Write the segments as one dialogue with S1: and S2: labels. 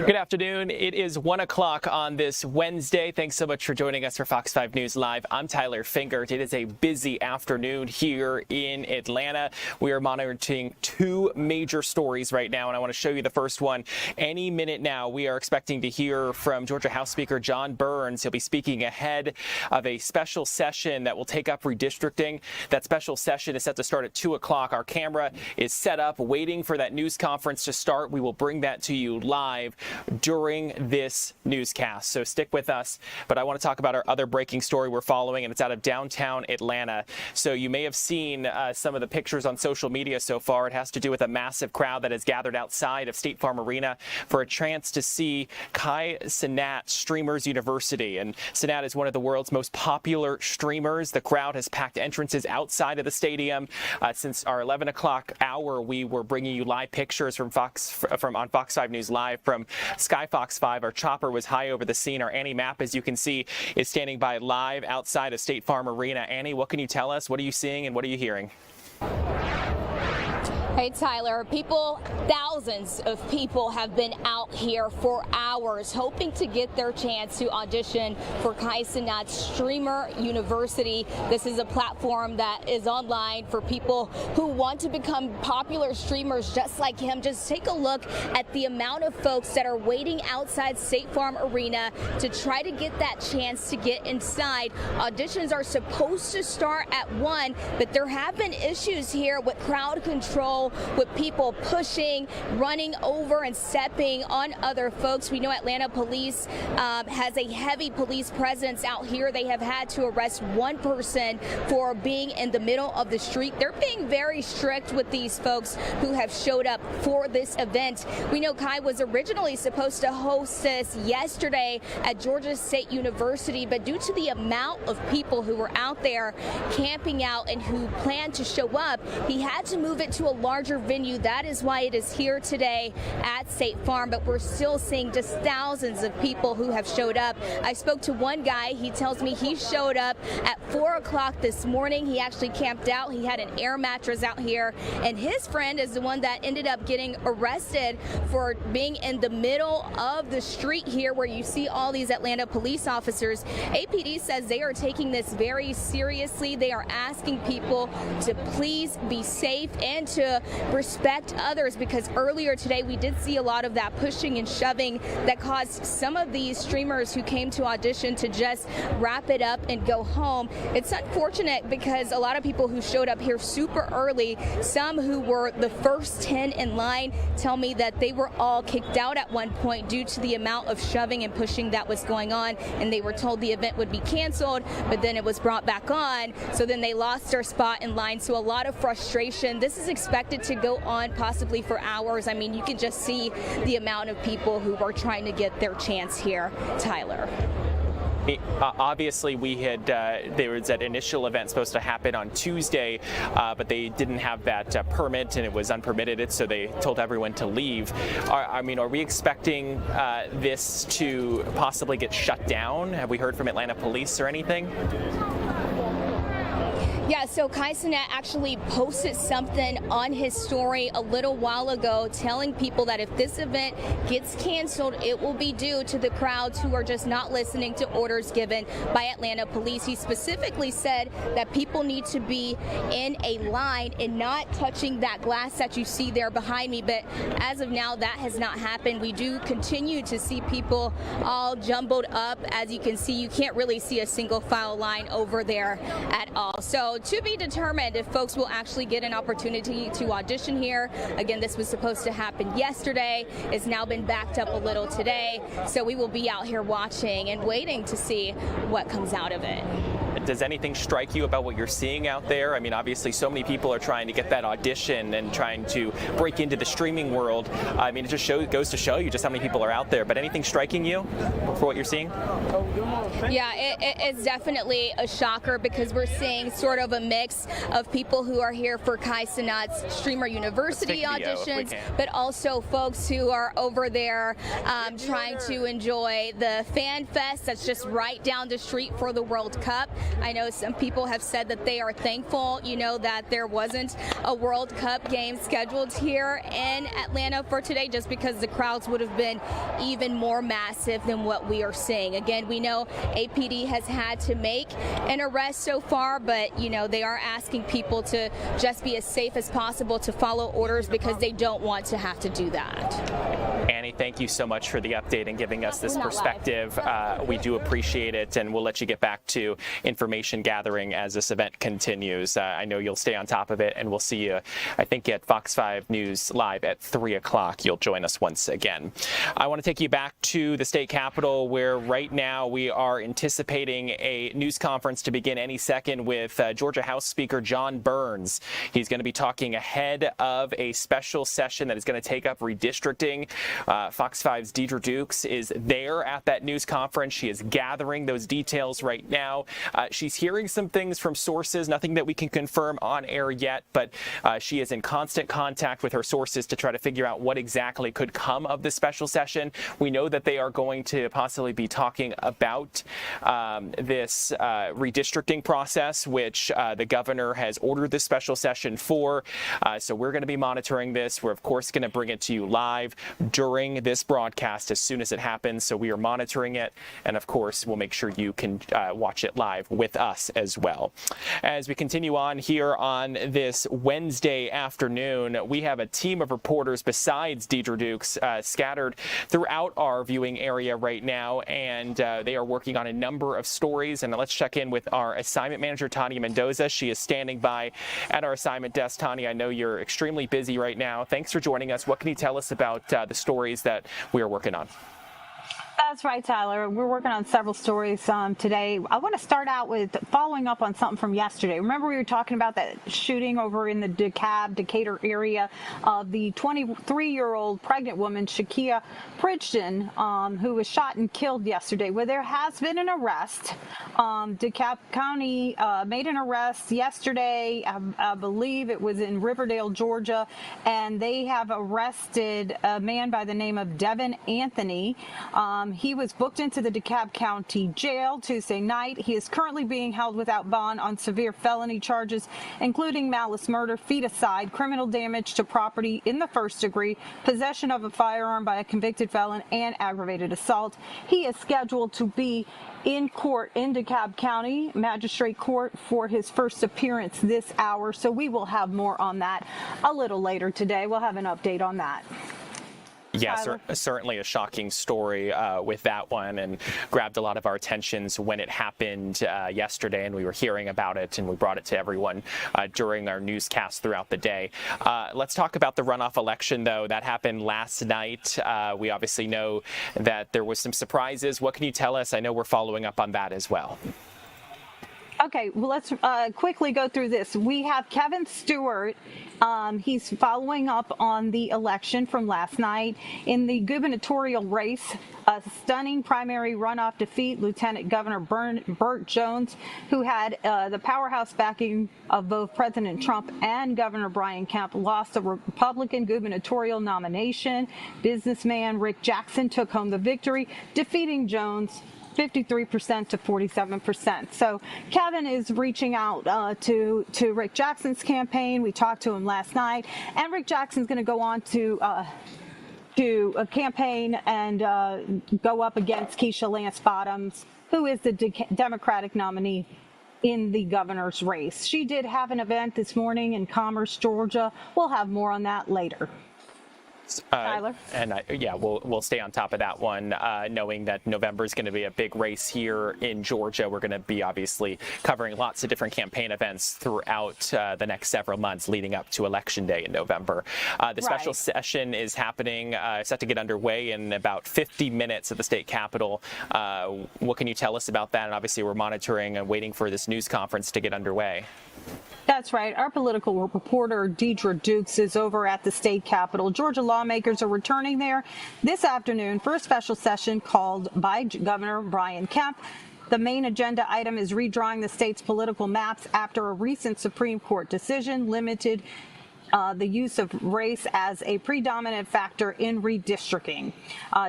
S1: Good afternoon. It is 1 o'clock on this Wednesday. Thanks so much for joining us for Fox 5 News Live. I'm Tyler Fingert. It is a busy afternoon here in Atlanta. We are monitoring two major stories right now, and I want to show you the first one. Any minute now, we are expecting to hear from Georgia House Speaker John Burns. He'll be speaking ahead of a special session that will take up redistricting. That special session is set to start at 2 o'clock. Our camera is set up, waiting for that news conference to start. We will bring that to you live during this newscast, so stick with us. But I want to talk about our other breaking story we're following, and it's out of downtown Atlanta. So you may have seen some of the pictures on social media so far. It has to do with a massive crowd that has gathered outside of State Farm Arena for a chance to see Kai Cenat, Streamers University. And Cenat is one of the world's most popular streamers. The crowd has packed entrances outside of the stadium. Since our 11 o'clock hour, we were bringing you live pictures from Fox 5 News Live from Sky Fox 5. Our chopper was high over the scene. Our Annie Map, as you can see, is standing by live outside of State Farm Arena. Annie, what can you tell us? What are you seeing and what are you hearing?
S2: Hey, Tyler, thousands of people have been out here for hours hoping to get their chance to audition for Kai Cenat's Streamer University. This is a platform that is online for people who want to become popular streamers just like him. Just take a look at the amount of folks that are waiting outside State Farm Arena to try to get that chance to get inside. Auditions are supposed to start at 1, but there have been issues here with crowd control, with people pushing, running over and stepping on other folks. We know Atlanta police has a heavy police presence out here. They have had to arrest one person for being in the middle of the street. They're being very strict with these folks who have showed up for this event. We know Kai was originally supposed to host this yesterday at Georgia State University, but due to the amount of people who were out there camping out and who planned to show up, he had to move it to a larger venue. That is why it is here today at State Farm, but we're still seeing just thousands of people who have showed up. I spoke to one guy. He tells me he showed up at 4 o'clock this morning. He actually camped out. He had an air mattress out here, and his friend is the one that ended up getting arrested for being in the middle of the street here where you see all these Atlanta police officers. APD says they are taking this very seriously. They are asking people to please be safe and to respect others, because earlier today we did see a lot of that pushing and shoving that caused some of these streamers who came to audition to just wrap it up and go home. It's unfortunate because a lot of people who showed up here super early, some who were the first 10 in line, tell me that they were all kicked out at one point due to the amount of shoving and pushing that was going on, and they were told the event would be canceled, but then it was brought back on, so then they lost their spot in line. So a lot of frustration. This is expected to go on possibly for hours. I mean, you can just see the amount of people who are trying to get their chance here, Tyler.
S1: Obviously, there was that initial event supposed to happen on Tuesday, but they didn't have that permit, and it was unpermitted, so they told everyone to leave. Are we expecting this to possibly get shut down? Have we heard from Atlanta police or anything?
S2: Yeah, so Kai Cenat actually posted something on his story a little while ago telling people that if this event gets canceled, it will be due to the crowds who are just not listening to orders given by Atlanta police. He specifically said that people need to be in a line and not touching that glass that you see there behind me. But as of now, that has not happened. We do continue to see people all jumbled up. As you can see, you can't really see a single file line over there at all. So to be determined if folks will actually get an opportunity to audition here. Again, this was supposed to happen yesterday. It's now been backed up a little today. So we will be out here watching and waiting to see what comes out of it.
S1: Does anything strike you about what you're seeing out there? I mean, obviously, so many people are trying to get that audition and trying to break into the streaming world. I mean, it just goes to show you just how many people are out there. But anything striking you for what you're seeing?
S2: Yeah, it's definitely a shocker because we're seeing sort of a mix of people who are here for Kai Cenat's Streamer University auditions, but also folks who are over there trying to enjoy the Fan Fest that's just right down the street for the World Cup. I know some people have said that they are thankful, that there wasn't a World Cup game scheduled here in Atlanta for today, just because the crowds would have been even more massive than what we are seeing. Again, we know APD has had to make an arrest so far, but they are asking people to just be as safe as possible, to follow orders, because they don't want to have to do that.
S1: Annie, thank you so much for the update and giving us this perspective. We do appreciate it, and we'll let you get back to information gathering as this event continues. I know you'll stay on top of it, and we'll see you, I think, at Fox 5 News Live at 3 o'clock. You'll join us once again. I want to take you back to the state capitol, where right now we are anticipating a news conference to begin any second with Georgia House Speaker John Burns. He's going to be talking ahead of a special session that is going to take up redistricting. Fox 5's Deidre Dukes is there at that news conference. She is gathering those details right now. She's hearing some things from sources, nothing that we can confirm on air yet, but she is in constant contact with her sources to try to figure out what exactly could come of this special session. We know that they are going to possibly be talking about this redistricting process, which the governor has ordered this special session for. So we're going to be monitoring this. We're, of course, going to bring it to you live during this broadcast as soon as it happens. So we are monitoring it. And of course, we'll make sure you can watch it live with us as well. As we continue on here on this Wednesday afternoon, we have a team of reporters besides Deidre Dukes scattered throughout our viewing area right now. And they are working on a number of stories. And let's check in with our assignment manager, Tanya Mendoza. She is standing by at our assignment desk. Tanya, I know you're extremely busy right now. Thanks for joining us. What can you tell us about the stories that we are working on?
S3: That's right, Tyler. We're working on several stories today. I want to start out with following up on something from yesterday. Remember, we were talking about that shooting over in the Decatur area of the 23-year-old pregnant woman, Shakia Pridgeon, who was shot and killed yesterday. Well, there has been an arrest. DeKalb County made an arrest yesterday. I believe it was in Riverdale, Georgia, and they have arrested a man by the name of Devin Anthony. He was booked into the DeKalb County Jail Tuesday night. He is currently being held without bond on severe felony charges, including malice murder, feticide, criminal damage to property in the first degree, possession of a firearm by a convicted felon, and aggravated assault. He is scheduled to be in court in DeKalb County Magistrate Court for his first appearance this hour. So we will have more on that a little later today. We'll have an update on that.
S1: Yeah, certainly a shocking story with that one, and grabbed a lot of our attentions when it happened yesterday, and we were hearing about it, and we brought it to everyone during our newscast throughout the day. Let's talk about the runoff election, though. That happened last night. We obviously know that there was some surprises. What can you tell us? I know we're following up on that as well.
S3: Okay, well, let's quickly go through this. We have Kevin Stewart. He's following up on the election from last night in the gubernatorial race. A stunning primary runoff defeat. Lieutenant Governor Burt Jones, who had the powerhouse backing of both President Trump and Governor Brian Kemp, lost the Republican gubernatorial nomination. Businessman Rick Jackson took home the victory, defeating Jones 53% to 47%. So Kevin is reaching out to Rick Jackson's campaign. We talked to him last night, and Rick Jackson's going to go on to a campaign and go up against Keisha Lance Bottoms, who is the Democratic nominee in the governor's race. She did have an event this morning in Commerce, Georgia. We'll have more on that later. Tyler?
S1: And yeah, we'll stay on top of that one, knowing that November is going to be a big race here in Georgia. We're going to be obviously covering lots of different campaign events throughout the next several months leading up to Election Day in November. The special session is happening, set to get underway in about 50 minutes at the state capitol. What can you tell us about that? And obviously we're monitoring and waiting for this news conference to get underway.
S3: That's right. Our political reporter, Deidre Dukes, is over at the state capitol. Georgia lawmakers are returning there this afternoon for a special session called by Governor Brian Kemp. The main agenda item is redrawing the state's political maps after a recent Supreme Court decision limited the use of race as a predominant factor in redistricting.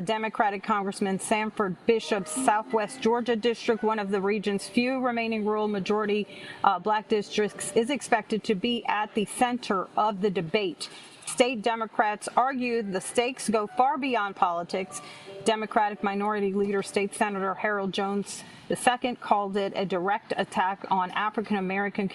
S3: Democratic Congressman Sanford Bishop's Southwest Georgia district, one of the region's few remaining rural majority black districts, is expected to be at the center of the debate. State Democrats argued the stakes go far beyond politics. Democratic Minority Leader State Senator Harold Jones II called it a direct attack on African American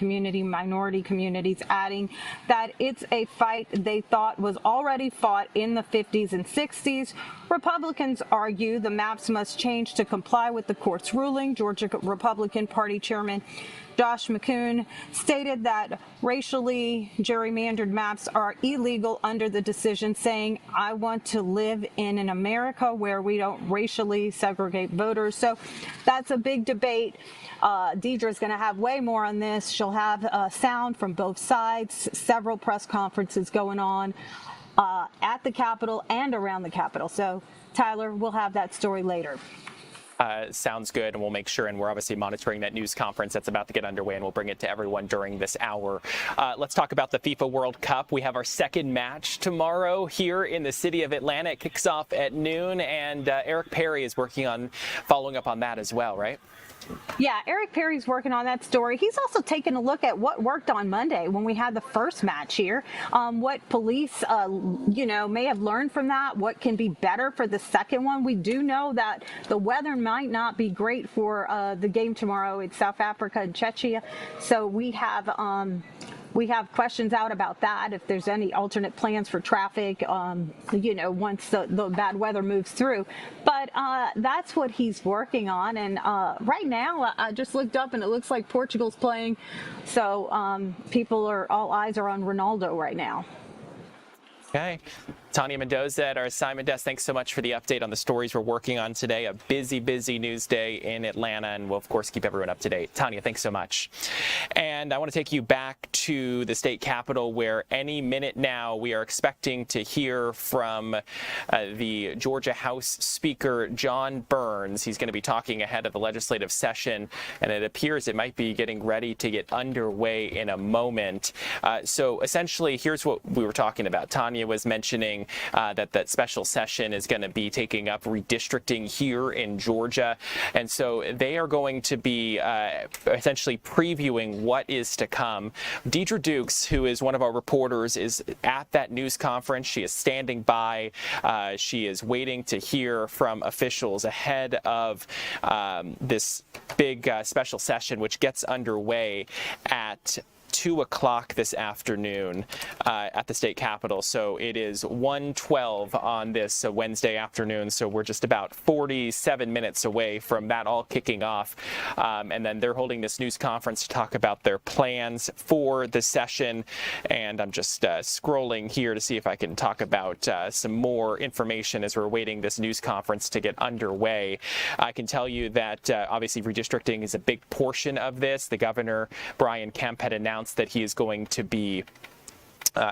S3: minority communities, adding that it's a fight they thought was already fought in the 50s and 60s. Republicans argue the maps must change to comply with the court's ruling. Georgia Republican Party Chairman Josh McCoon stated that racially gerrymandered maps are illegal under the decision, saying, "I want to live in an America where we don't racially segregate voters." So that's a big debate. Deidre's going to have way more on this. She'll have sound from both sides, several press conferences going on at the Capitol and around the Capitol. So, Tyler, we'll have that story later.
S1: Sounds good, and we'll make sure, and we're obviously monitoring that news conference that's about to get underway, and we'll bring it to everyone during this hour. Let's talk about the FIFA World Cup. We have our second match tomorrow here in the city of Atlanta. It kicks off at noon, and Eric Perry is working on following up on that as well, right?
S3: Yeah, Eric Perry's working on that story. He's also taking a look at what worked on Monday when we had the first match here, what police, may have learned from that, what can be better for the second one. We do know that the weather might not be great for the game tomorrow. It's South Africa and Czechia, so we have questions out about that, if there's any alternate plans for traffic, once the bad weather moves through. But that's what he's working on. And right now, I just looked up and it looks like Portugal's playing. So all eyes are on Ronaldo right now.
S1: Okay. Tanya Mendoza at our assignment desk, thanks so much for the update on the stories we're working on today. A busy, busy news day in Atlanta, and we'll, of course, keep everyone up to date. Tanya, thanks so much. And I want to take you back to the state capitol, where any minute now we are expecting to hear from the Georgia House Speaker, John Burns. He's going to be talking ahead of the legislative session, and it appears it might be getting ready to get underway in a moment. So essentially, here's what we were talking about. Tanya was mentioning that special session is going to be taking up redistricting here in Georgia. And so they are going to be essentially previewing what is to come. Deidre Dukes, who is one of our reporters, is at that news conference. She is standing by. She is waiting to hear from officials ahead of this big special session, which gets underway at 2 o'clock this afternoon at the state capitol. So it is 1:12 on this Wednesday afternoon. So we're just about 47 minutes away from that all kicking off. And then they're holding this news conference to talk about their plans for the session. And I'm just scrolling here to see if I can talk about some more information as we're waiting this news conference to get underway. I can tell you that obviously redistricting is a big portion of this. The governor, Brian Kemp, had announced that he is going to be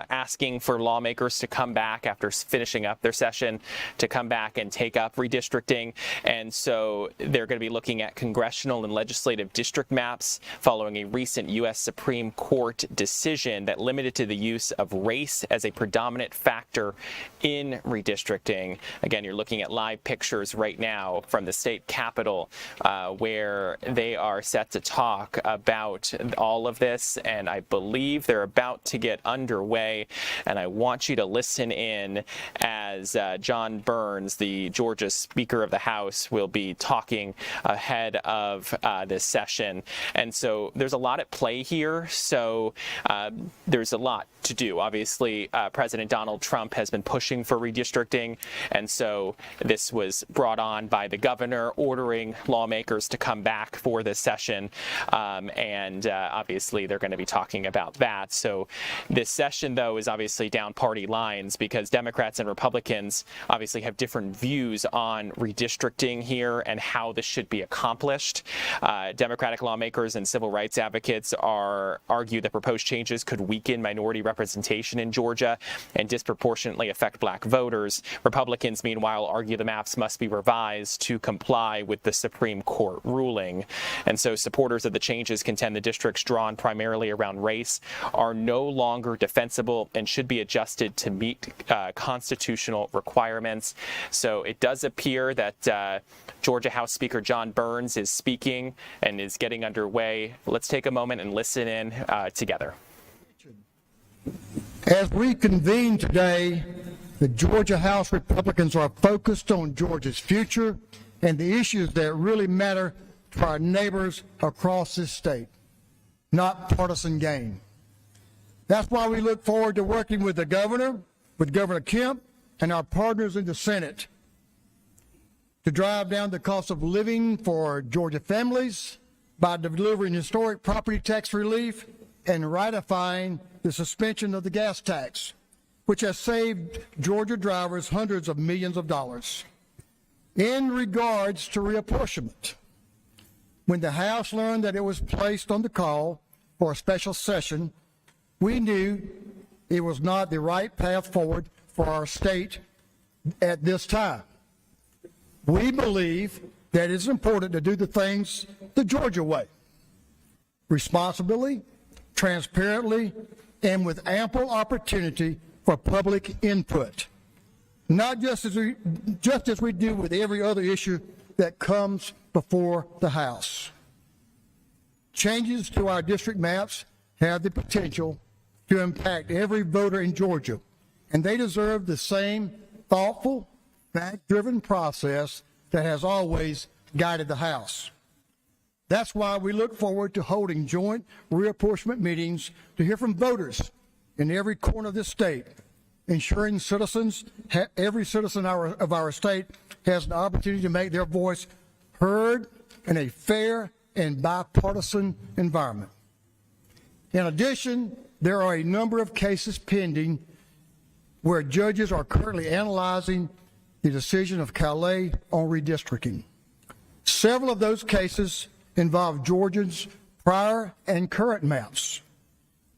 S1: asking for lawmakers to come back after finishing up their session, to come back and take up redistricting. And so they're going to be looking at congressional and legislative district maps following a recent U.S. Supreme Court decision that limited to the use of race as a predominant factor in redistricting. Again, you're looking at live pictures right now from the state capitol where they are set to talk about all of this. And I believe they're about to get underway. And I want you to listen in as John Burns, the Georgia Speaker of the House, will be talking ahead of this session. And so there's a lot at play here. So there's a lot to do. Obviously, President Donald Trump has been pushing for redistricting. And so this was brought on by the governor ordering lawmakers to come back for this session. And obviously, they're going to be talking about that. So this session, though, is obviously down party lines because Democrats and Republicans obviously have different views on redistricting here and how this should be accomplished. Democratic lawmakers and civil rights advocates argue that proposed changes could weaken minority representation in Georgia and disproportionately affect black voters. Republicans, meanwhile, argue the maps must be revised to comply with the Supreme Court ruling. And so supporters of the changes contend the districts drawn primarily around race are no longer defending indispensable and should be adjusted to meet constitutional requirements. So it does appear that Georgia House Speaker John Burns is speaking and is getting underway. Let's take a moment and listen in together.
S4: As we convene today, the Georgia House Republicans are focused on Georgia's future and the issues that really matter to our neighbors across this state, not partisan gain. That's why we look forward to working with the governor, with Governor Kemp, and our partners in the Senate to drive down the cost of living for Georgia families by delivering historic property tax relief and ratifying the suspension of the gas tax, which has saved Georgia drivers hundreds of millions of dollars. In regards to reapportionment, when the House learned that it was placed on the call for a special session, we knew it was not the right path forward for our state at this time. We believe that it's important to do the things the Georgia way, responsibly, transparently, and with ample opportunity for public input, not just as we do with every other issue that comes before the House. Changes to our district maps have the potential to impact every voter in Georgia, and they deserve the same thoughtful, fact-driven process that has always guided the House. That's why we look forward to holding joint reapportionment meetings to hear from voters in every corner of this state, ensuring every citizen of our state has an opportunity to make their voice heard in a fair and bipartisan environment. In addition, there are a number of cases pending where judges are currently analyzing the decision of Calais on redistricting. Several of those cases involve Georgians' prior and current maps.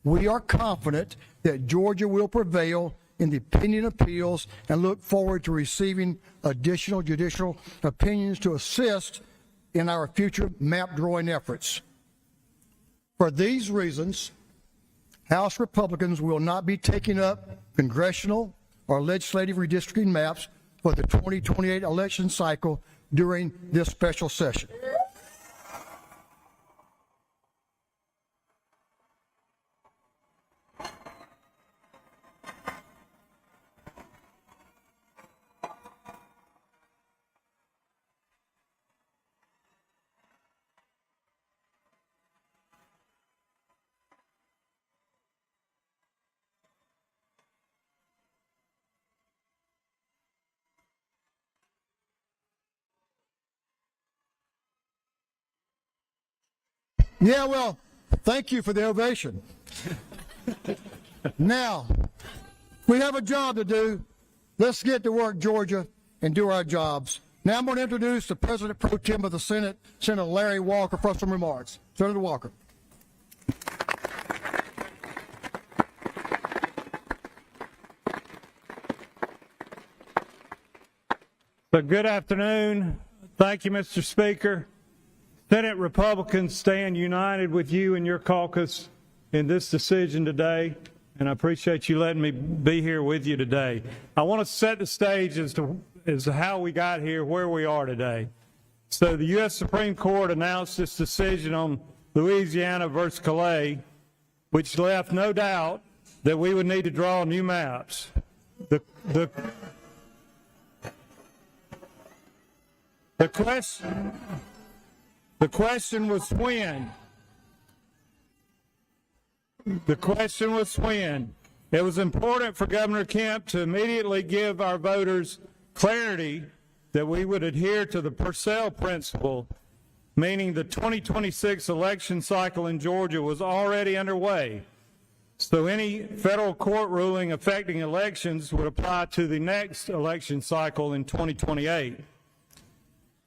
S4: We are confident that Georgia will prevail in the pending appeals and look forward to receiving additional judicial opinions to assist in our future map drawing efforts. For these reasons, House Republicans will not be taking up congressional or legislative redistricting maps for the 2028 election cycle during this special session. Yeah, well, thank you for the ovation. Now, we have a job to do. Let's get to work, Georgia, and do our jobs. Now I'm going to introduce the President Pro Tem of the Senate, Senator Larry Walker, for some remarks. Senator Walker.
S5: So good afternoon. Thank you, Mr. Speaker. Senate Republicans stand united with you and your caucus in this decision today, and I appreciate you letting me be here with you today. I want to set the stage as to how we got here, where we are today. So the U.S. Supreme Court announced this decision on Louisiana versus Calais, which left no doubt that we would need to draw new maps. The question was when. The question was when. It was important for Governor Kemp to immediately give our voters clarity that we would adhere to the Purcell principle, meaning the 2026 election cycle in Georgia was already underway. So any federal court ruling affecting elections would apply to the next election cycle in 2028.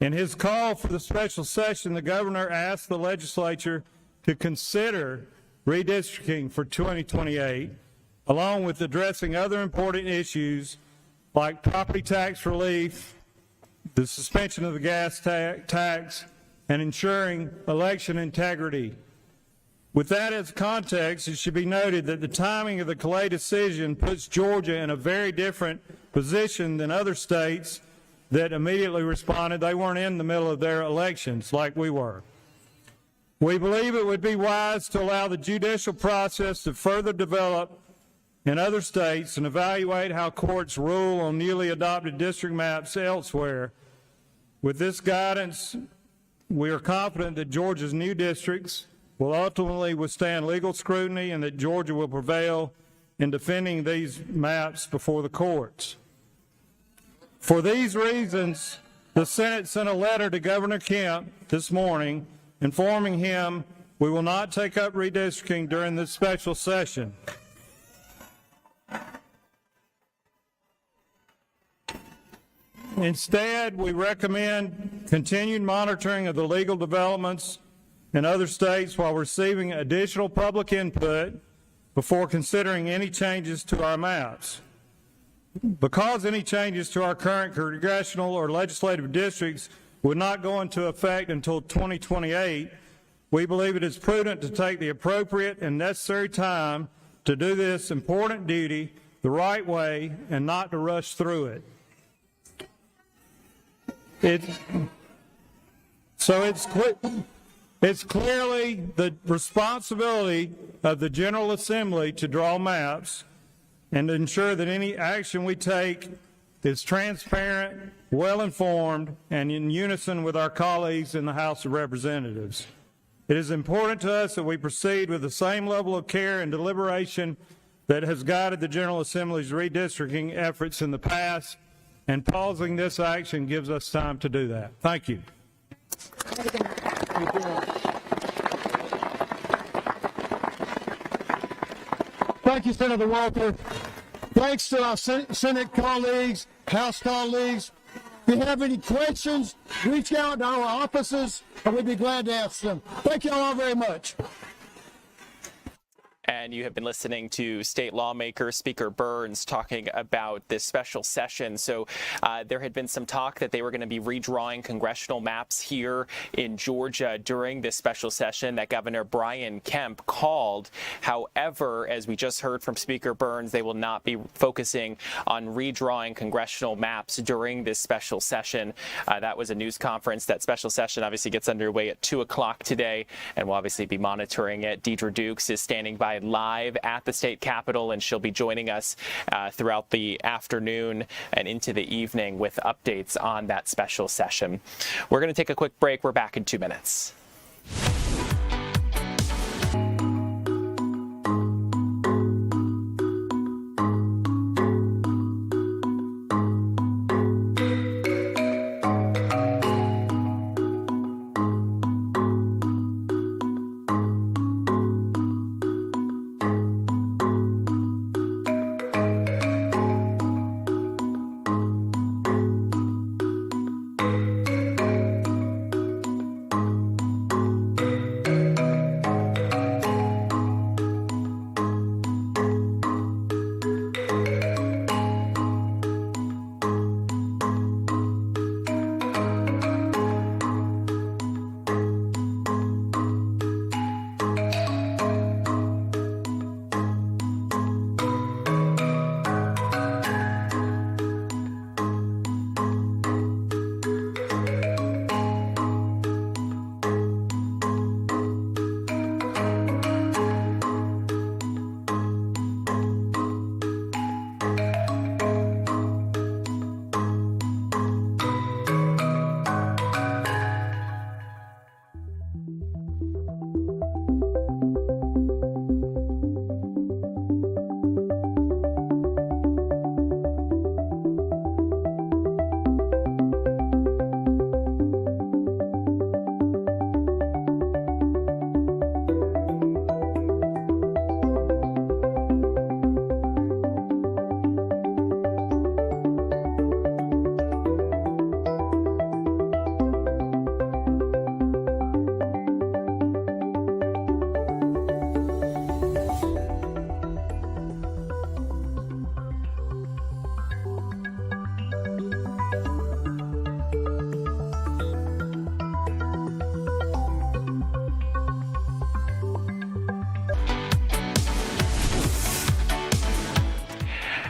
S5: In his call for the special session, the governor asked the legislature to consider redistricting for 2028, along with addressing other important issues like property tax relief, the suspension of the gas tax, and ensuring election integrity. With that as context, it should be noted that the timing of the Clay decision puts Georgia in a very different position than other states that immediately responded. They weren't in the middle of their elections like we were. We believe it would be wise to allow the judicial process to further develop in other states and evaluate how courts rule on newly adopted district maps elsewhere. With this guidance, we are confident that Georgia's new districts will ultimately withstand legal scrutiny and that Georgia will prevail in defending these maps before the courts. For these reasons, the Senate sent a letter to Governor Kemp this morning informing him we will not take up redistricting during this special session. Instead, we recommend continued monitoring of the legal developments in other states while receiving additional public input before considering any changes to our maps. Because any changes to our current congressional or legislative districts would not go into effect until 2028, we believe it is prudent to take the appropriate and necessary time to do this important duty the right way and not to rush through it. It's clearly the responsibility of the General Assembly to draw maps and to ensure that any action we take is transparent, well-informed, and in unison with our colleagues in the House of Representatives. It is important to us that we proceed with the same level of care and deliberation that has guided the General Assembly's redistricting efforts in the past, and pausing this action gives us time to do that. Thank you.
S4: Thank you, Senator Walker. Thanks to our Senate colleagues, House colleagues. If you have any questions, reach out to our offices, and we'd be glad to answer them. Thank you all very much.
S1: And you have been listening to state lawmaker Speaker Burns talking about this special session. So there had been some talk that they were going to be redrawing congressional maps here in Georgia during this special session that Governor Brian Kemp called. However, as we just heard from Speaker Burns, they will not be focusing on redrawing congressional maps during this special session. That was a news conference. That special session obviously gets underway at 2 o'clock today, and we'll obviously be monitoring it. Deidre Dukes is standing by live at the state capitol, and she'll be joining us throughout the afternoon and into the evening with updates on that special session. We're going to take a quick break. We're back in 2 minutes.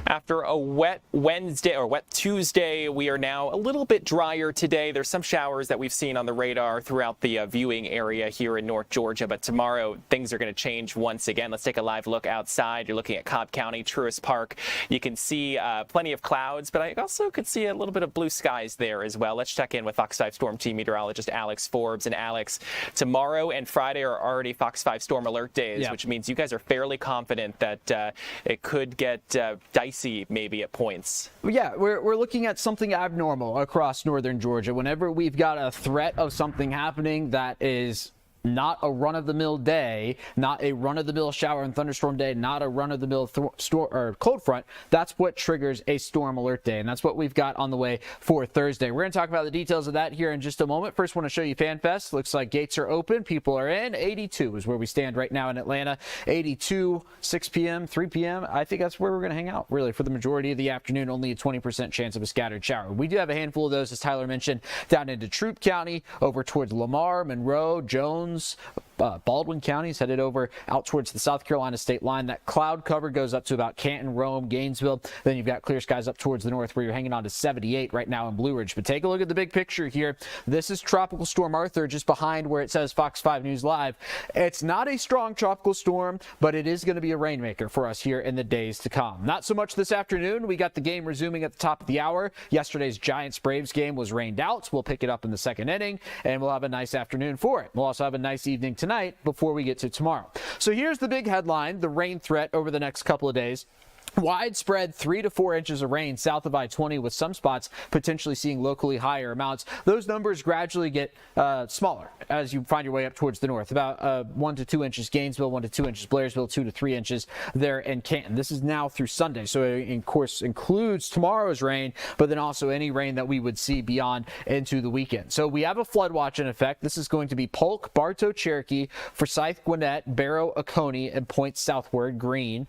S1: After a wet Wednesday or wet Tuesday, we are now a little bit drier today. There's some showers that we've seen on the radar throughout the viewing area here in North Georgia, but tomorrow things are going to change once again. Let's take a live look outside. You're looking at Cobb County, Truist Park. You can see plenty of clouds, but I also could see a little bit of blue skies there as well. Let's check in with Fox 5 Storm Team meteorologist Alex Forbes. And Alex, tomorrow and Friday are already Fox 5 Storm Alert days, which means you guys are fairly confident that it could get dicey maybe at points.
S6: Yeah, we're looking at something abnormal across northern Georgia. Whenever we've got a threat of something happening that is not a run-of-the-mill day, not a run-of-the-mill shower and thunderstorm day, not a run-of-the-mill cold front, that's what triggers a storm alert day, and that's what we've got on the way for Thursday. We're going to talk about the details of that here in just a moment. First, want to show you FanFest. Looks like gates are open. People are in. 82 is where we stand right now in Atlanta. 82, 6 p.m., 3 p.m. I think that's where we're going to hang out, really, for the majority of the afternoon. Only a 20% chance of a scattered shower. We do have a handful of those, as Tyler mentioned, down into Troup County, over towards Lamar, Monroe, Jones, Baldwin counties, headed over out towards the South Carolina state line. That cloud cover goes up to about Canton, Rome, Gainesville. Then you've got clear skies up towards the north where you're hanging on to 78 right now in Blue Ridge. But take a look at the big picture here. This is Tropical Storm Arthur just behind where it says Fox 5 News Live. It's not a strong tropical storm, but it is going to be a rainmaker for us here in the days to come. Not so much this afternoon. We got the game resuming at the top of the hour. Yesterday's Giants-Braves game was rained out. We'll pick it up in the second inning, and we'll have a nice afternoon for it. We'll also have a nice evening tonight before we get to tomorrow. So here's the big headline, the rain threat over the next couple of days. Widespread 3 to 4 inches of rain south of I-20, with some spots potentially seeing locally higher amounts. Those numbers gradually get smaller as you find your way up towards the north. About 1 to 2 inches Gainesville, 1 to 2 inches Blairsville, 2 to 3 inches there in Canton. This is now through Sunday, so it, of course, includes tomorrow's rain, but then also any rain that we would see beyond into the weekend. So we have a flood watch in effect. This is going to be Polk, Bartow, Cherokee, Forsyth, Gwinnett, Barrow, Oconee, and Point Southward, Green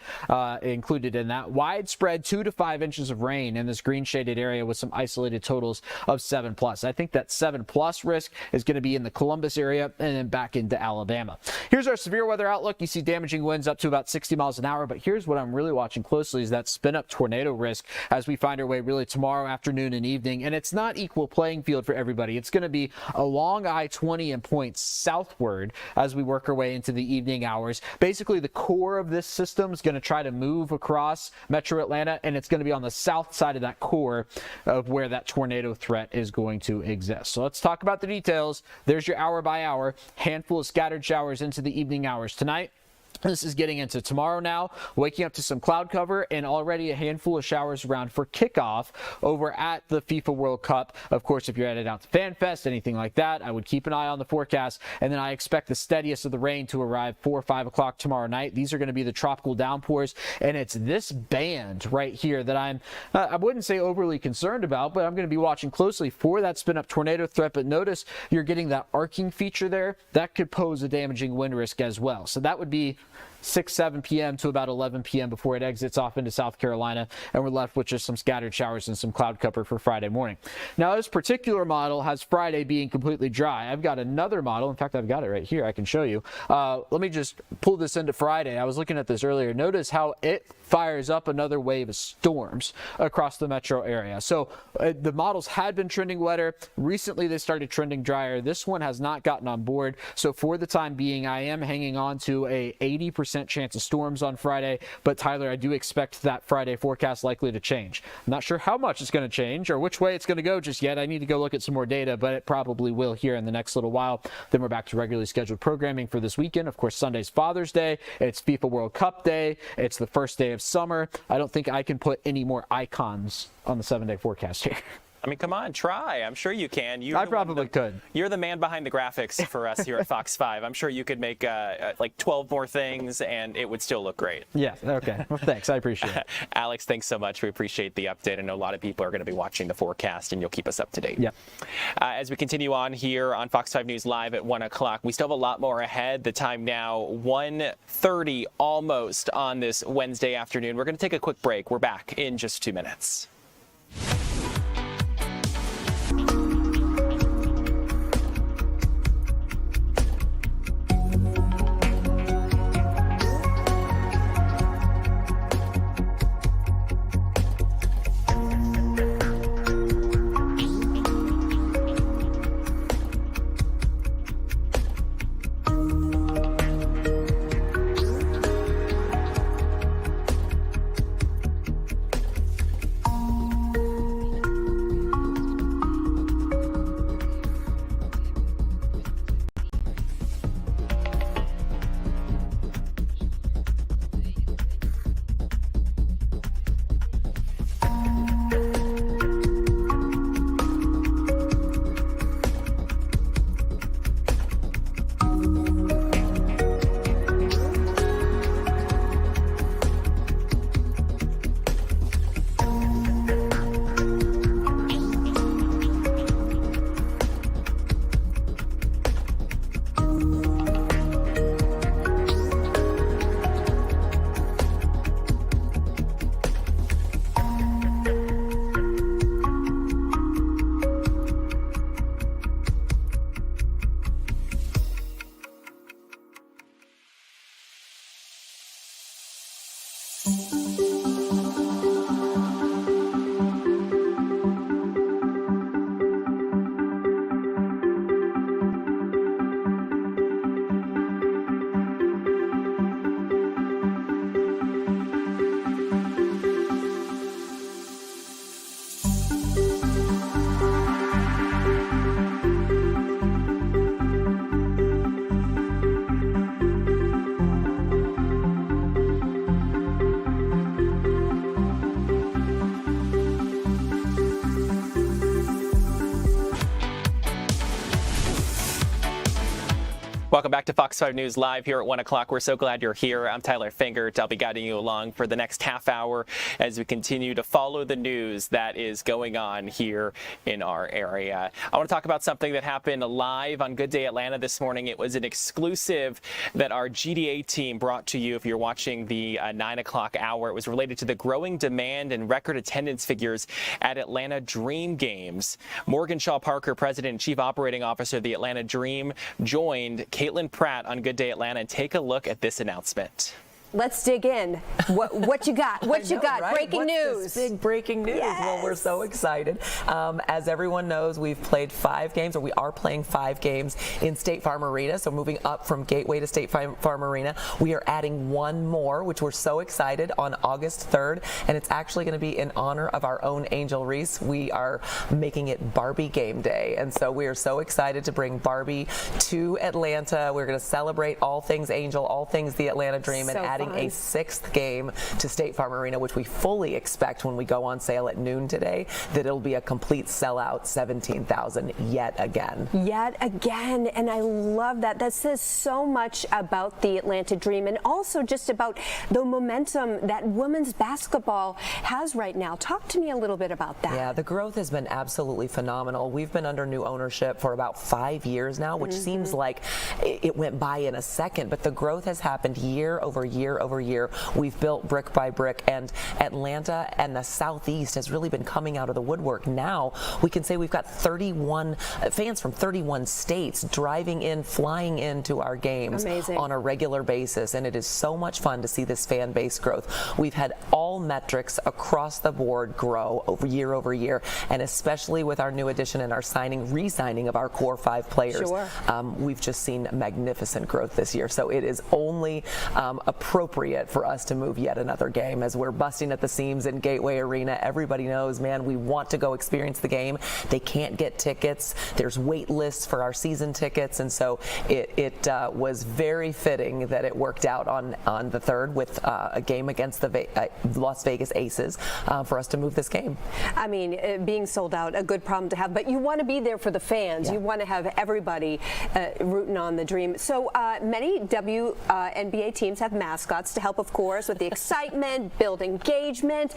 S6: included in that. Widespread 2 to 5 inches of rain in this green shaded area with some isolated totals of 7+. I think that 7+ risk is going to be in the Columbus area and then back into Alabama. Here's our severe weather outlook. You see damaging winds up to about 60 miles an hour, but here's what I'm really watching closely is that spin up tornado risk as we find our way really tomorrow afternoon and evening. And it's not equal playing field for everybody. It's going to be along I-20 and points southward as we work our way into the evening hours. Basically, the core of this system is going to try to move across Metro Atlanta, and it's going to be on the south side of that core of where that tornado threat is going to exist. So let's talk about the details. There's your hour by hour, handful of scattered showers into the evening hours tonight. This is getting into tomorrow now, waking up to some cloud cover and already a handful of showers around for kickoff over at the FIFA World Cup. Of course, if you're headed out to FanFest, anything like that, I would keep an eye on the forecast. And then I expect the steadiest of the rain to arrive 4 or 5 o'clock tomorrow night. These are going to be the tropical downpours. And it's this band right here that I wouldn't say overly concerned about, but I'm going to be watching closely for that spin-up tornado threat. But notice you're getting that arcing feature there. That could pose a damaging wind risk as well. So that would be 6, 7 p.m. to about 11 p.m. before it exits off into South Carolina, and we're left with just some scattered showers and some cloud cover for Friday morning. Now, this particular model has Friday being completely dry. I've got another model. In fact, I've got it right here. I can show you. Let me just pull this into Friday. I was looking at this earlier. Notice how it fires up another wave of storms across the metro area. So the models had been trending wetter. Recently, they started trending drier. This one has not gotten on board. So for the time being, I am hanging on to a 80% chance of storms on Friday. But Tyler, I do expect that Friday forecast likely to change. I'm not sure how much it's going to change or which way it's going to go just yet. I need to go look at some more data, but it probably will here in the next little while. Then we're back to regularly scheduled programming for this weekend. Of course, Sunday's Father's Day. It's FIFA World Cup Day. It's the first day of summer. I don't think I can put any more icons on the 7-day forecast here.
S1: I mean, come on, try. I'm sure you can.
S6: I probably could.
S1: You're the man behind the graphics for us here at Fox 5. I'm sure you could make like 12 more things and it would still look great.
S6: Yeah, okay. Well, thanks. I appreciate it.
S1: Alex, thanks so much. We appreciate the update. I know a lot of people are going to be watching the forecast and you'll keep us up to date.
S6: Yeah.
S1: As we continue on here on Fox 5 News Live at 1 o'clock, we still have a lot more ahead. The time now, 1:30 almost on this Wednesday afternoon. We're going to take a quick break. We're back in just 2 minutes. Welcome back to Fox 5 News Live here at 1 o'clock. We're so glad you're here. I'm Tyler Fingert. I'll be guiding you along for the next half hour as we continue to follow the news that is going on here in our area. I want to talk about something that happened live on Good Day Atlanta this morning. It was an exclusive that our GDA team brought to you if you're watching the 9 o'clock hour. It was related to the growing demand and record attendance figures at Atlanta Dream Games. Morgan Shaw Parker, President and Chief Operating Officer of the Atlanta Dream, joined Caitlin Pratt on Good Day Atlanta, and take a look at this announcement.
S7: Let's dig in. What you got? What you got?
S8: Right?
S7: Breaking news.
S8: Big breaking news.
S7: Yes.
S8: Well, we're so excited. As everyone knows, we've played 5 games, or we are playing 5 games in State Farm Arena. So moving up from Gateway to State Farm Arena, we are adding one more, which we're so excited, on August 3rd. And it's actually going to be in honor of our own Angel Reese. We are making it Barbie Game Day. And so we are so excited to bring Barbie to Atlanta. We're going to celebrate all things Angel, all things the Atlanta Dream, and adding a 6th game to State Farm Arena, which we fully expect when we go on sale at noon today, that it'll be a complete sellout, 17,000 yet again.
S7: Yet again, and I love that. That says so much about the Atlanta Dream, and also just about the momentum that women's basketball has right now. Talk to me a little bit about that.
S8: Yeah, the growth has been absolutely phenomenal. We've been under new ownership for about 5 years now, which seems like it went by in a second, but the growth has happened year over year over year. We've built brick by brick, and Atlanta and the Southeast has really been coming out of the woodwork. Now we can say we've got 31 fans from 31 states driving in, flying into our games on a regular basis, and it is so much fun to see this fan base growth. We've had all metrics across the board grow over year, and especially with our new addition and our re-signing of our core 5 players. We've just seen magnificent growth this year, so it is only appropriate for us to move yet another game as we're busting at the seams in Gateway Arena. Everybody knows, man, we want to go experience the game. They can't get tickets. There's wait lists for our season tickets, and so it was very fitting that it worked out on the 3rd with a game against the Las Vegas Aces for us to move this game.
S7: I mean, being sold out, a good problem to have, but you want to be there for the fans.
S8: Yeah.
S7: You want to have everybody rooting on the Dream. So many WNBA teams have mascots to help, of course, with the excitement, build engagement.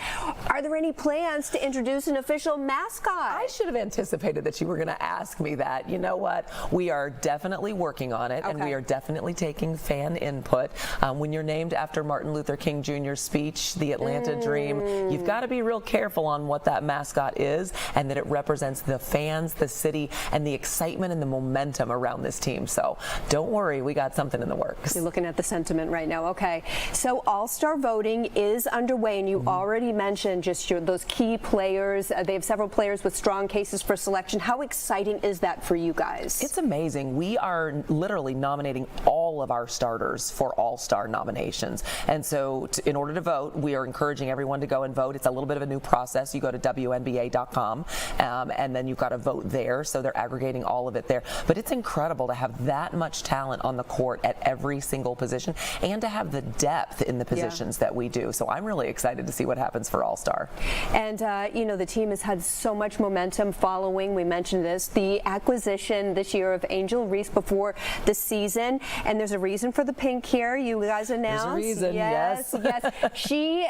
S7: Are there any plans to introduce an official mascot?
S8: I should have anticipated that you were going to ask me that. You know what? We are definitely working on it, and we are definitely taking fan input. When you're named after Martin Luther King Jr.'s speech, the Atlanta Dream, you've got to be real careful on what that mascot is, and that it represents the fans, the city, and the excitement and the momentum around this team. So don't worry, we got something in the works.
S7: You're looking at the sentiment right now. Okay. So All-Star voting is underway, and you already mentioned just those key players. They have several players with strong cases for selection. How exciting is that for you guys?
S8: It's amazing. We are literally nominating all of our starters for All-Star nominations. And so in order to vote, we are encouraging everyone to go and vote. It's a little bit of a new process. You go to WNBA.com, and then you've got to vote there. So they're aggregating all of it there. But it's incredible to have that much talent on the court at every single position, and to have the depth in the positions that we do. So I'm really excited to see what happens for All-Star.
S7: And, you know, the team has had so much momentum following, we mentioned this, the acquisition this year of Angel Reese before the season. And there's a reason for the pink here. You guys announced.
S8: There's a reason, yes.
S7: She,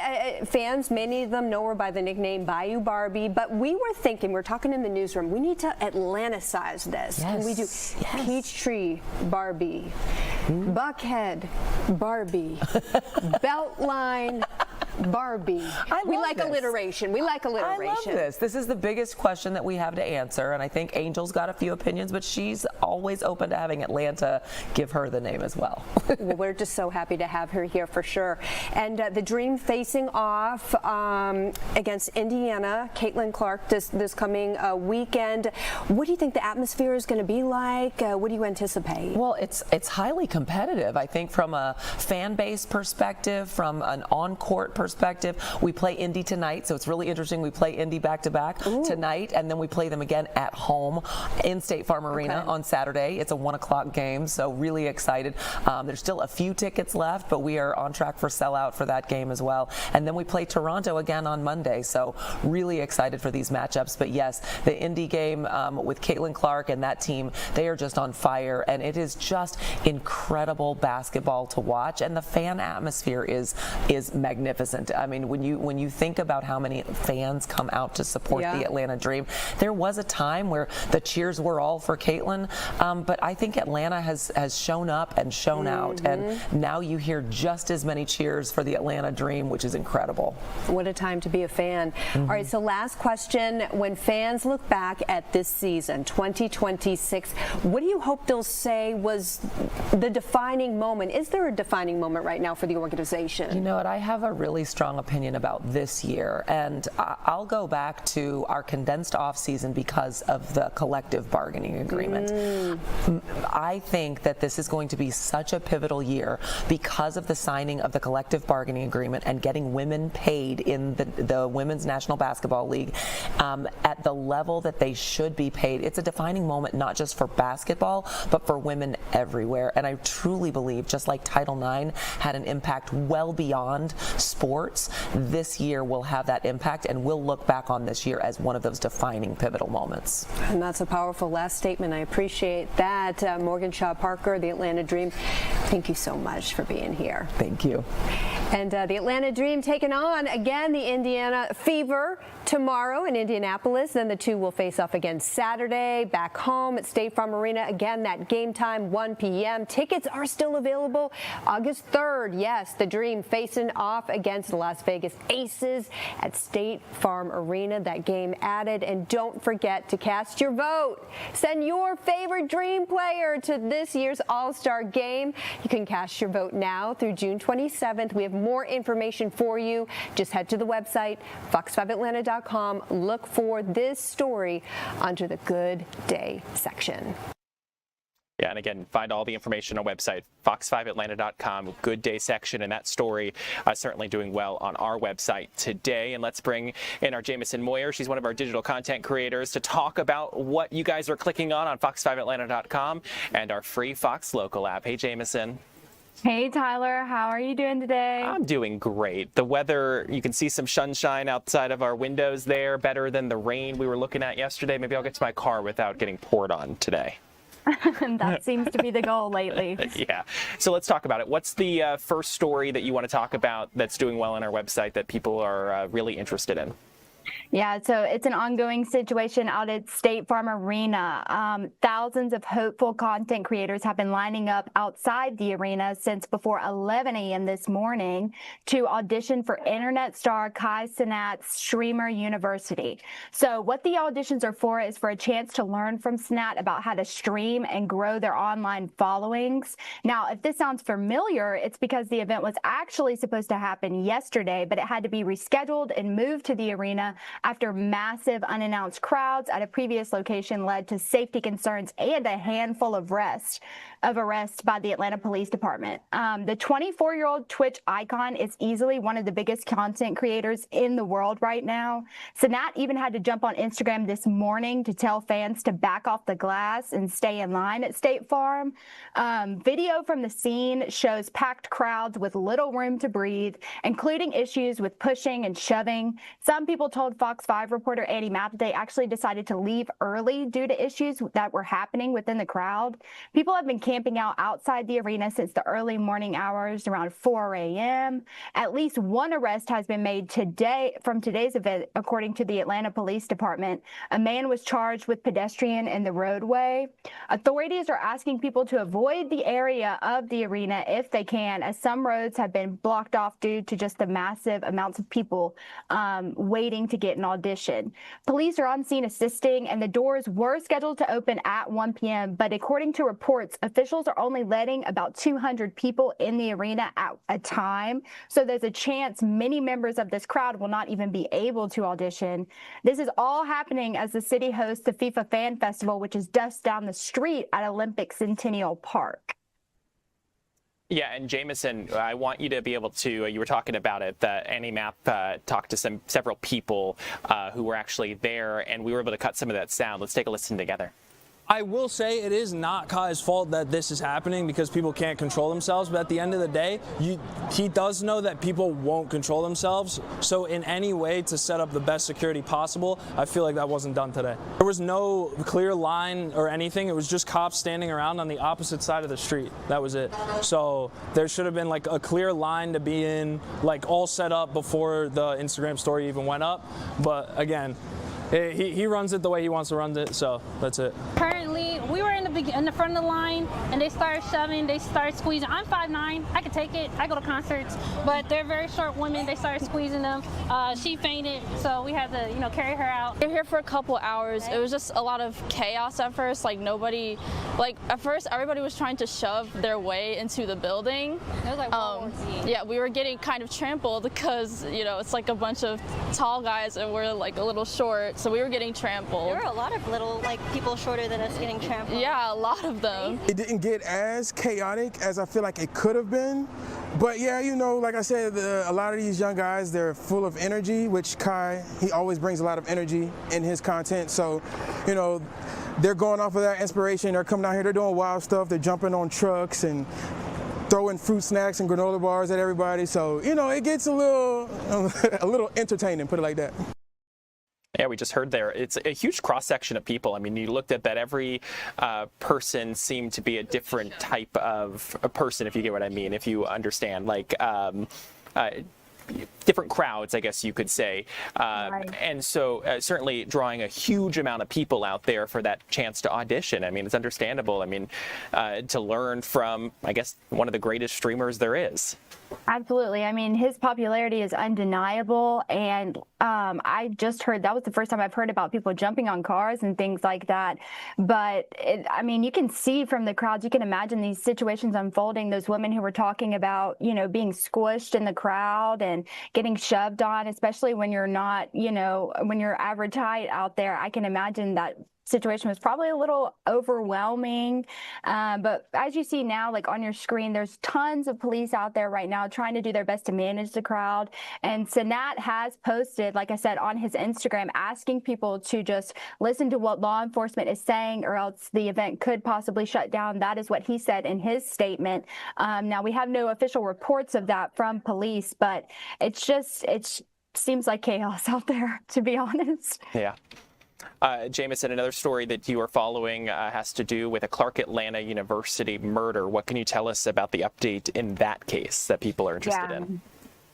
S7: fans, many of them know her by the nickname Bayou Barbie. But we were thinking, we're talking in the newsroom, we need to Atlanticize this. Can we do Peachtree Barbie, Buckhead Barbie, Beltline Barbie? We like alliteration. We like alliteration.
S8: I love this. This is the biggest question that we have to answer, and I think Angel's got a few opinions, but she's always open to having Atlanta give her the name as well.
S7: Well, we're just so happy to have her here for sure. And the Dream facing off against Indiana, Caitlin Clark this coming weekend. What do you think the atmosphere is going to be like? What do you anticipate?
S8: Well, it's highly competitive. I think from a fan base perspective, from an on-court perspective, we play Indy tonight, so it's really interesting. We play Indy back-to-back tonight, and then we play them again at home in State Farm Arena on Saturday. It's a 1 o'clock game, so really excited. There's still a few tickets left, but we are on track for sellout for that game as well. And then we play Toronto again on Monday, so really excited for these matchups. But yes, the Indy game with Caitlin Clark and that team, they are just on fire, and it is just incredible basketball to watch, and the fan atmosphere is magnificent. I mean, when you think about how many fans come out to support the Atlanta Dream, there was a time where the cheers were all for Caitlin, but I think Atlanta has shown up and shown out, and now you hear just as many cheers for the Atlanta Dream, which is incredible.
S7: What a time to be a fan. All right, so last question. When fans look back at this season, 2026, what do you hope they'll say was the defining moment? Is there a defining moment right now for the organization?
S8: You know what, I have a really strong opinion about this year, and I'll go back to our condensed off season because of the collective bargaining agreement. I think that this is going to be such a pivotal year because of the signing of the collective bargaining agreement and getting women paid in the Women's National Basketball League at the level that they should be paid. It's a defining moment not just for basketball, but for women everywhere. And I truly believe, just like Title IX had an impact well beyond sports, this year will have that impact, and we'll look back on this year as one of those defining pivotal moments.
S7: And that's a powerful last statement. I appreciate that. Morgan Shaw Parker, the Atlanta Dream, thank you so much for being here.
S8: Thank you.
S7: And the Atlanta Dream taking on again the Indiana Fever tomorrow in Indianapolis. Then the two will face off again Saturday back home at State Farm Arena. Again, that game time 1 p.m. Tickets are still available August 3rd. Yes, the Dream facing off against the Las Vegas Aces at State Farm Arena. That game added. And don't forget to cast your vote. Send your favorite Dream player to this year's All-Star game. You can cast your vote now through June 27th. We have more information for you. Just head to the website, fox5atlanta.com. Look for this story under the Good Day section.
S1: Yeah, and again, find all the information on our website, fox5atlanta.com, Good Day section, and that story certainly doing well on our website today. And let's bring in our Jamison Moyer. She's one of our digital content creators to talk about what you guys are clicking on fox5atlanta.com and our free Fox Local app. Hey, Jamison.
S9: Hey, Tyler. How are you doing today?
S1: I'm doing great. The weather, you can see some sunshine outside of our windows there, better than the rain we were looking at yesterday. Maybe I'll get to my car without getting poured on today.
S9: That seems to be the goal lately.
S1: Yeah. So let's talk about it. What's the first story that you want to talk about that's doing well on our website that people are really interested in?
S9: Yeah, so it's an ongoing situation out at State Farm Arena. Thousands of hopeful content creators have been lining up outside the arena since before 11 a.m. this morning to audition for internet star Kai Cenat's Streamer University. So what the auditions are for is for a chance to learn from Cenat about how to stream and grow their online followings. Now, if this sounds familiar, it's because the event was actually supposed to happen yesterday, but it had to be rescheduled and moved to the arena after massive unannounced crowds at a previous location led to safety concerns and a handful of arrests by the Atlanta Police Department. The 24-year-old Twitch icon is easily one of the biggest content creators in the world right now. Cenat even had to jump on Instagram this morning to tell fans to back off the glass and stay in line at State Farm. Video from the scene shows packed crowds with little room to breathe, including issues with pushing and shoving. Some people told Fox 5 reporter Annie Mapp that they actually decided to leave early due to issues that were happening within the crowd. People have been camping out outside the arena since the early morning hours around 4 a.m. At least one arrest has been made today from today's event, according to the Atlanta Police Department. A man was charged with pedestrian in the roadway. Authorities are asking people to avoid the area of the arena if they can, as some roads have been blocked off due to just the massive amounts of people waiting to get an audition. Police are on scene assisting, and the doors were scheduled to open at 1 p.m., but according to reports, officials are only letting about 200 people in the arena at a time. So there's a chance many members of this crowd will not even be able to audition. This is all happening as the city hosts the FIFA Fan Festival, which is just down the street at Olympic Centennial Park.
S1: Yeah, and Jameson, I want you to be able to, you were talking about it, that Annie Mapp talked to several people who were actually there, and we were able to cut some of that sound. Let's take a listen together.
S10: I will say it is not Kai's fault that this is happening because people can't control themselves, but at the end of the day, he does know that people won't control themselves, so in any way to set up the best security possible, I feel like that wasn't done today. There was no clear line or anything, it was just cops standing around on the opposite side of the street. That was it. So there should have been like a clear line to be in, like all set up before the Instagram story even went up, but again, he runs it the way he wants to run it, so that's it.
S11: Currently, we were in the front of the line, and they started shoving, they started squeezing. I'm 5'9", I could take it, I go to concerts, but they're very short women, they started squeezing them. She fainted, so we had to, carry her out.
S12: We were here for a couple hours. It was just a lot of chaos at first, at first everybody was trying to shove their way into the building.
S11: It was like World War Z.
S12: Yeah, we were getting kind of trampled because, it's like a bunch of tall guys and we're like a little short. So we were getting trampled.
S13: There were a lot of little, people shorter than us getting trampled.
S12: Yeah, a lot of them.
S14: It didn't get as chaotic as I feel like it could have been. But yeah, like I said, a lot of these young guys, they're full of energy, which Kai, he always brings a lot of energy in his content. So, they're going off of that inspiration. They're coming out here, they're doing wild stuff. They're jumping on trucks and throwing fruit snacks and granola bars at everybody. So, it gets a little entertaining, put it like that.
S1: Yeah, we just heard there. It's a huge cross-section of people. I mean, you looked at that. Every person seemed to be a different type of a person, if you get what I mean, if you understand. Different crowds, I guess you could say. Right. And so certainly drawing a huge amount of people out there for that chance to audition. I mean, it's understandable. I mean, to learn from, I guess, one of the greatest streamers there is.
S9: Absolutely. I mean, his popularity is undeniable. And I just heard, that was the first time I've heard about people jumping on cars and things like that. But you can see from the crowds, you can imagine these situations unfolding, those women who were talking about, being squished in the crowd and getting shoved on, especially when you're not, when you're average height out there. I can imagine that situation was probably a little overwhelming, but as you see now, on your screen, there's tons of police out there right now trying to do their best to manage the crowd. And Cenat has posted, like I said, on his Instagram, asking people to just listen to what law enforcement is saying, or else the event could possibly shut down. That is what he said in his statement. Now, we have no official reports of that from police, but it seems like chaos out there, to be honest.
S1: Yeah. Jameson, another story that you are following has to do with a Clark Atlanta University murder. What can you tell us about the update in that case that people are interested in?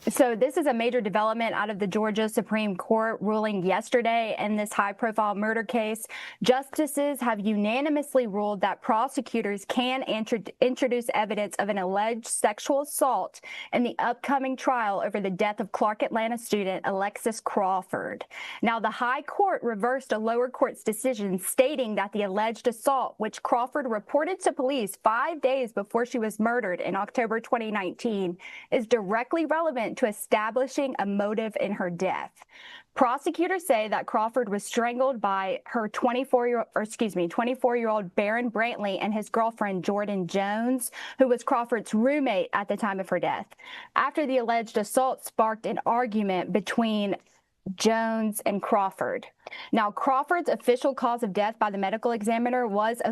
S9: So this is a major development out of the Georgia Supreme Court ruling yesterday in this high-profile murder case. Justices have unanimously ruled that prosecutors can introduce evidence of an alleged sexual assault in the upcoming trial over the death of Clark Atlanta student Alexis Crawford. Now, the high court reversed a lower court's decision stating that the alleged assault, which Crawford reported to police 5 days before she was murdered in October 2019, is directly relevant to establishing a motive in her death. Prosecutors say that Crawford was strangled by her 24-year-old Barron Brantley and his girlfriend Jordan Jones, who was Crawford's roommate at the time of her death. After the alleged assault sparked an argument between Jones and Crawford. Now, Crawford's official cause of death by the medical examiner was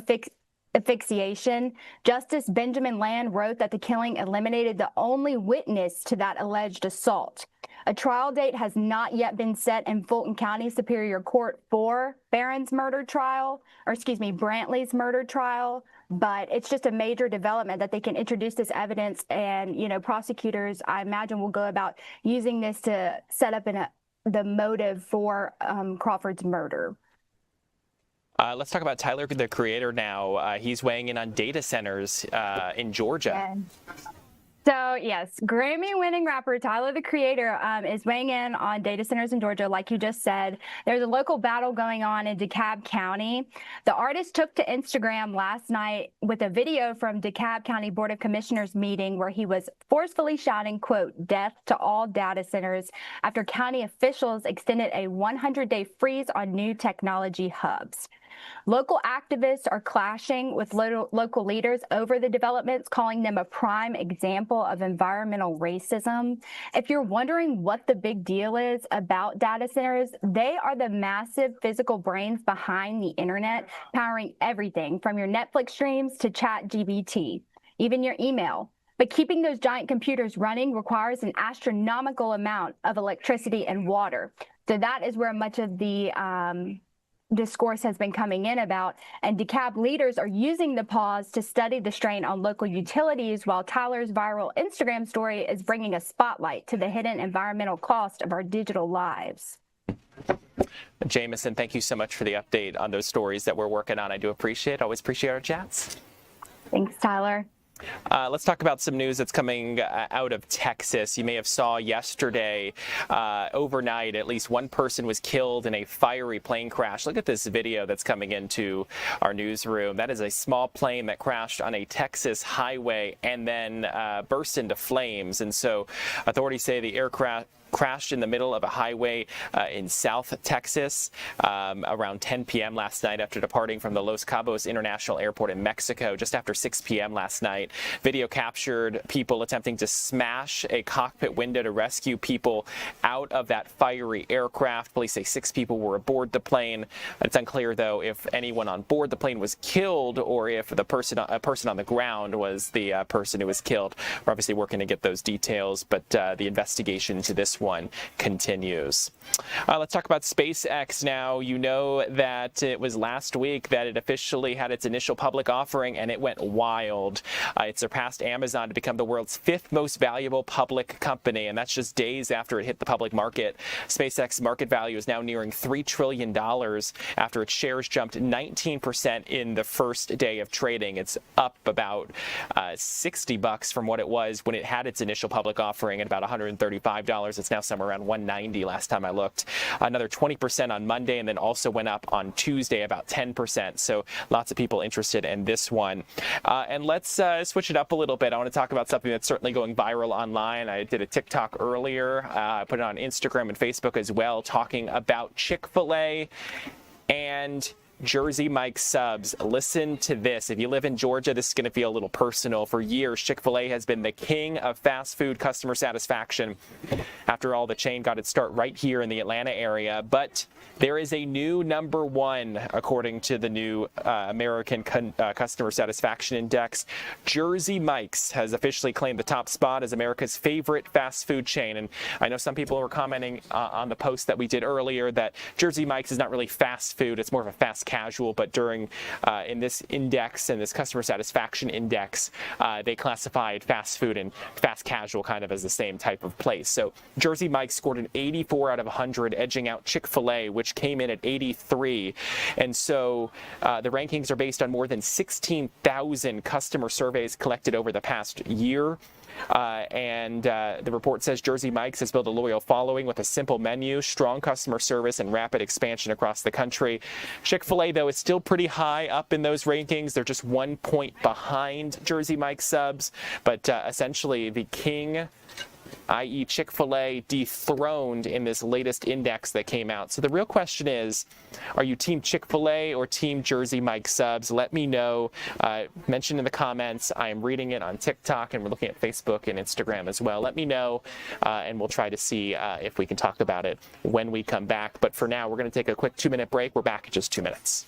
S9: asphyxiation. Justice Benjamin Land wrote that the killing eliminated the only witness to that alleged assault. A trial date has not yet been set in Fulton County Superior Court for Barron's murder trial, Brantley's murder trial, but it's just a major development that they can introduce this evidence, and, prosecutors, I imagine, will go about using this to set up the motive for Crawford's murder.
S1: Let's talk about Tyler, the Creator now. He's weighing in on data centers in Georgia.
S9: Yeah. So yes, Grammy-winning rapper Tyler, the Creator, is weighing in on data centers in Georgia. Like you just said, there's a local battle going on in DeKalb County. The artist took to Instagram last night with a video from DeKalb County Board of Commissioners meeting where he was forcefully shouting, quote, "death to all data centers," after county officials extended a 100-day freeze on new technology hubs. Local activists are clashing with local leaders over the developments, calling them a prime example of environmental racism. If you're wondering what the big deal is about data centers, they are the massive physical brains behind the internet, powering everything from your Netflix streams to ChatGPT, even your email. But keeping those giant computers running requires an astronomical amount of electricity and water. So that is where much of the discourse has been coming in about, and DeKalb leaders are using the pause to study the strain on local utilities, while Tyler's viral Instagram story is bringing a spotlight to the hidden environmental cost of our digital lives.
S1: Jameson, thank you so much for the update on those stories that we're working on. I do appreciate, always appreciate our chats.
S9: Thanks, Tyler.
S1: Let's talk about some news that's coming out of Texas. You may have saw yesterday, overnight, at least one person was killed in a fiery plane crash. Look at this video that's coming into our newsroom. That is a small plane that crashed on a Texas highway and then burst into flames. And so authorities say the aircraft crashed in the middle of a highway in South Texas around 10 p.m. last night after departing from the Los Cabos International Airport in Mexico just after 6 p.m. last night. Video captured people attempting to smash a cockpit window to rescue people out of that fiery aircraft. Police say 6 people were aboard the plane. It's unclear, though, if anyone on board the plane was killed or if a person on the ground was the person who was killed. We're obviously working to get those details, but the investigation into this one continues. Let's talk about SpaceX now. You know that it was last week that it officially had its initial public offering, and it went wild. It surpassed Amazon to become the world's 5th most valuable public company, and that's just days after it hit the public market. SpaceX market value is now nearing $3 trillion after its shares jumped 19% in the first day of trading. It's up about $60 from what it was when it had its initial public offering at about $135. It's now somewhere around $190 last time I looked. Another 20% on Monday, and then also went up on Tuesday about 10%. So lots of people interested in this one. And let's switch it up a little bit. I want to talk about something that's certainly going viral online. I did a TikTok earlier. I put it on Instagram and Facebook as well, talking about Chick-fil-A and Jersey Mike's subs. Listen to this. If you live in Georgia, this is going to feel a little personal. For years, Chick-fil-A has been the king of fast food customer satisfaction. After all, the chain got its start right here in the Atlanta area. But there is a new #1, according to the new American Customer Satisfaction Index. Jersey Mike's has officially claimed the top spot as America's favorite fast food chain. And I know some people were commenting on the post that we did earlier that Jersey Mike's is not really fast food. It's more of a fast casual, but during in this index and this customer satisfaction index, they classified fast food and fast casual kind of as the same type of place. So Jersey Mike's scored an 84 out of 100, edging out Chick-fil-A, which came in at 83. And so the rankings are based on more than 16,000 customer surveys collected over the past year. The report says Jersey Mike's has built a loyal following with a simple menu, strong customer service, and rapid expansion across the country. Chick-fil-A, though, is still pretty high up in those rankings. They're just 1 point behind Jersey Mike's subs, but essentially the king, i.e. Chick-fil-A, dethroned in this latest index that came out. So the real question is, are you team Chick-fil-A or team Jersey Mike's subs? Let me know. Mention in the comments. I am reading it on TikTok, and we're looking at Facebook and Instagram as well. Let me know, and we'll try to see if we can talk about it when we come back. But for now, we're going to take a quick 2-minute break. We're back in just 2 minutes.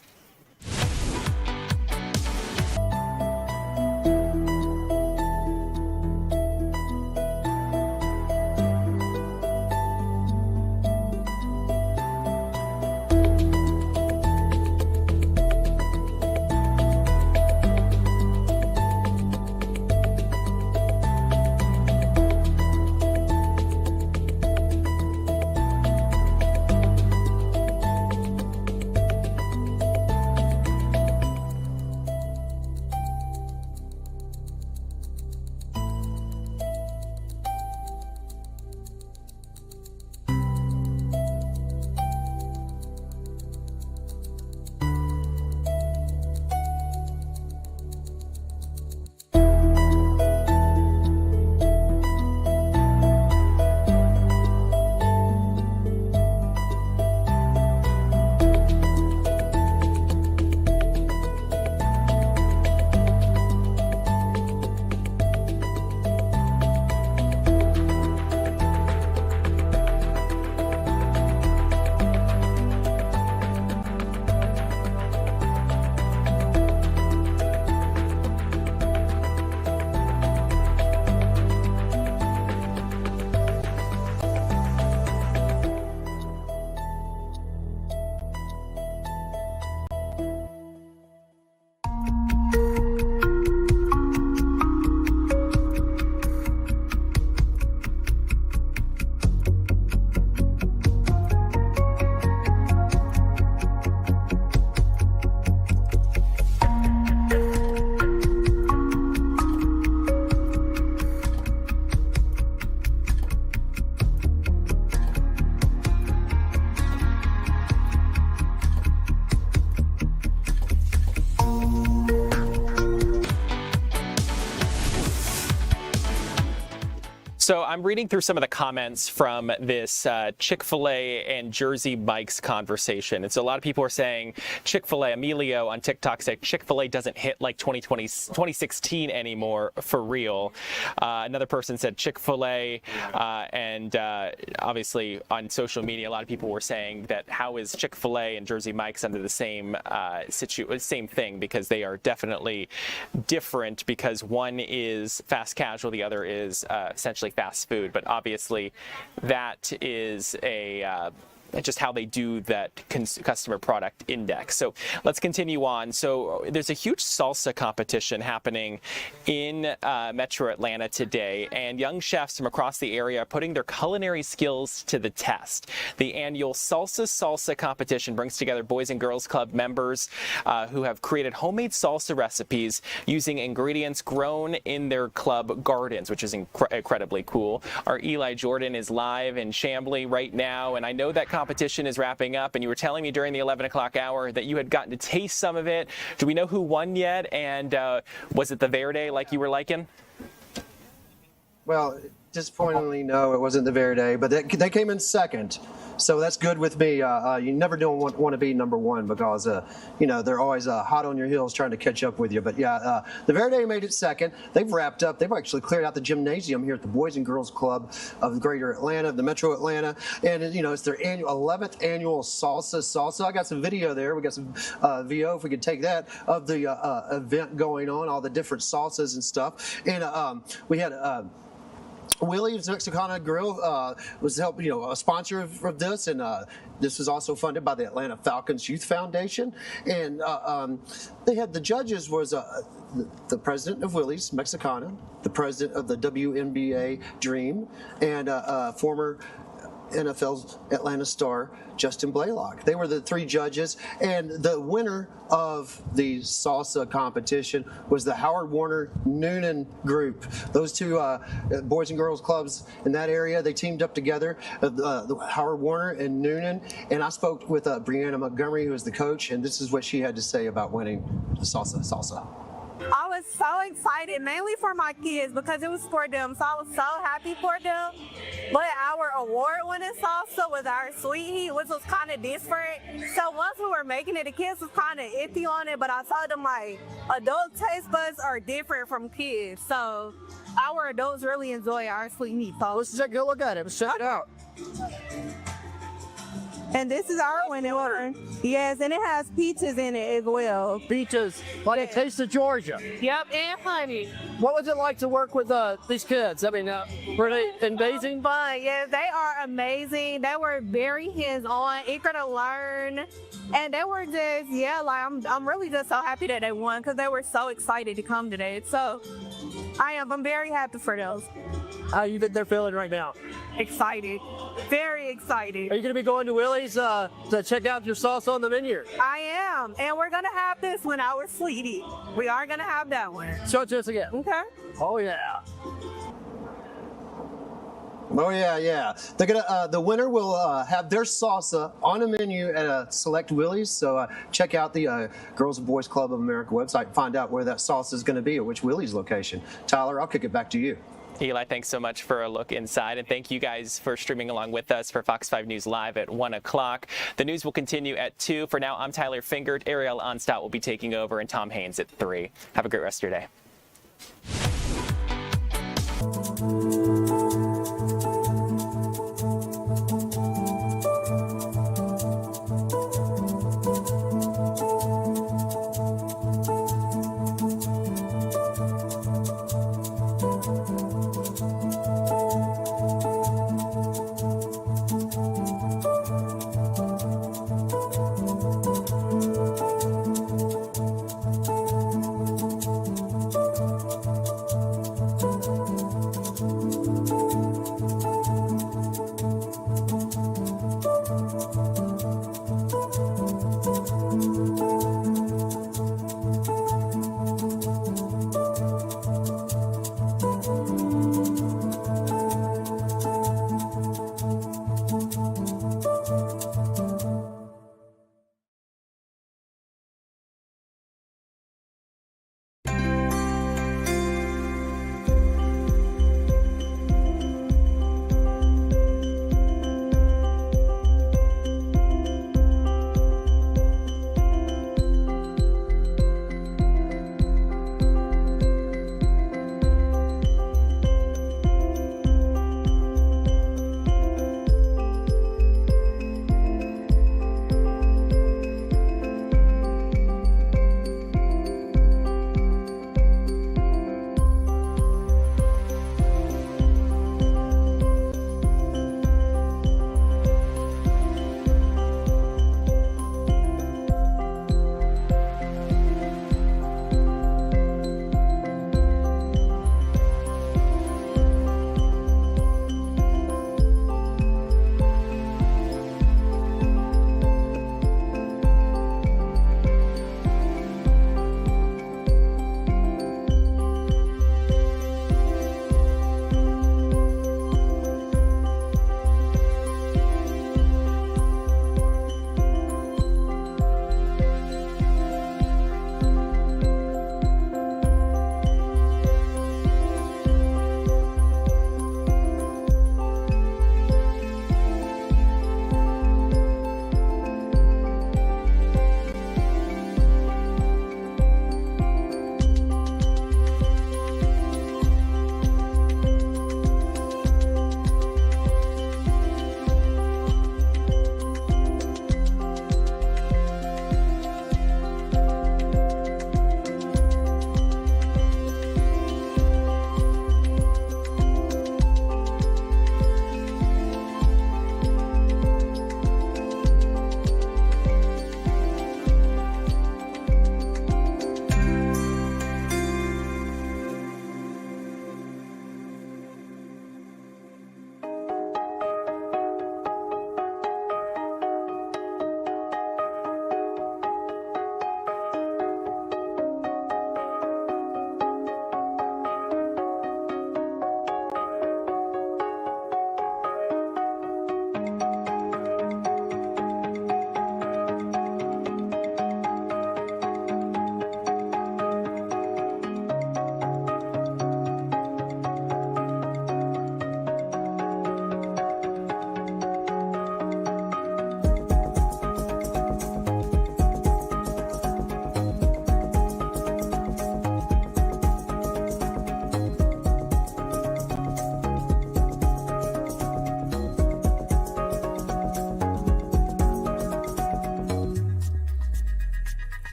S1: So I'm reading through some of the comments from this Chick-fil-A and Jersey Mike's conversation. And so a lot of people are saying Chick-fil-A, Emilio on TikTok said Chick-fil-A doesn't hit like 2016 anymore for real. Another person said Chick-fil-A, and obviously on social media, a lot of people were saying that how is Chick-fil-A and Jersey Mike's under the same same thing, because they are definitely different, because one is fast casual, the other is essentially fast food. But obviously that is just how they do that customer product index. So let's continue on. So there's a huge salsa competition happening in Metro Atlanta today, and young chefs from across the area are putting their culinary skills to the test. The annual Salsa competition brings together Boys and Girls Club members who have created homemade salsa recipes using ingredients grown in their club gardens, which is incredibly cool. Our Eli Jordan is live in Chamblee right now, and I know that competition is wrapping up, and you were telling me during the 11 o'clock hour that you had gotten to taste some of it. Do we know who won yet? And was it the Verde like you were liking?
S15: Well, disappointingly, no, it wasn't the Verde, but they came in second. So that's good with me. You never don't want to be number one, because, they're always hot on your heels trying to catch up with you. But yeah, the Verde made it second. They've wrapped up. They've actually cleared out the gymnasium here at the Boys and Girls Club of Greater Atlanta, the Metro Atlanta. And, it's their 11th annual Salsa. I got some video there. We got some VO, if we could take that, of the event going on, all the different salsas and stuff. And we had Willie's Mexicana Grill was helping, a sponsor of this, and this was also funded by the Atlanta Falcons Youth Foundation. And they had the judges was the president of Willie's Mexicana, the president of the WNBA Dream, and former NFL's Atlanta star Justin Blaylock. They were the three judges, and the winner of the salsa competition was the Howard Warner Noonan group. Those two boys and girls clubs in that area, they teamed up together, the Howard Warner and Noonan. And I spoke with Brianna Montgomery, who is the coach, and this is what she had to say about winning the salsa.
S16: I was so excited, mainly for my kids, because it was for them, so I was so happy for them. But our award-winning salsa was our sweet heat, which was kind of different. So once we were making it, the kids was kind of iffy on it, but I told them, like, adult taste buds are different from kids. So our adults really enjoy our sweet heat salsa.
S17: Let's take a look at it. Shout it out.
S16: And this is our winning one. Yes, and it has peaches in it as well.
S17: Peaches, like a taste of Georgia.
S16: Yep, and honey.
S17: What was it like to work with these kids? I mean, were they amazing?
S16: Fun, yeah, they are amazing. They were very hands-on, eager to learn. And they were just, I'm really just so happy that they won, because they were so excited to come today. So I'm very happy for those.
S17: How you think they're feeling right now?
S16: Excited, very excited.
S17: Are you going to be going to Willie's to check out your salsa on the menu?
S16: I am, and we're going to have this one, our sweetie. We are going to have that one.
S17: Show it to us again.
S16: Okay.
S17: Oh, yeah.
S15: Oh yeah. They're gonna. The winner will have their salsa on a menu at a select Willie's. So check out the Girls and Boys Club of America website and find out where that salsa is going to be at which Willie's location. Tyler, I'll kick it back to you.
S1: Eli, thanks so much for a look inside, and thank you guys for streaming along with us for Fox 5 News Live at 1 o'clock. The news will continue at 2. For now, I'm Tyler Fingert. Ariel Onstott will be taking over, and Tom Haynes at 3. Have a great rest of your day.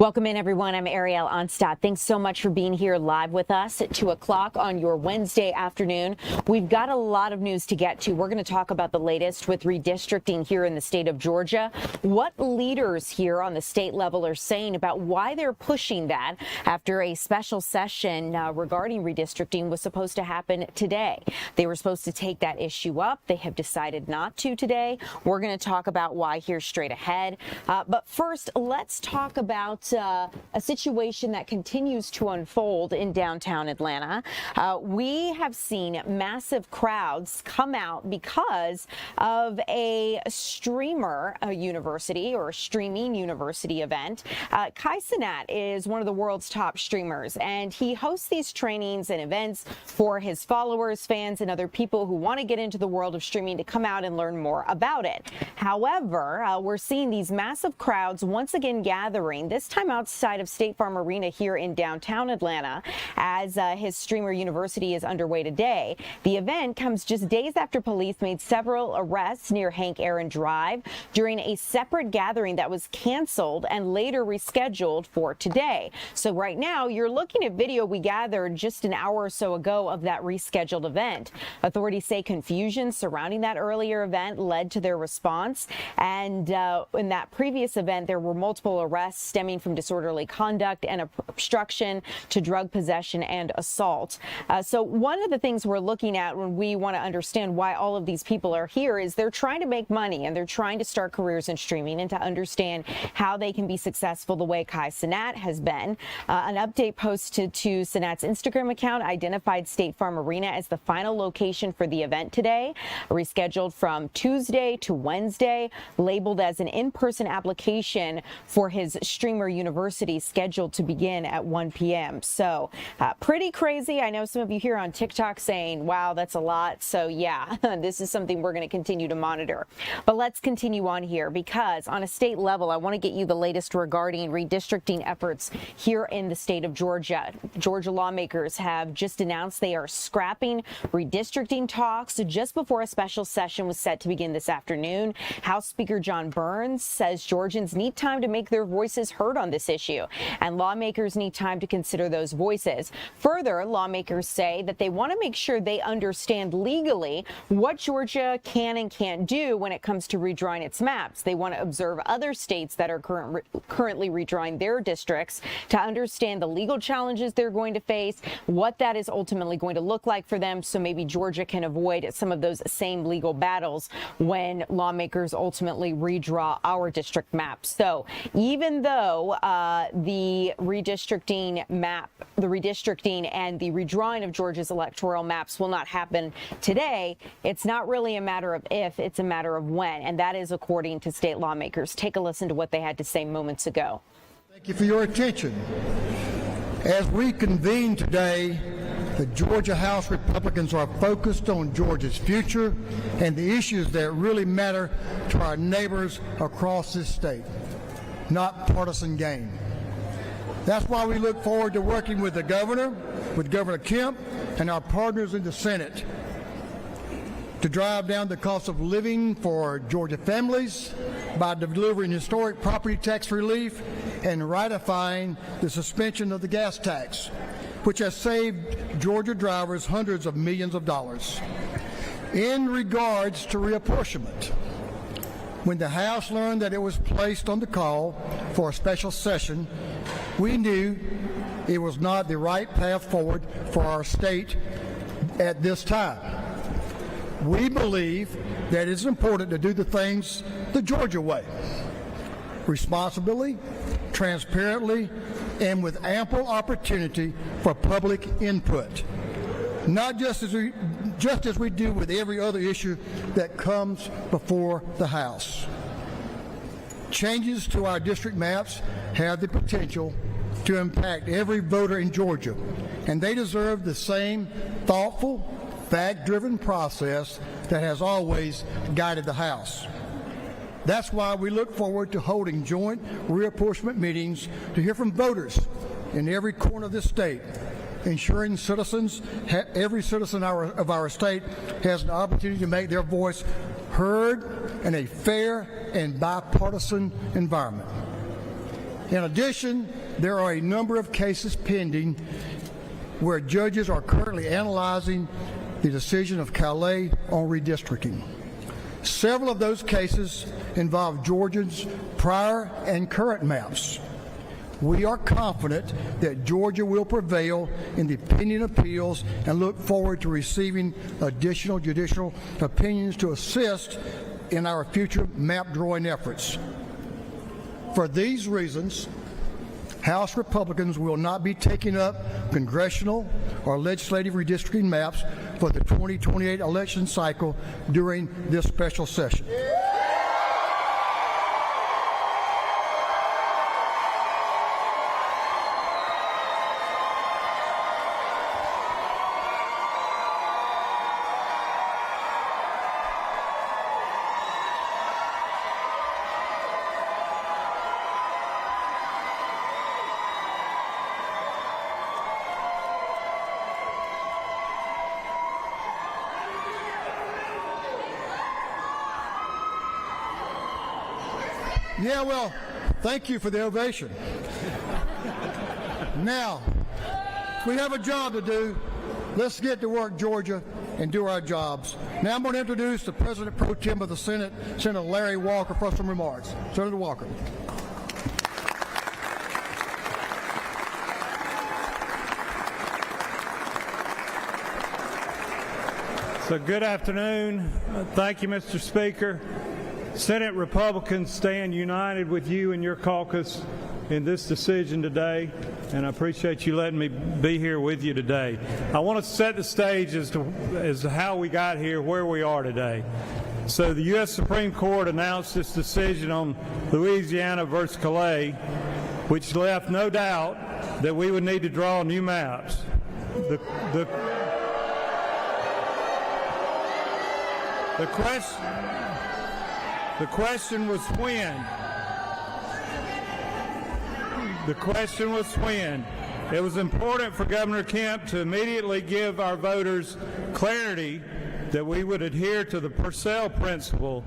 S18: Welcome in, everyone. I'm Ariel Onstadt. Thanks so much for being here live with us at 2 o'clock on your Wednesday afternoon. We've got a lot of news to get to. We're going to talk about the latest with redistricting here in the state of Georgia, what leaders here on the state level are saying about why they're pushing that after a special session regarding redistricting was supposed to happen today. They were supposed to take that issue up. They have decided not to today. We're going to talk about why here straight ahead. But first, let's talk about a situation that continues to unfold in downtown Atlanta. We have seen massive crowds come out because of a streamer university or a streaming university event. Kai Cenat is one of the world's top streamers, and he hosts these trainings and events for his followers, fans, and other people who want to get into the world of streaming to come out and learn more about it. However, we're seeing these massive crowds once again gathering, this time outside of State Farm Arena here in downtown Atlanta, as his streamer university is underway today. The event comes just days after police made several arrests near Hank Aaron Drive during a separate gathering that was canceled and later rescheduled for today. So right now, you're looking at video we gathered just an hour or so ago of that rescheduled event. Authorities say confusion surrounding that earlier event led to their response. And in that previous event, there were multiple arrests stemming from disorderly conduct and obstruction to drug possession and assault. So one of the things we're looking at when we want to understand why all of these people are here is they're trying to make money and they're trying to start careers in streaming and to understand how they can be successful the way Kai Cenat has been. An update posted to Cenat's Instagram account identified State Farm Arena as the final location for the event today, rescheduled from Tuesday to Wednesday, labeled as an in-person application for his streamer university scheduled to begin at 1 p.m. So pretty crazy. I know some of you here on TikTok saying, wow, that's a lot. So yeah, this is something we're going to continue to monitor. But let's continue on here, because on a state level, I want to get you the latest regarding redistricting efforts here in the state of Georgia. Georgia lawmakers have just announced they are scrapping redistricting talks just before a special session was set to begin this afternoon. House Speaker John Burns says Georgians need time to make their voices heard on this issue, and lawmakers need time to consider those voices. Further, lawmakers say that they want to make sure they understand legally what Georgia can and can't do when it comes to redrawing its maps. They want to observe other states that are currently redrawing their districts to understand the legal challenges they're going to face, what that is ultimately going to look like for them, so maybe Georgia can avoid some of those same legal battles when lawmakers ultimately redraw our district maps. So even though the redistricting and the redrawing of Georgia's electoral maps will not happen today, it's not really a matter of if, it's a matter of when, and that is according to state lawmakers. Take a listen to what they had to say moments ago.
S4: Thank you for your attention. As we convene today, the Georgia House Republicans are focused on Georgia's future and the issues that really matter to our neighbors across this state, not partisan gain. That's why we look forward to working with the governor, with Governor Kemp, and our partners in the Senate to drive down the cost of living for Georgia families by delivering historic property tax relief and ratifying the suspension of the gas tax, which has saved Georgia drivers hundreds of millions of dollars. In regards to reapportionment, when the House learned that it was placed on the call for a special session, we knew it was not the right path forward for our state at this time. We believe that it's important to do the things the Georgia way, responsibly, transparently, and with ample opportunity for public input, not just as we do with every other issue that comes before the House. Changes to our district maps have the potential to impact every voter in Georgia, and they deserve the same thoughtful, fact-driven process that has always guided the House. That's why we look forward to holding joint reapportionment meetings to hear from voters in every corner of this state, ensuring every citizen of our state has an opportunity to make their voice heard in a fair and bipartisan environment. In addition, there are a number of cases pending where judges are currently analyzing the decision of Calais on redistricting. Several of those cases involve Georgia's prior and current maps. We are confident that Georgia will prevail in the pending appeals and look forward to receiving additional judicial opinions to assist in our future map drawing efforts. For these reasons, House Republicans will not be taking up congressional or legislative redistricting maps for the 2028 election cycle during this special session. Yeah, well, thank you for the ovation. Now, we have a job to do. Let's get to work, Georgia, and do our jobs. Now I'm going to introduce the President Pro Tem of the Senate, Senator Larry Walker, for some remarks. Senator Walker.
S5: So good afternoon. Thank you, Mr. Speaker. Senate Republicans stand united with you and your caucus in this decision today, and I appreciate you letting me be here with you today. I want to set the stage as to how we got here, where we are today. So the U.S. Supreme Court announced this decision on Louisiana versus Calais, which left no doubt that we would need to draw new maps. The question was when. The question was when. It was important for Governor Kemp to immediately give our voters clarity that we would adhere to the Purcell principle,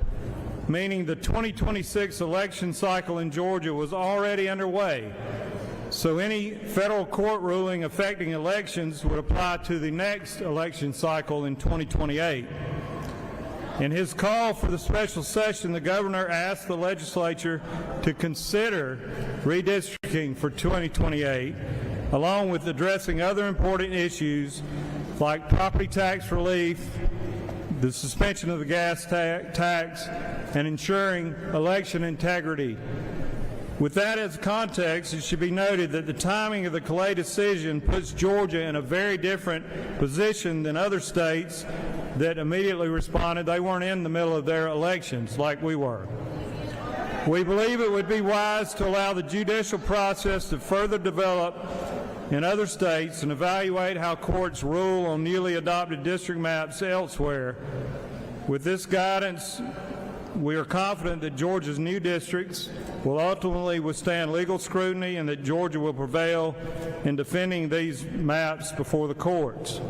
S5: meaning the 2026 election cycle in Georgia was already underway. So any federal court ruling affecting elections would apply to the next election cycle in 2028. In his call for the special session, the governor asked the legislature to consider redistricting for 2028, along with addressing other important issues like property tax relief, the suspension of the gas tax, and ensuring election integrity. With that as context, it should be noted that the timing of the Calais decision puts Georgia in a very different position than other states that immediately responded. They weren't in the middle of their elections like we were. We believe it would be wise to allow the judicial process to further develop in other states and evaluate how courts rule on newly adopted district maps elsewhere. With this guidance, we are confident that Georgia's new districts will ultimately withstand legal scrutiny and that Georgia will prevail in defending these maps before the courts.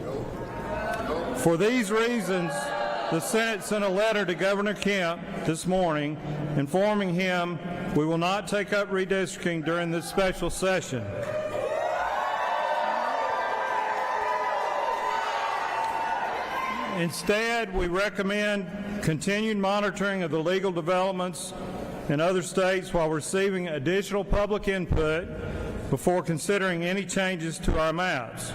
S5: For these reasons, the Senate sent a letter to Governor Kemp this morning informing him we will not take up redistricting during this special session. Instead, we recommend continued monitoring of the legal developments in other states while receiving additional public input before considering any changes to our maps.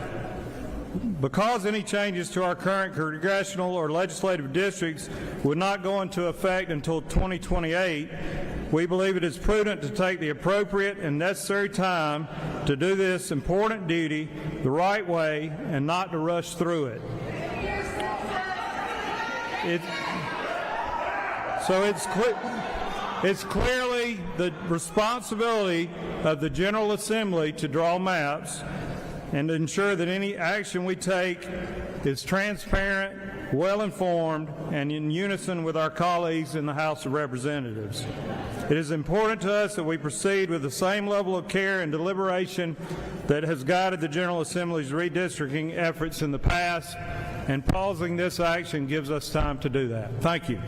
S5: Because any changes to our current congressional or legislative districts would not go into effect until 2028, we believe it is prudent to take the appropriate and necessary time to do this important duty the right way and not to rush through it. It's clearly the responsibility of the General Assembly to draw maps and to ensure that any action we take is transparent, well-informed, and in unison with our colleagues in the House of Representatives. It is important to us that we proceed with the same level of care and deliberation that has guided the General Assembly's redistricting efforts in the past, and pausing this action gives us time to do that. Thank you.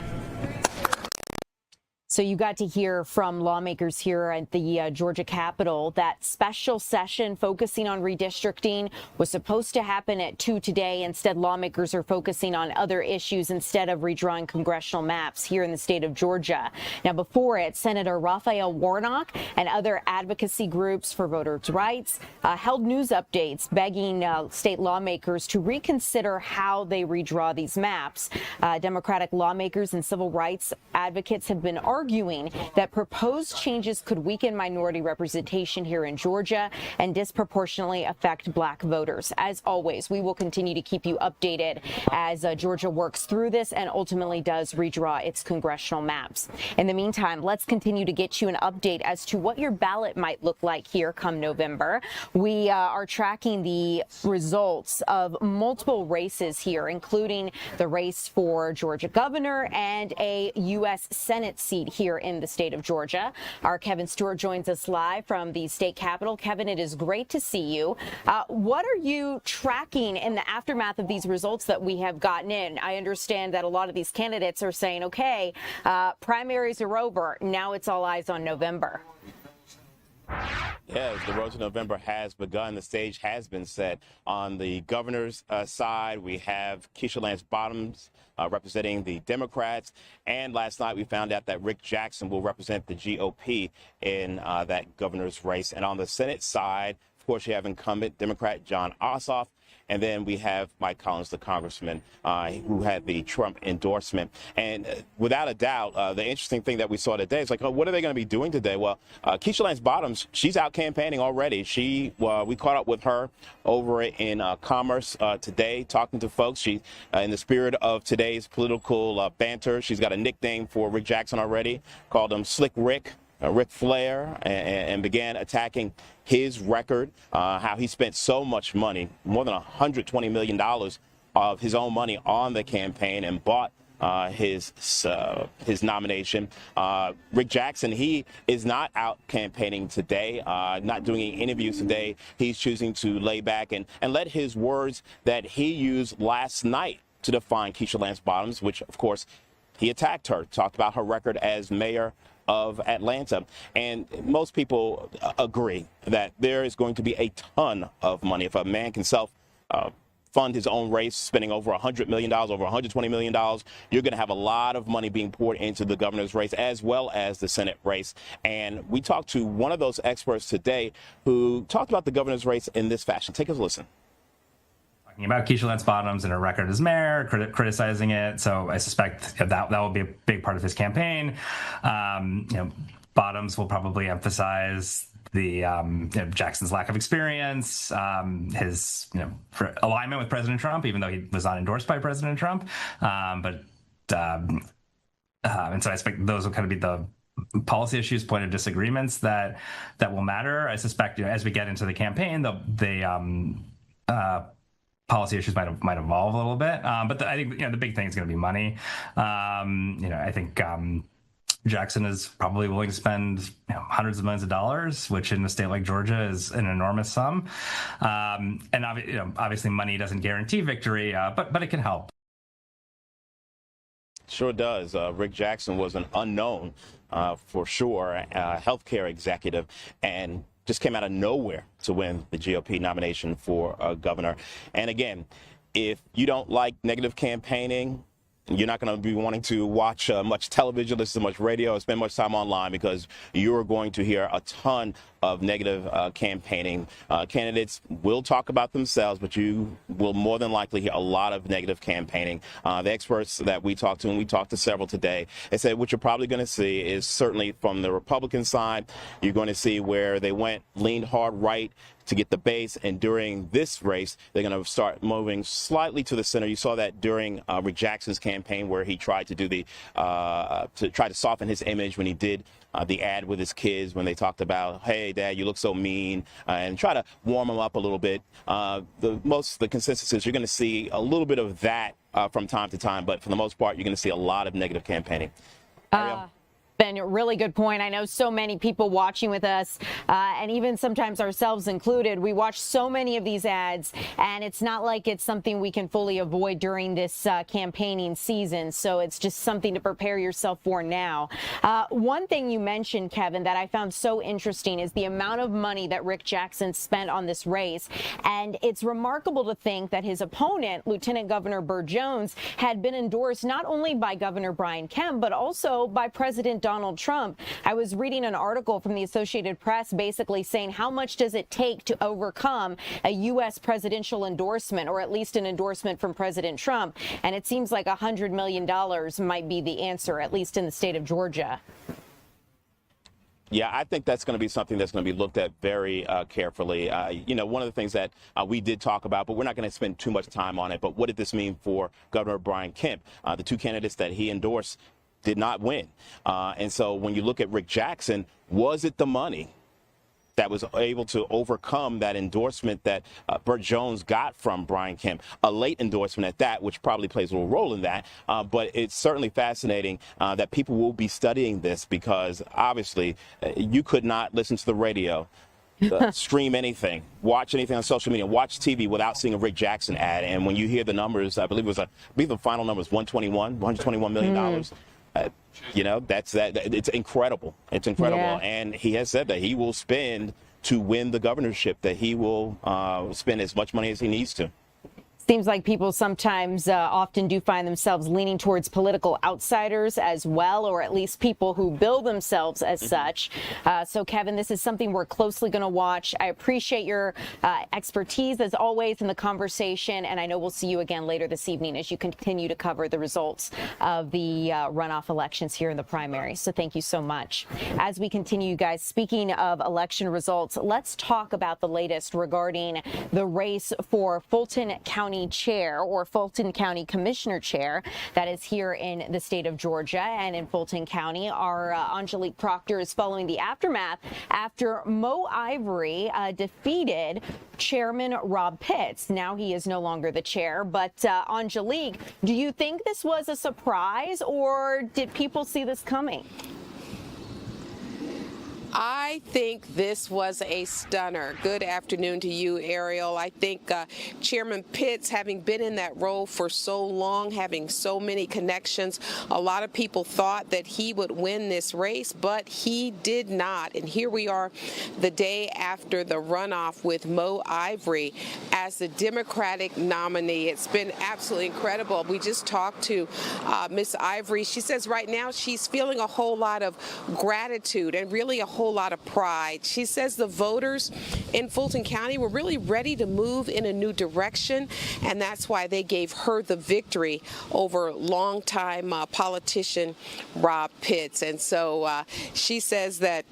S18: So you got to hear from lawmakers here at the Georgia Capitol. That special session focusing on redistricting was supposed to happen at 2 today. Instead, lawmakers are focusing on other issues instead of redrawing congressional maps here in the state of Georgia. Now, before it, Senator Raphael Warnock and other advocacy groups for voters' rights held news updates begging state lawmakers to reconsider how they redraw these maps. Democratic lawmakers and civil rights advocates have been arguing that proposed changes could weaken minority representation here in Georgia and disproportionately affect black voters. As always, we will continue to keep you updated as Georgia works through this and ultimately does redraw its congressional maps. In the meantime, let's continue to get you an update as to what your ballot might look like here come November. We are tracking the results of multiple races here, including the race for Georgia governor and a U.S. Senate seat here in the state of Georgia. Our Kevin Stewart joins us live from the state capitol. Kevin, it is great to see you. What are you tracking in the aftermath of these results that we have gotten in? I understand that a lot of these candidates are saying, okay, primaries are over. Now it's all eyes on November.
S19: Yes, the road to November has begun. The stage has been set. On the governor's side, we have Keisha Lance Bottoms representing the Democrats. And last night we found out that Rick Jackson will represent the GOP in that governor's race. And on the Senate side, of course, you have incumbent Democrat Jon Ossoff. And then we have Mike Collins, the congressman, who had the Trump endorsement. And without a doubt, the interesting thing that we saw today is like, oh, what are they going to be doing today? Well, Keisha Lance Bottoms, she's out campaigning already. We caught up with her over in Commerce today, talking to folks. She, in the spirit of today's political banter, she's got a nickname for Rick Jackson already, called him Slick Rick. Ric Flair, and began attacking his record, how he spent so much money, more than $120 million of his own money on the campaign and bought his nomination. Rick Jackson, he is not out campaigning today, not doing any interviews today. He's choosing to lay back and let his words that he used last night to define Keisha Lance Bottoms, which, of course, he attacked her, talked about her record as mayor of Atlanta. And most people agree that there is going to be a ton of money. If a man can fund his own race, spending over $100 million, over $120 million, you're going to have a lot of money being poured into the governor's race as well as the Senate race. And we talked to one of those experts today who talked about the governor's race in this fashion. Take a listen.
S20: Talking about Keisha Lance Bottoms and her record as mayor, criticizing it. So I suspect that will be a big part of his campaign. Bottoms will probably emphasize the Jackson's lack of experience, his alignment with President Trump, even though he was not endorsed by President Trump. And so I expect those will kind of be the policy issues, point of disagreements that will matter. I suspect as we get into the campaign, the policy issues might evolve a little bit, but I think the big thing is going to be money. I think Jackson is probably willing to spend hundreds of millions of dollars, which in a state like Georgia is an enormous sum. And obviously, money doesn't guarantee victory, but it can help.
S19: Sure does. Rick Jackson was an unknown, for sure, healthcare executive, and just came out of nowhere to win the GOP nomination for governor. And again, if you don't like negative campaigning, you're not going to be wanting to watch much television, listen to much radio, or spend much time online, because you're going to hear a ton of negative campaigning. Candidates will talk about themselves, but you will more than likely hear a lot of negative campaigning. The experts that we talked to, and we talked to several today, they said what you're probably going to see is certainly from the Republican side, you're going to see where they leaned hard right to get the base, and during this race, they're going to start moving slightly to the center. You saw that during Rick Jackson's campaign, where he tried to do to try to soften his image when he did the ad with his kids, when they talked about, hey, Dad, you look so mean, and try to warm him up a little bit. The consensus is you're going to see a little bit of that from time to time, but for the most part, you're going to see a lot of negative campaigning. Ariel?
S18: Ben, a really good point. I know so many people watching with us, and even sometimes ourselves included, we watch so many of these ads, and it's not like it's something we can fully avoid during this campaigning season. So it's just something to prepare yourself for now. One thing you mentioned, Kevin, that I found so interesting is the amount of money that Rick Jackson spent on this race. And it's remarkable to think that his opponent, Lieutenant Governor Burt Jones, had been endorsed not only by Governor Brian Kemp, but also by President Donald Trump. I was reading an article from the Associated Press basically saying how much does it take to overcome a U.S. presidential endorsement, or at least an endorsement from President Trump. And it seems like $100 million might be the answer, at least in the state of Georgia.
S19: Yeah, I think that's going to be something that's going to be looked at very carefully. You know, one of the things that we did talk about, but we're not going to spend too much time on it. But what did this mean for Governor Brian Kemp? The two candidates that he endorsed did not win. And so when you look at Rick Jackson, was it the money that was able to overcome that endorsement that Burt Jones got from Brian Kemp? A late endorsement at that, which probably plays a little role in that. But it's certainly fascinating that people will be studying this, because obviously you could not listen to the radio, stream anything, watch anything on social media, watch TV without seeing a Rick Jackson ad. And when you hear the numbers, I believe the final number was $121 million. You know, it's incredible. It's incredible.
S18: Yeah.
S19: And he has said that he will spend to win the governorship, that he will spend as much money as he needs to.
S18: Seems like people sometimes often do find themselves leaning towards political outsiders as well, or at least people who bill themselves as such. So, Kevin, this is something we're closely going to watch. I appreciate your expertise, as always, in the conversation, and I know we'll see you again later this evening as you continue to cover the results of the runoff elections here in the primary. So thank you so much. As we continue, guys, speaking of election results, let's talk about the latest regarding the race for Fulton County Chair, or Fulton County Commissioner Chair, that is here in the state of Georgia. And in Fulton County, our Angelique Proctor is following the aftermath after Mo Ivory defeated Chairman Rob Pitts. Now he is no longer the chair. But Angelique, do you think this was a surprise, or did people see this coming?
S21: I think this was a stunner. Good afternoon to you, Ariel. I think Chairman Pitts, having been in that role for so long, having so many connections, a lot of people thought that he would win this race, but he did not. And here we are the day after the runoff with Mo Ivory as the Democratic nominee. It's been absolutely incredible. We just talked to Miss Ivory. She says right now she's feeling a whole lot of gratitude and really a whole lot of pride. She says the voters in Fulton County were really ready to move in a new direction, and that's why they gave her the victory over longtime politician Rob Pitts. And so she says that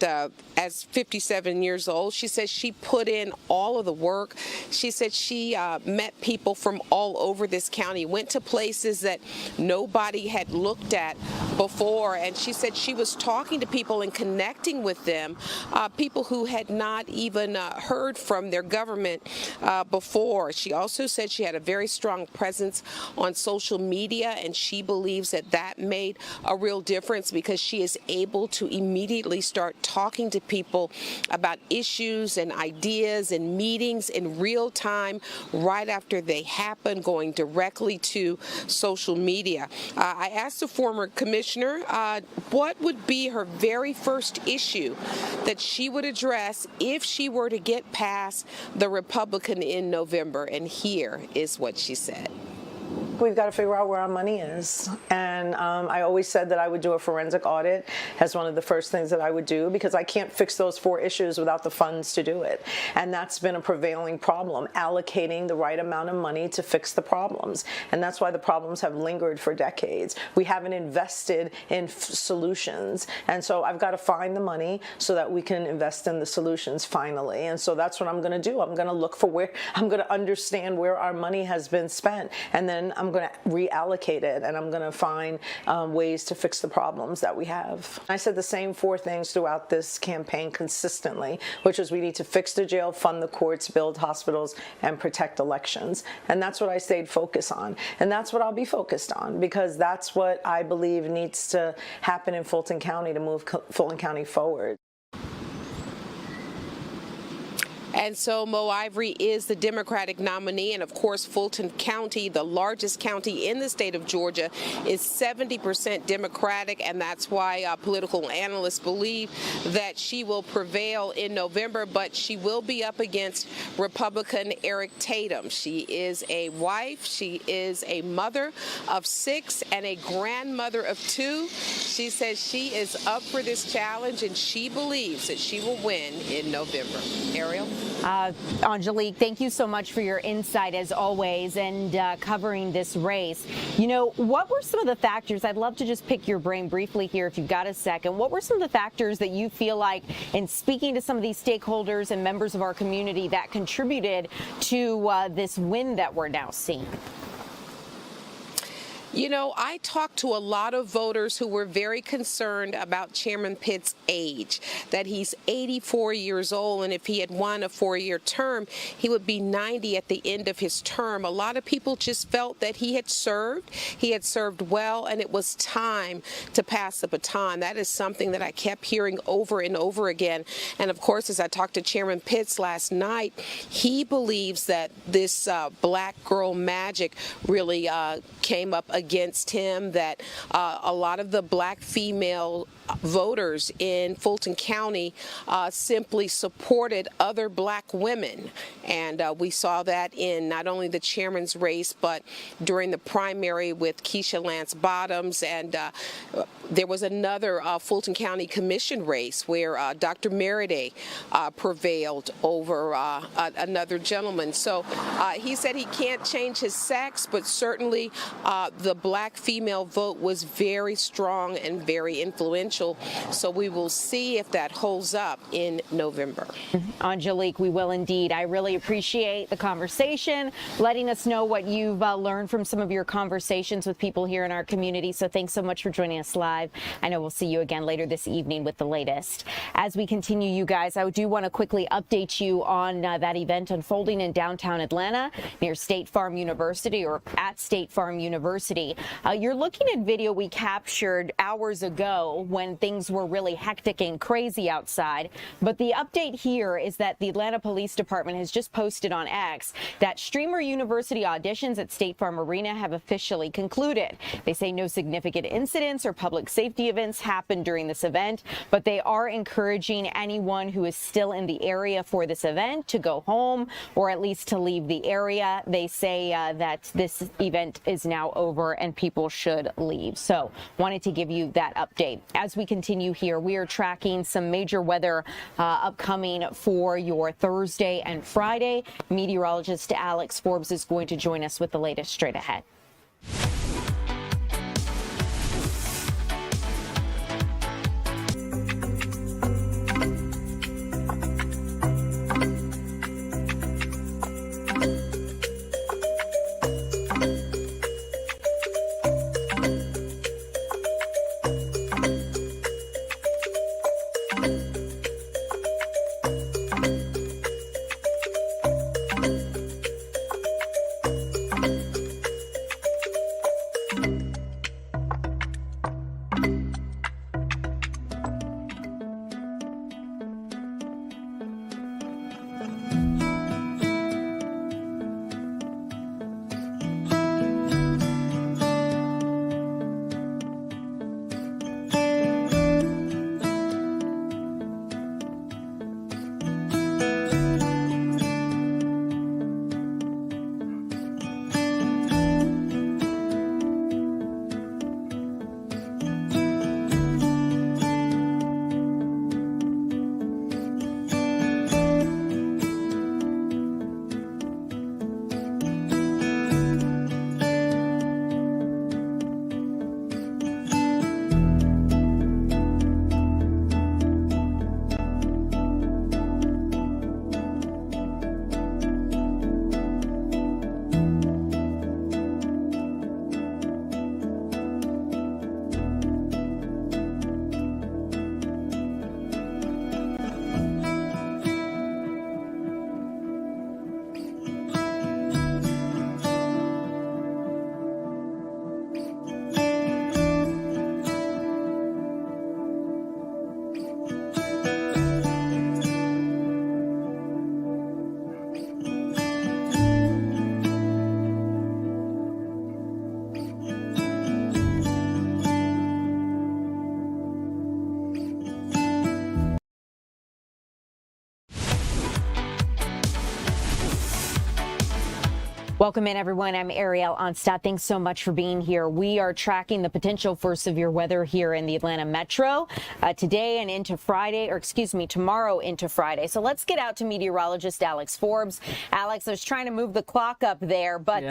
S21: as 57 years old, she says she put in all of the work. She said she met people from all over this county, went to places that nobody had looked at before, and she said she was talking to people and connecting with them, people who had not even heard from their government before. She also said she had a very strong presence on social media, and she believes that that made a real difference because she is able to immediately start talking to people about issues and ideas and meetings in real time right after they happen, going directly to social media. I asked the former commissioner what would be her very first issue that she would address if she were to get past the Republican in November. And here is what she said.
S22: We've got to figure out where our money is. And I always said that I would do a forensic audit as one of the first things that I would do, because I can't fix those 4 issues without the funds to do it. And that's been a prevailing problem, allocating the right amount of money to fix the problems. And that's why the problems have lingered for decades. We haven't invested in solutions. And so I've got to find the money so that we can invest in the solutions finally. And so that's what I'm going to do. I'm going to look for where, I'm going to understand where our money has been spent. And then I'm I'm going to reallocate it, and I'm going to find ways to fix the problems that we have. I said the same 4 things throughout this campaign consistently, which is we need to fix the jail, fund the courts, build hospitals, and protect elections. And that's what I stayed focused on. And that's what I'll be focused on, because that's what I believe needs to happen in Fulton County to move Fulton County forward.
S21: And so Mo Ivory is the Democratic nominee, and of course Fulton County, the largest county in the state of Georgia, is 70% Democratic, and that's why political analysts believe that she will prevail in November, but she will be up against Republican Eric Tatum. She is a wife, she is a mother of 6, and a grandmother of 2. She says she is up for this challenge, and she believes that she will win in November. Ariel?
S18: Angelique, thank you so much for your insight as always and covering this race. You know, what were some of the factors? I'd love to just pick your brain briefly here if you've got a second. What were some of the factors that you feel like in speaking to some of these stakeholders and members of our community that contributed to this win that we're now seeing?
S21: You know, I talked to a lot of voters who were very concerned about Chairman Pitt's age, that he's 84 years old, and if he had won a 4-year term, he would be 90 at the end of his term. A lot of people just felt that he had served well, and it was time to pass the baton. That is something that I kept hearing over and over again. And of course, as I talked to Chairman Pitts last night, he believes that this black girl magic really came up against him, that a lot of the black female voters in Fulton County simply supported other black women. And we saw that in not only the chairman's race, but during the primary with Keisha Lance Bottoms. And there was another Fulton County Commission race where Dr. Meriday prevailed over another gentleman. So he said he can't change his sex, but certainly the black female vote was very strong and very influential. So we will see if that holds up in November.
S18: Angelique, we will indeed. I really appreciate the conversation, letting us know what you've learned from some of your conversations with people here in our community. So thanks so much for joining us live. I know we'll see you again later this evening with the latest. As we continue, you guys, I do want to quickly update you on that event unfolding in downtown Atlanta near State Farm University, or at State Farm University. You're looking at video we captured hours ago when things were really hectic and crazy outside. But the update here is that the Atlanta Police Department has just posted on X that Streamer University auditions at State Farm Arena have officially concluded. They say no significant incidents or public safety events happened during this event, but they are encouraging anyone who is still in the area for this event to go home, or at least to leave the area. They say that this event is now over and people should leave. So wanted to give you that update. As we continue here, we are tracking some major weather upcoming for your Thursday and Friday. Meteorologist Alex Forbes is going to join us with the latest straight ahead. Welcome in, everyone. I'm Ariel Onstadt. Thanks so much for being here. We are tracking the potential for severe weather here in the Atlanta metro today and into Friday, or excuse me, tomorrow into Friday. So let's get out to meteorologist Alex Forbes. Alex, I was trying to move the clock up there, but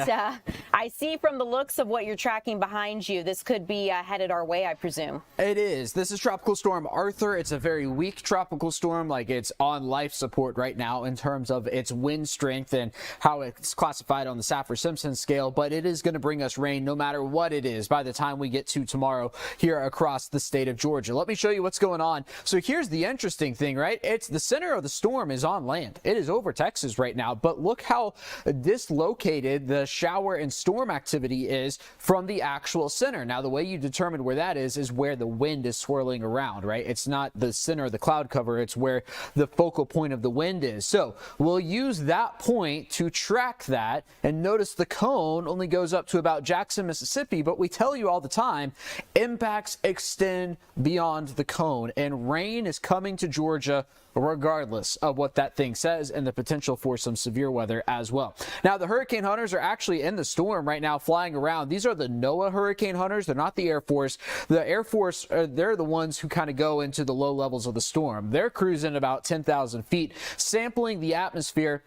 S18: I see from the looks of what you're tracking behind you, this could be headed our way, I presume.
S6: It is. This is Tropical Storm Arthur. It's a very weak tropical storm, like it's on life support right now in terms of its wind strength and how it's classified on the Saffir-Simpson scale, but it is going to bring us rain no matter what it is by the time we get to tomorrow here across the state of Georgia. Let me show you what's going on. So here's the interesting thing, right? It's the center of the storm is on land. It is over Texas right now, but look how dislocated the shower and storm activity is from the actual center. Now, the way you determine where that is where the wind is swirling around, right? It's not the center of the cloud cover. It's where the focal point of the wind is. So we'll use that point to track that. And notice the cone only goes up to about Jackson, Mississippi, but we tell you all the time, impacts extend beyond the cone, and rain is coming to Georgia regardless of what that thing says, and the potential for some severe weather as well. Now, the hurricane hunters are actually in the storm right now, flying around. These are the NOAA hurricane hunters. They're not the Air Force. The Air Force, they're the ones who kind of go into the low levels of the storm. They're cruising about 10,000 feet, sampling the atmosphere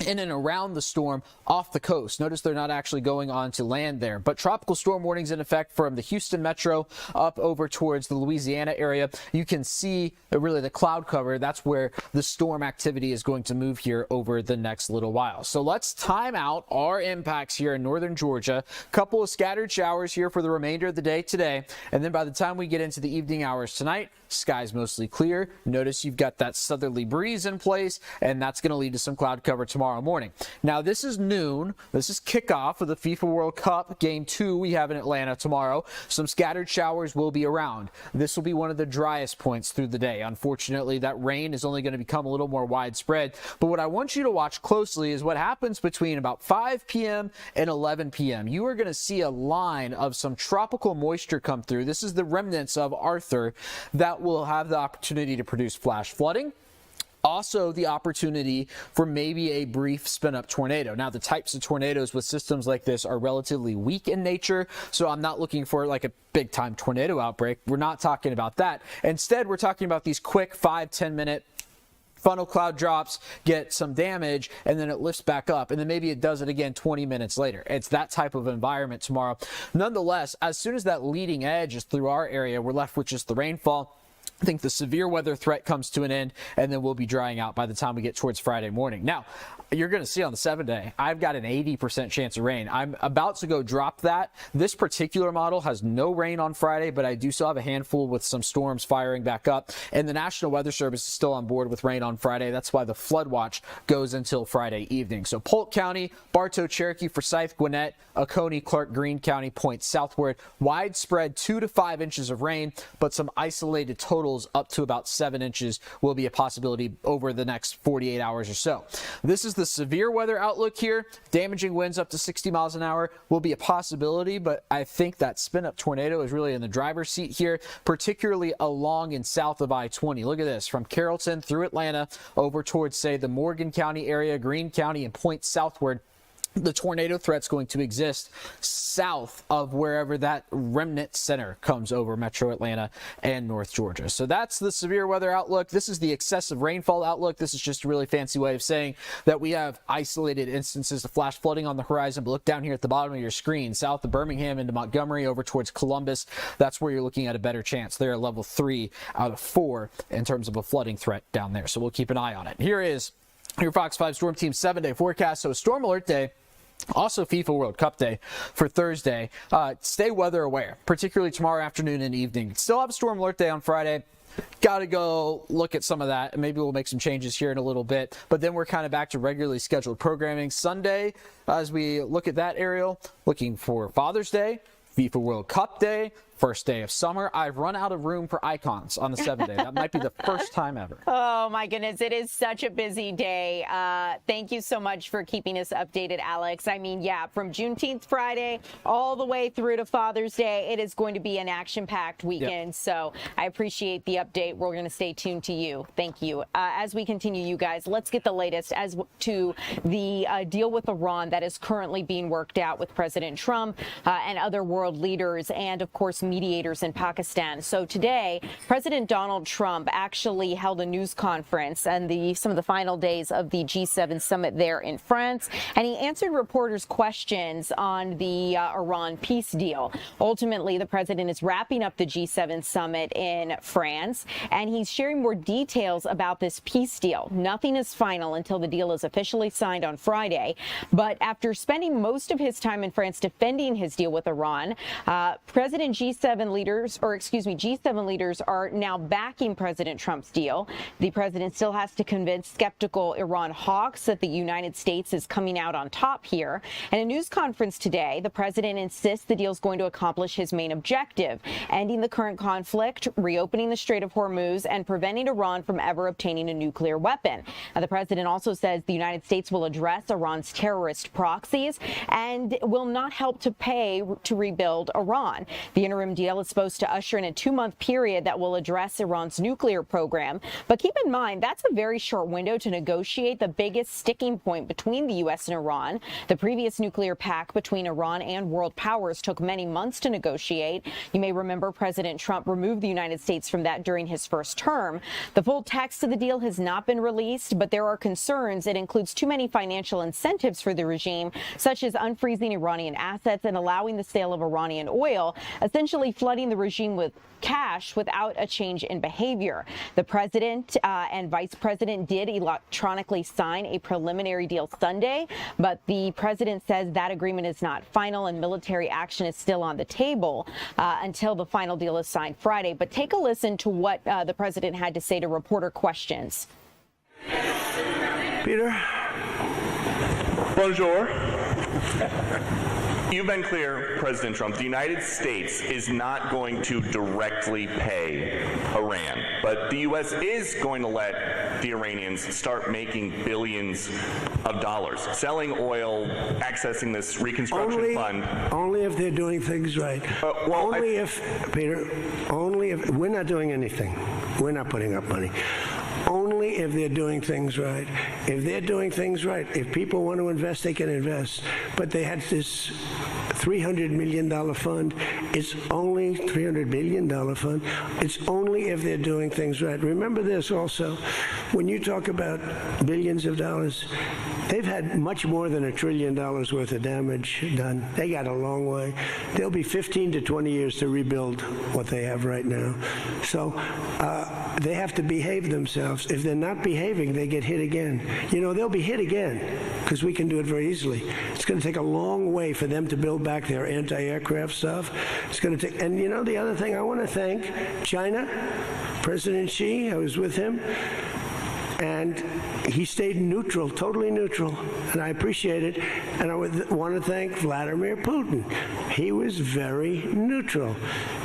S6: in and around the storm off the coast. Notice they're not actually going on to land there. But tropical storm warnings in effect from the Houston metro up over towards the Louisiana area. You can see really the cloud cover. That's where the storm activity is going to move here over the next little while. So let's time out our impacts here in northern Georgia. Couple of scattered showers here for the remainder of the day today. And then by the time we get into the evening hours tonight, skies mostly clear. Notice you've got that southerly breeze in place, and that's going to lead to some cloud cover tomorrow morning. Now, this is noon. This is kickoff of the FIFA World Cup Game 2 we have in Atlanta tomorrow. Some scattered showers will be around. This will be one of the driest points through the day. Unfortunately, that rain is only going to become a little more widespread. But what I want you to watch closely is what happens between about 5 p.m. and 11 p.m. You are going to see a line of some tropical moisture come through. This is the remnants of Arthur that will have the opportunity to produce flash flooding. Also, the opportunity for maybe a brief spin-up tornado. Now, the types of tornadoes with systems like this are relatively weak in nature, so I'm not looking for like a big-time tornado outbreak. We're not talking about that. Instead, we're talking about these quick 5-10 minute funnel cloud drops, get some damage, and then it lifts back up, and then maybe it does it again 20 minutes later. It's that type of environment tomorrow. Nonetheless, as soon as that leading edge is through our area, we're left with just the rainfall. I think the severe weather threat comes to an end, and then we'll be drying out by the time we get towards Friday morning. Now, you're going to see on the 7-day, I've got an 80% chance of rain. I'm about to go drop that. This particular model has no rain on Friday, but I do still have a handful with some storms firing back up. And the National Weather Service is still on board with rain on Friday. That's why the flood watch goes until Friday evening. So Polk County, Bartow, Cherokee, Forsyth, Gwinnett, Oconee, Clark, Greene County points southward. Widespread 2 to 5 inches of rain, but some isolated totals up to about 7 inches will be a possibility over the next 48 hours or so. This is the severe weather outlook here. Damaging winds up to 60 miles an hour will be a possibility, but I think that spin-up tornado is really in the driver's seat here, particularly along and south of I-20. Look at this, from Carrollton through Atlanta over towards, say, the Morgan County area, Greene County, and points southward. The tornado threat's going to exist south of wherever that remnant center comes over Metro Atlanta and North Georgia. So that's the severe weather outlook. This is the excessive rainfall outlook. This is just a really fancy way of saying that we have isolated instances of flash flooding on the horizon. But look down here at the bottom of your screen, south of Birmingham into Montgomery over towards Columbus. That's where you're looking at a better chance. They're level 3 out of 4 in terms of a flooding threat down there. So we'll keep an eye on it. Here is your Fox 5 Storm Team 7-day forecast. So storm alert day. Also FIFA World Cup day for Thursday. Stay weather aware, particularly tomorrow afternoon and evening. Still have a storm alert day on Friday. Got to go look at some of that. Maybe we'll make some changes here in a little bit. But then we're kind of back to regularly scheduled programming. Sunday, as we look at that, Ariel, looking for Father's Day, FIFA World Cup Day, First day of summer, I've run out of room for icons on the 7th day. That might be the first time ever.
S18: Oh my goodness, it is such a busy day. Thank you so much for keeping us updated, Alex. I mean, yeah, from Juneteenth Friday all the way through to Father's Day, it is going to be an action-packed weekend. Yep. So I appreciate the update. We're going to stay tuned to you. Thank you. As we continue, you guys, let's get the latest as to the deal with Iran that is currently being worked out with President Trump and other world leaders and, of course, mediators in Pakistan. So today, President Donald Trump actually held a news conference and some of the final days of the G7 summit there in France, and he answered reporters' questions on the Iran peace deal. Ultimately, the president is wrapping up the G7 summit in France, and he's sharing more details about this peace deal. Nothing is final until the deal is officially signed on Friday, but after spending most of his time in France defending his deal with Iran, G7 leaders are now backing President Trump's deal. The president still has to convince skeptical Iran hawks that the United States is coming out on top here. In a news conference today, the president insists the deal is going to accomplish his main objective, ending the current conflict, reopening the Strait of Hormuz, and preventing Iran from ever obtaining a nuclear weapon. Now, the president also says the United States will address Iran's terrorist proxies and will not help to pay to rebuild Iran. The interim deal is supposed to usher in a 2-month period that will address Iran's nuclear program. But keep in mind, that's a very short window to negotiate the biggest sticking point between the U.S. and Iran. The previous nuclear pact between Iran and world powers took many months to negotiate. You may remember President Trump removed the United States from that during his first term. The full text of the deal has not been released, but there are concerns it includes too many financial incentives for the regime, such as unfreezing Iranian assets and allowing the sale of Iranian oil, essentially flooding the regime with cash without a change in behavior. The president and vice president did electronically sign a preliminary deal Sunday, but the president says that agreement is not final and military action is still on the table until the final deal is signed Friday. But take a listen to what the president had to say to reporter questions.
S2: Peter. Bonjour. You've been clear, President Trump, the United States is not going to directly pay Iran, but the U.S. is going to let the Iranians start making billions of dollars, selling oil, accessing this reconstruction fund.
S3: Only if they're doing things right. Only if we're not doing anything. We're not putting up money. Only if they're doing things right. If they're doing things right, if people want to invest, they can invest. But they had this $300 million fund. It's only $300 billion fund. It's only if they're doing things right. Remember this also, when you talk about billions of dollars, they've had much more than $1 trillion worth of damage done. They got a long way. There'll be 15 to 20 years to rebuild what they have right now. So they have to behave themselves. If they're not behaving, they get hit again. You know, they'll be hit again because we can do it very easily. It's going to take a long way for them to build back their anti-aircraft stuff. It's going to take, and you know, the other thing I want to thank China, President Xi, I was with him, and he stayed neutral, totally neutral, and I appreciate it. And I want to thank Vladimir Putin. He was very neutral.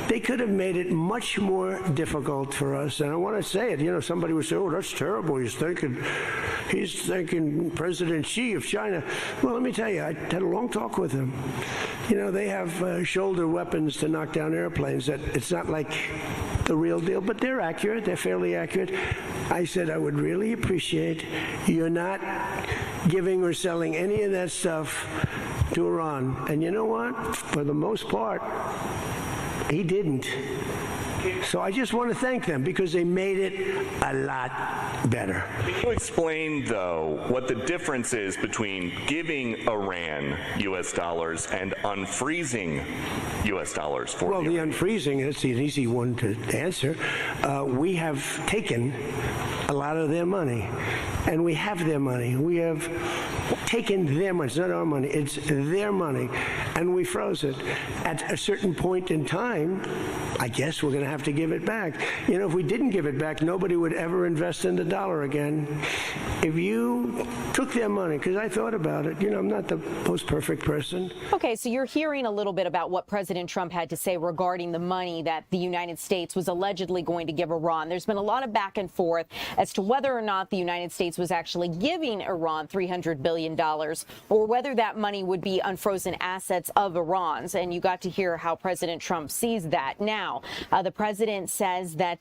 S3: They could have made it much more difficult for us. And I want to say it. You know, somebody would say, "Oh, that's terrible. He's thanking President Xi of China." Well, let me tell you, I had a long talk with him. You know, they have shoulder weapons to knock down airplanes. That it's not like the real deal, but they're accurate. They're fairly accurate. I said I would really appreciate you're not giving or selling any of that stuff to Iran. And you know what? For the most part, he didn't. So I just want to thank them because they made it a lot better.
S2: Can you explain, though, what the difference is between giving Iran U.S. dollars and unfreezing U.S. dollars for
S3: Well, the unfreezing, it's an easy one to answer. We have taken a lot of their money. and we have their money. We have taken their money. It's not our money. It's their money, and we froze it. At a certain point in time, I guess we're going to have to give it back. You know, if we didn't give it back, nobody would ever invest in the dollar again. If you took their money, because I thought about it, you know, I'm not the most perfect person.
S18: Okay, so you're hearing a little bit about what President Trump had to say regarding the money that the United States was allegedly going to give Iran. There's been a lot of back and forth as to whether or not the United States was actually giving Iran $300 billion or whether that money would be unfrozen assets of Iran's. And you got to hear how President Trump sees that. Now, the president says that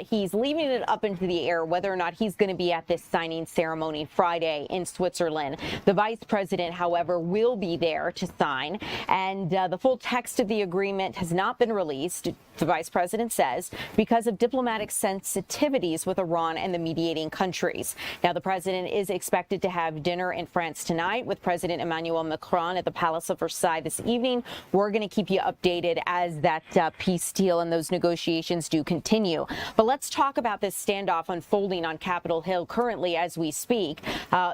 S18: he's leaving it up into the air whether or not he's going to be at this signing ceremony Friday in Switzerland. The vice president, however, will be there to sign, and the full text of the agreement has not been released, the vice president says, because of diplomatic sensitivities with Iran and the mediating countries. Now, the president is expected to have dinner in France tonight with President Emmanuel Macron at the Palace of Versailles this evening. We're going to keep you updated as that peace deal and those negotiations do continue. But let's talk about this standoff unfolding on Capitol Hill currently as we speak.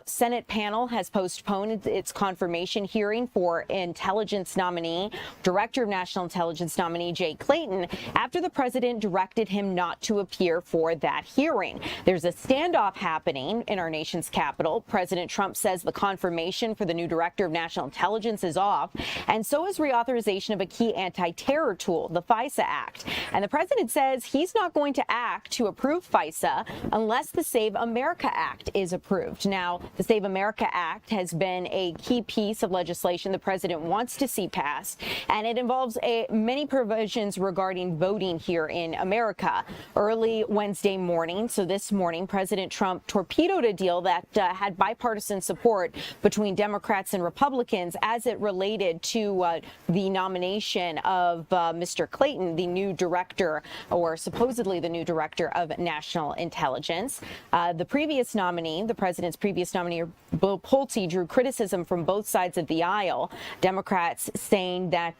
S18: Senate panel has postponed its confirmation hearing for intelligence nominee, Director of National Intelligence nominee Jay Clayton, after the president directed him not to appear for that hearing. There's a standoff happening in our nation's capital. President Trump says the confirmation for the new Director of National Intelligence is off, and so is reauthorization of a key anti-terror tool, the FISA Act. And the president says he's not going to act to approve FISA unless the Save America Act is approved. Now, the Save America Act has been a key piece of legislation the president wants to see passed, and it involves many provisions regarding voting here in America. Early Wednesday morning, so this morning, President Trump torpedoed a deal that had bipartisan support between Democrats and Republicans as it related to the nomination of Mr. Clayton, the new director, or supposedly the new director of national intelligence. The previous nominee, the president's previous nominee, Bill Pulte, drew criticism from both sides of the aisle. Democrats saying that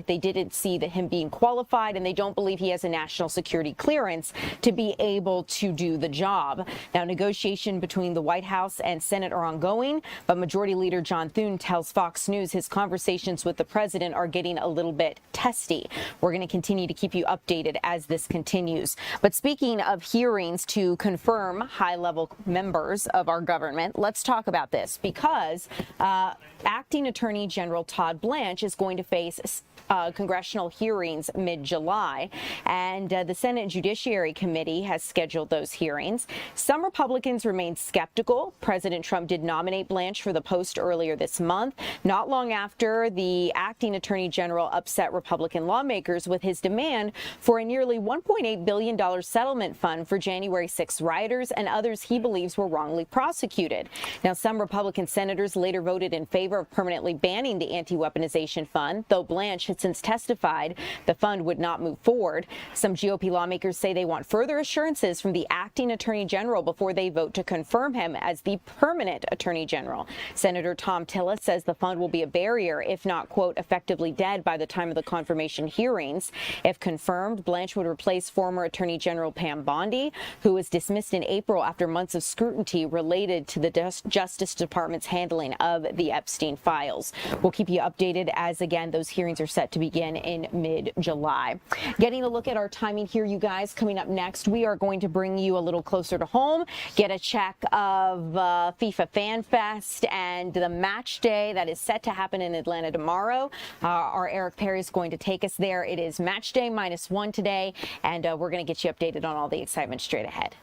S18: they didn't see him being qualified and they don't believe he has a national security clearance to be able to do the job. Now, negotiation between the White House and Senate are ongoing, but Majority Leader John Thune tells Fox News his conversations with the president are getting a little bit testy. We're going to continue to keep you updated as this continues. But speaking of hearings to confirm high-level members of our government, let's talk about this because Acting Attorney General Todd Blanche is going to face congressional hearings mid-July, and the Senate Judiciary Committee has scheduled those hearings. Some Republicans remain skeptical. President Trump did nominate Blanche for the post earlier this month, not long after the acting Attorney General upset Republican lawmakers with his demand for a nearly $1.8 billion settlement fund for January 6 rioters and others he believes were wrongly prosecuted. Now, some Republican senators later voted in favor of permanently banning the anti-weaponization fund, though Blanche had since testified the fund would not move forward. Some GOP lawmakers say they want further assurances from the acting Attorney General before they vote to confirm him as the permanent Attorney General. Senator Tom Tillis says the fund will be a barrier, if not, quote, effectively dead by the time of the confirmation hearings. If confirmed, Blanche would replace former Attorney General Pam Bondi, who was dismissed in April after months of scrutiny related to the Justice Department's handling of the Epstein files. We'll keep you updated as, again, those hearings are set to begin in mid-July. Getting a look at our timing here, you guys, coming up next, we are going to bring you a little closer to home, get a check of FIFA Fan Fest and the match day that is set to happen in Atlanta tomorrow. Our Eric Perry is going to take us there. It is match day -1 today, and we're going to get you updated on all the excitement straight ahead.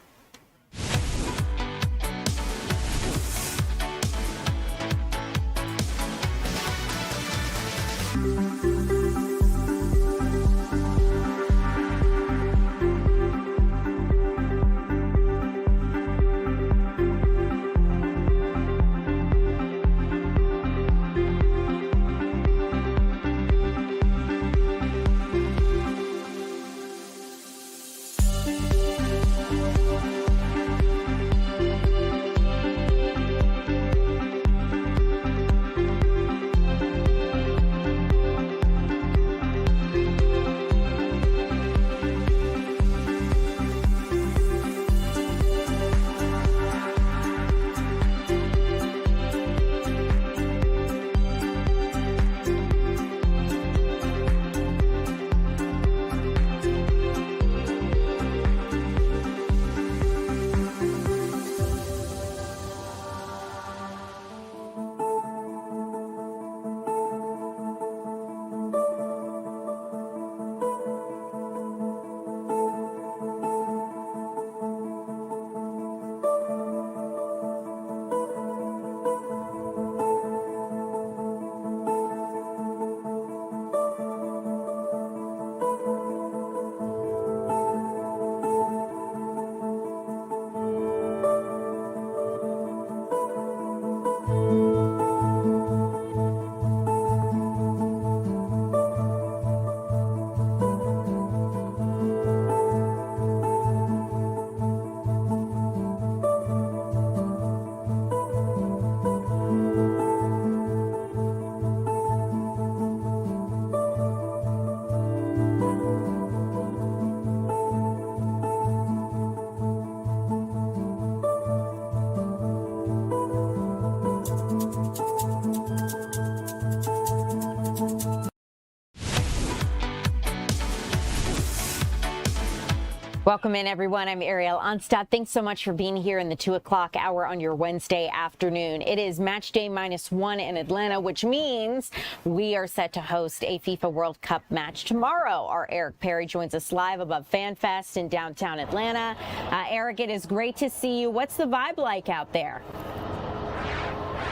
S18: Welcome in, everyone. I'm Ariel Onstadt. Thanks so much for being here in the 2 o'clock hour on your Wednesday afternoon. It is match day -1 in Atlanta, which means we are set to host a FIFA World Cup match tomorrow. Our Eric Perry joins us live above Fan Fest in downtown Atlanta. Eric, it is great to see you. What's the vibe like out there?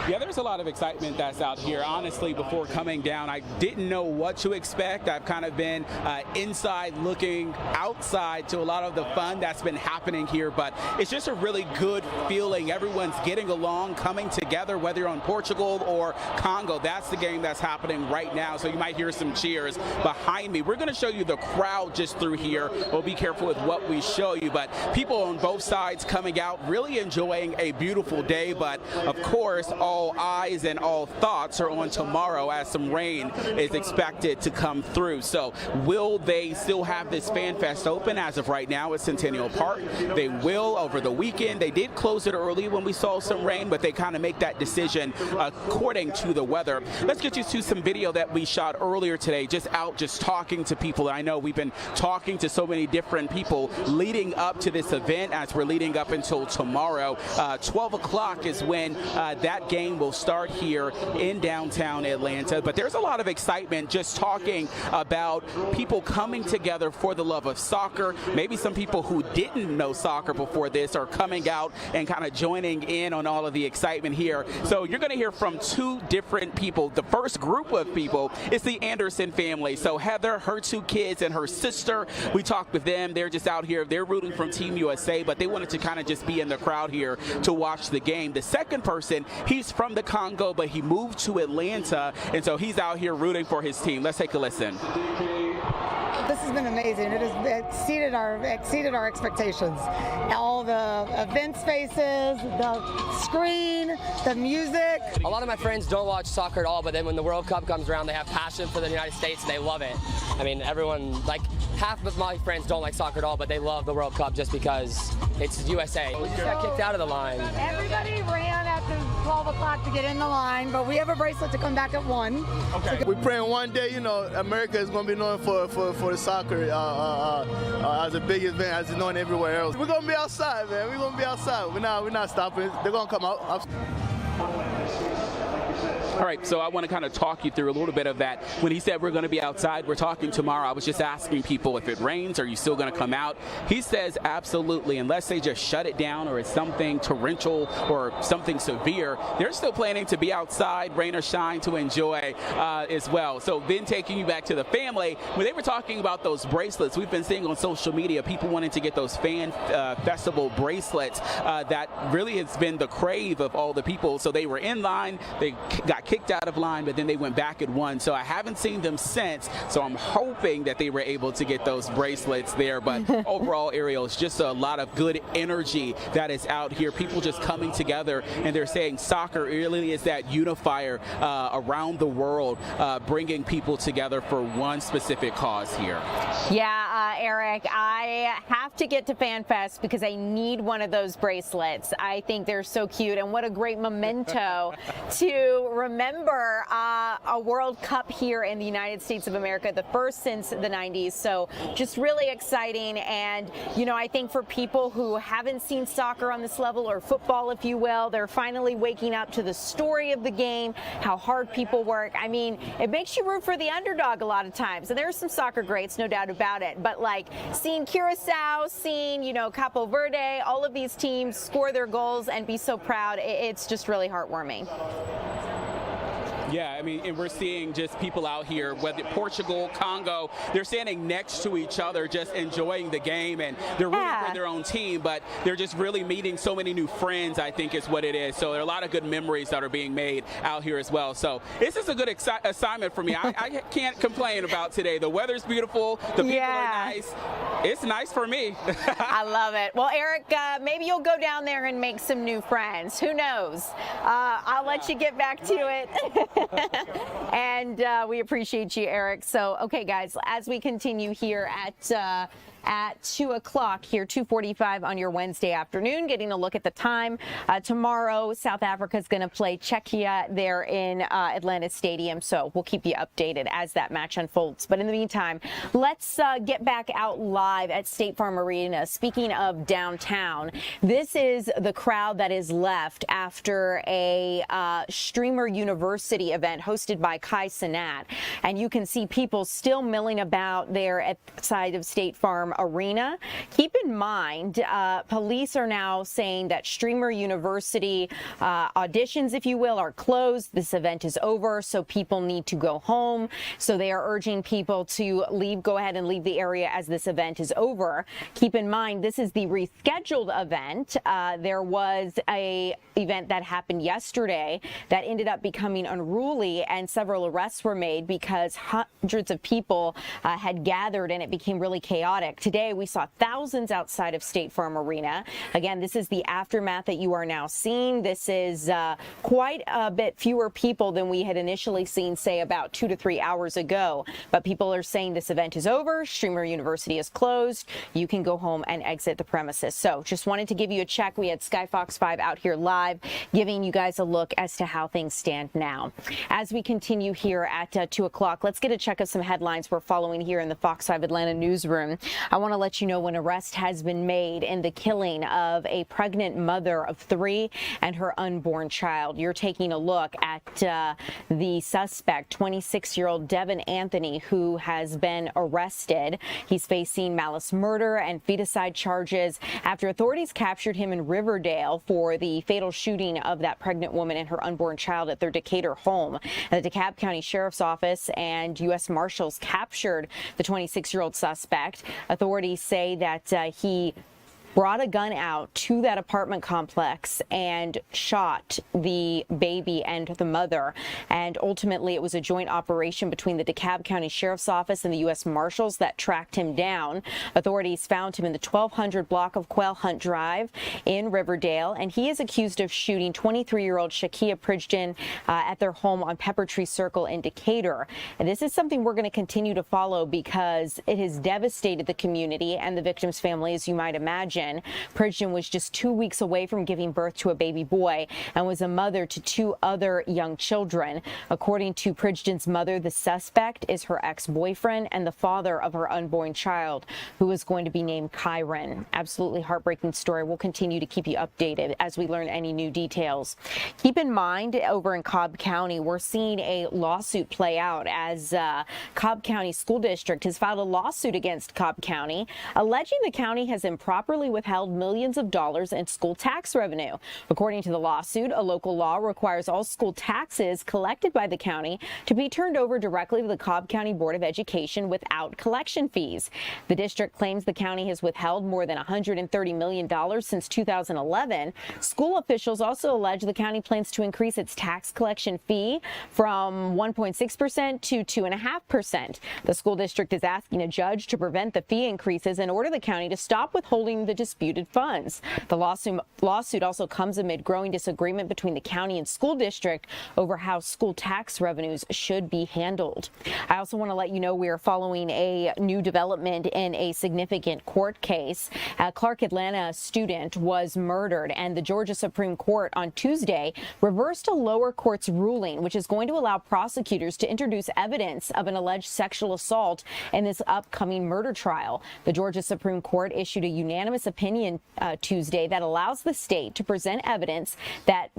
S7: Yeah, there's a lot of excitement that's out here. Honestly, before coming down, I didn't know what to expect. I've kind of been inside looking outside to a lot of the fun that's been happening here, but it's just a really good feeling. Everyone's getting along, coming together, whether you're on Portugal or Congo. That's the game that's happening right now, so you might hear some cheers behind me. We're going to show you the crowd just through here. We'll be careful with what we show you, but people on both sides coming out, really enjoying a beautiful day, but of course, all eyes and all thoughts are on tomorrow as some rain is expected to come through. So will they still have this Fan Fest open? As of right now at Centennial Park, they will over the weekend. They did close it early when we saw some rain, but they kind of make that decision according to the weather. Let's get you to some video that we shot earlier today, just talking to people. I know we've been talking to so many different people leading up to this event as we're leading up until tomorrow. 12 o'clock is when that game will start here in downtown Atlanta. But there's a lot of excitement just talking about people coming together for the love of soccer. Maybe some people who didn't know soccer before this are coming out and kind of joining in on all of the excitement here. So you're going to hear from two different people. The first group of people is the Anderson family. So Heather, her two kids, and her sister. We talked with them. They're just out here. They're rooting from Team USA, but they wanted to kind of just be in the crowd here to watch the game. The second person, he's from the Congo, but he moved to Atlanta, and so he's out here rooting for his team. Let's take a listen.
S8: This has been amazing. It has exceeded our expectations. All the event spaces, the screen, the music.
S23: A lot of my friends don't watch soccer at all, but then when the World Cup comes around, they have passion for the United States and they love it. I mean, everyone, like half of my friends don't like soccer at all, but they love the World Cup just because it's USA. We just got kicked out of the line.
S8: Everybody ran after 12 o'clock to get in the line, but we have a bracelet to come back at 1.
S24: Okay. We're praying one day, America is going to be known for the soccer as a big event, as it's known everywhere else. We're going to be outside, man. We're going to be outside. We're not stopping. They're going to come out.
S7: All right, so I want to kind of talk you through a little bit of that. When he said we're going to be outside, we're talking tomorrow, I was just asking people if it rains, are you still going to come out? He says absolutely, unless they just shut it down or it's something torrential or something severe, they're still planning to be outside, rain or shine, to enjoy as well. So then taking you back to the family, when they were talking about those bracelets, we've been seeing on social media people wanting to get those fan festival bracelets. That really has been the crave of all the people. So they were in line, they got kicked out of line, but then they went back at 1. So I haven't seen them since. So I'm hoping that they were able to get those bracelets there. But overall, Ariel, it's just a lot of good energy that is out here. People just coming together, and they're saying soccer really is that unifier around the world, bringing people together for one specific cause here.
S18: Yeah, Eric, I have to get to Fan Fest because I need one of those bracelets. I think they're so cute, and what a great memento to remember a World Cup here in the United States of America, the first since the 90s. So just really exciting. And, I think for people who haven't seen soccer on this level, or football, if you will, they're finally waking up to the story of the game, how hard people work. I mean, it makes you root for the underdog a lot of times. And there are some soccer greats, no doubt about it. But like seeing Curacao, seeing, Capo Verde, all of these teams score their goals and be so proud, it's just really heartwarming.
S7: Yeah, I mean, and we're seeing just people out here, whether Portugal, Congo, they're standing next to each other, just enjoying the game, and they're rooting for their own team, but they're just really meeting so many new friends, I think is what it is. So there are a lot of good memories that are being made out here as well. So this is a good assignment for me. I can't complain about today. The weather's beautiful. The people are nice. It's nice for me.
S18: I love it. Well, Eric, maybe you'll go down there and make some new friends. Who knows? I'll let you get back to it. And we appreciate you, Eric. So, okay, guys, as we continue here at at 2 o'clock here, 2:45 on your Wednesday afternoon, getting a look at the time. Tomorrow, South Africa is going to play Czechia there in Atlanta Stadium, so we'll keep you updated as that match unfolds. But in the meantime, let's get back out live at State Farm Arena. Speaking of downtown, this is the crowd that is left after a Streamer University event hosted by Kai Cenat. And you can see people still milling about there at the side of State Farm Arena. Keep in mind, police are now saying that Streamer University auditions, if you will, are closed. This event is over, so people need to go home. So they are urging people to go ahead and leave the area as this event is over. Keep in mind, this is the rescheduled event. There was a event that happened yesterday that ended up becoming unruly, and several arrests were made because hundreds of people had gathered and it became really chaotic. Today, we saw thousands outside of State Farm Arena. Again, this is the aftermath that you are now seeing. This is quite a bit fewer people than we had initially seen, say, about 2 to 3 hours ago. But people are saying this event is over. Streamer University is closed. You can go home and exit the premises. So just wanted to give you a check. We had Sky Fox 5 out here live, giving you guys a look as to how things stand now. As we continue here at 2 o'clock, let's get a check of some headlines we're following here in the Fox 5 Atlanta newsroom. I want to let you know an arrest has been made in the killing of a pregnant mother of 3 and her unborn child. You're taking a look at the suspect, 26-year-old Devin Anthony, who has been arrested. He's facing malice murder and feticide charges after authorities captured him in Riverdale for the fatal shooting of that pregnant woman and her unborn child at their Decatur home. The DeKalb County Sheriff's Office and U.S. Marshals captured the 26-year-old suspect. Authorities say that he brought a gun out to that apartment complex and shot the baby and the mother. And ultimately, it was a joint operation between the DeKalb County Sheriff's Office and the U.S. Marshals that tracked him down. Authorities found him in the 1200 block of Quail Hunt Drive in Riverdale, and he is accused of shooting 23-year-old Shakia Pridgeon at their home on Pepper Tree Circle in Decatur. And this is something we're going to continue to follow because it has devastated the community and the victim's family, as you might imagine. Pridgeon was just 2 weeks away from giving birth to a baby boy and was a mother to 2 other young children. According to Pridgeon's mother, the suspect is her ex-boyfriend and the father of her unborn child, who is going to be named Kyron. Absolutely heartbreaking story. We'll continue to keep you updated as we learn any new details. Keep in mind, over in Cobb County, we're seeing a lawsuit play out as Cobb County School District has filed a lawsuit against Cobb County, alleging the county has improperly withheld millions of dollars in school tax revenue. According to the lawsuit, a local law requires all school taxes collected by the county to be turned over directly to the Cobb County Board of Education without collection fees. The district claims the county has withheld more than $130 million since 2011. School officials also allege the county plans to increase its tax collection fee from 1.6% to 2.5%. The school district is asking a judge to prevent the fee increases and order the county to stop withholding the disputed funds. The lawsuit also comes amid growing disagreement between the county and school district over how school tax revenues should be handled. I also want to let you know we are following a new development in a significant court case. A Clark Atlanta student was murdered, and the Georgia Supreme Court on Tuesday reversed a lower court's ruling, which is going to allow prosecutors to introduce evidence of an alleged sexual assault in this upcoming murder trial. The Georgia Supreme Court issued a unanimous opinion Tuesday that allows the state to present evidence that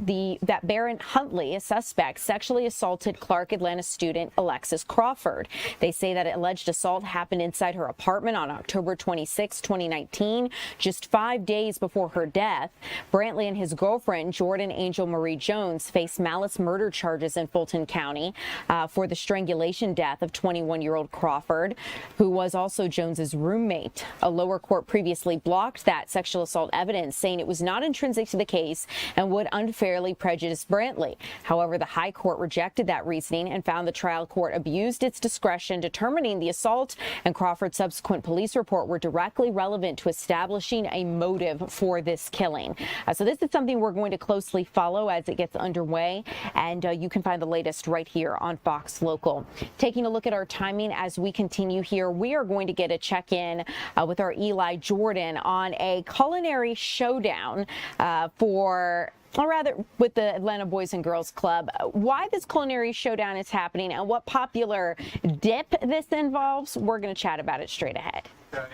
S18: Barron Huntley, a suspect, sexually assaulted Clark Atlanta student Alexis Crawford. They say that alleged assault happened inside her apartment on October 26, 2019, just 5 days before her death. Brantley and his girlfriend, Jordan Angel Marie Jones, face malice murder charges in Fulton County for the strangulation death of 21-year-old Crawford, who was also Jones's roommate. A lower court previously blocked blocked that sexual assault evidence, saying it was not intrinsic to the case and would unfairly prejudice Brantley. However, the High Court rejected that reasoning and found the trial court abused its discretion, determining the assault and Crawford's subsequent police report were directly relevant to establishing a motive for this killing. So this is something we're going to closely follow as it gets underway, and you can find the latest right here on Fox Local. Taking a look at our timing as we continue here, we are going to get a check-in with our Eli Jordan on a culinary showdown with the Atlanta Boys and Girls Club. Why this culinary showdown is happening and what popular dip this involves, we're going to chat about it straight ahead.
S5: Okay.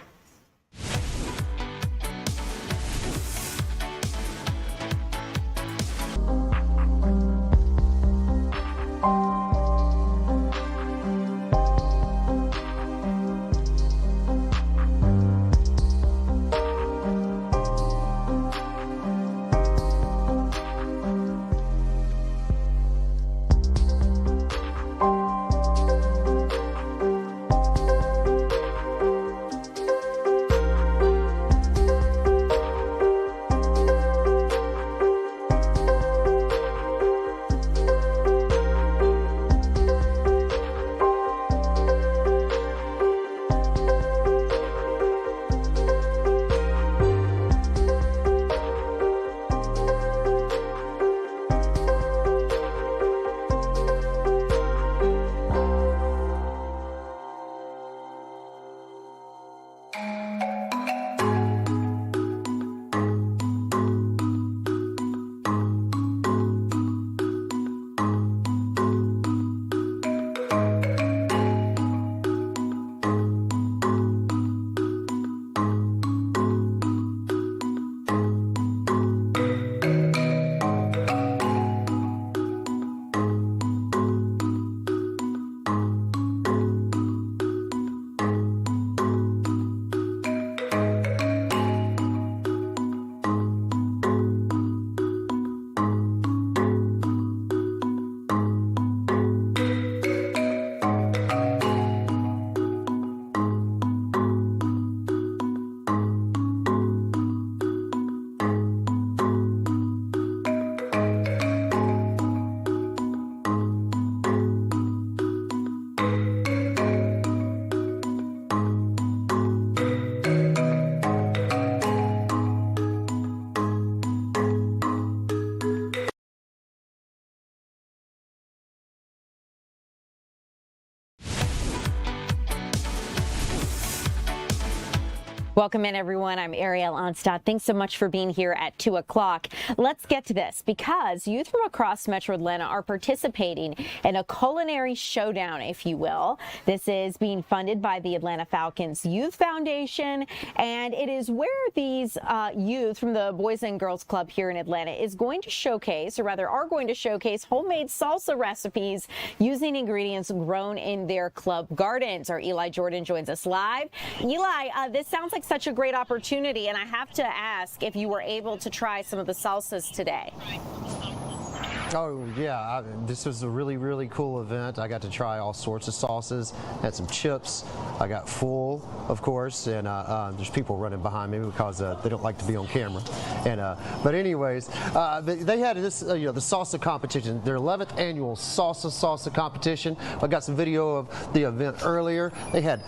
S18: Welcome in, everyone. I'm Ariel Onstadt. Thanks so much for being here at 2 o'clock. Let's get to this because youth from across Metro Atlanta are participating in a culinary showdown, if you will. This is being funded by the Atlanta Falcons Youth Foundation, and it is where these youth from the Boys and Girls Club here in Atlanta is going to showcase, or rather are going to showcase, homemade salsa recipes using ingredients grown in their club gardens. Our Eli Jordan joins us live. Eli, this sounds like such a great opportunity, and I have to ask if you were able to try some of the salsas today.
S15: Oh, yeah. This was a really, really cool event. I got to try all sorts of sauces, had some chips. I got full, of course, and there's people running behind me because they don't like to be on camera. And but anyways, they had this, the salsa competition, their 11th annual salsa competition. I got some video of the event earlier. They had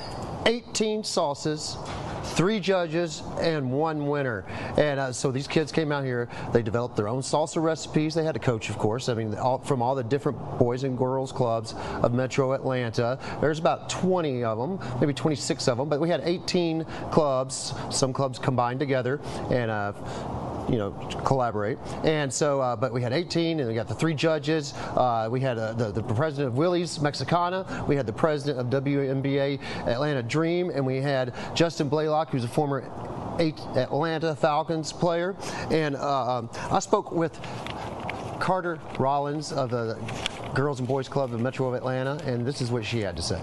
S15: 18 sauces, 3 judges, and 1 winner. And so these kids came out here, they developed their own salsa recipes. They had a coach, of course, from all the different boys and girls clubs of Metro Atlanta. There's about 20 of them, maybe 26 of them, but we had 18 clubs, some clubs combined together and collaborate. And so, but we had 18, and we got the 3 judges. We had the president of Willie's Mexicana. We had the president of WNBA Atlanta Dream, and we had Justin Blaylock, who's a former Atlanta Falcons player. And I spoke with Carter Rollins of the Girls and Boys Club of Metro Atlanta, and this is what she had to say.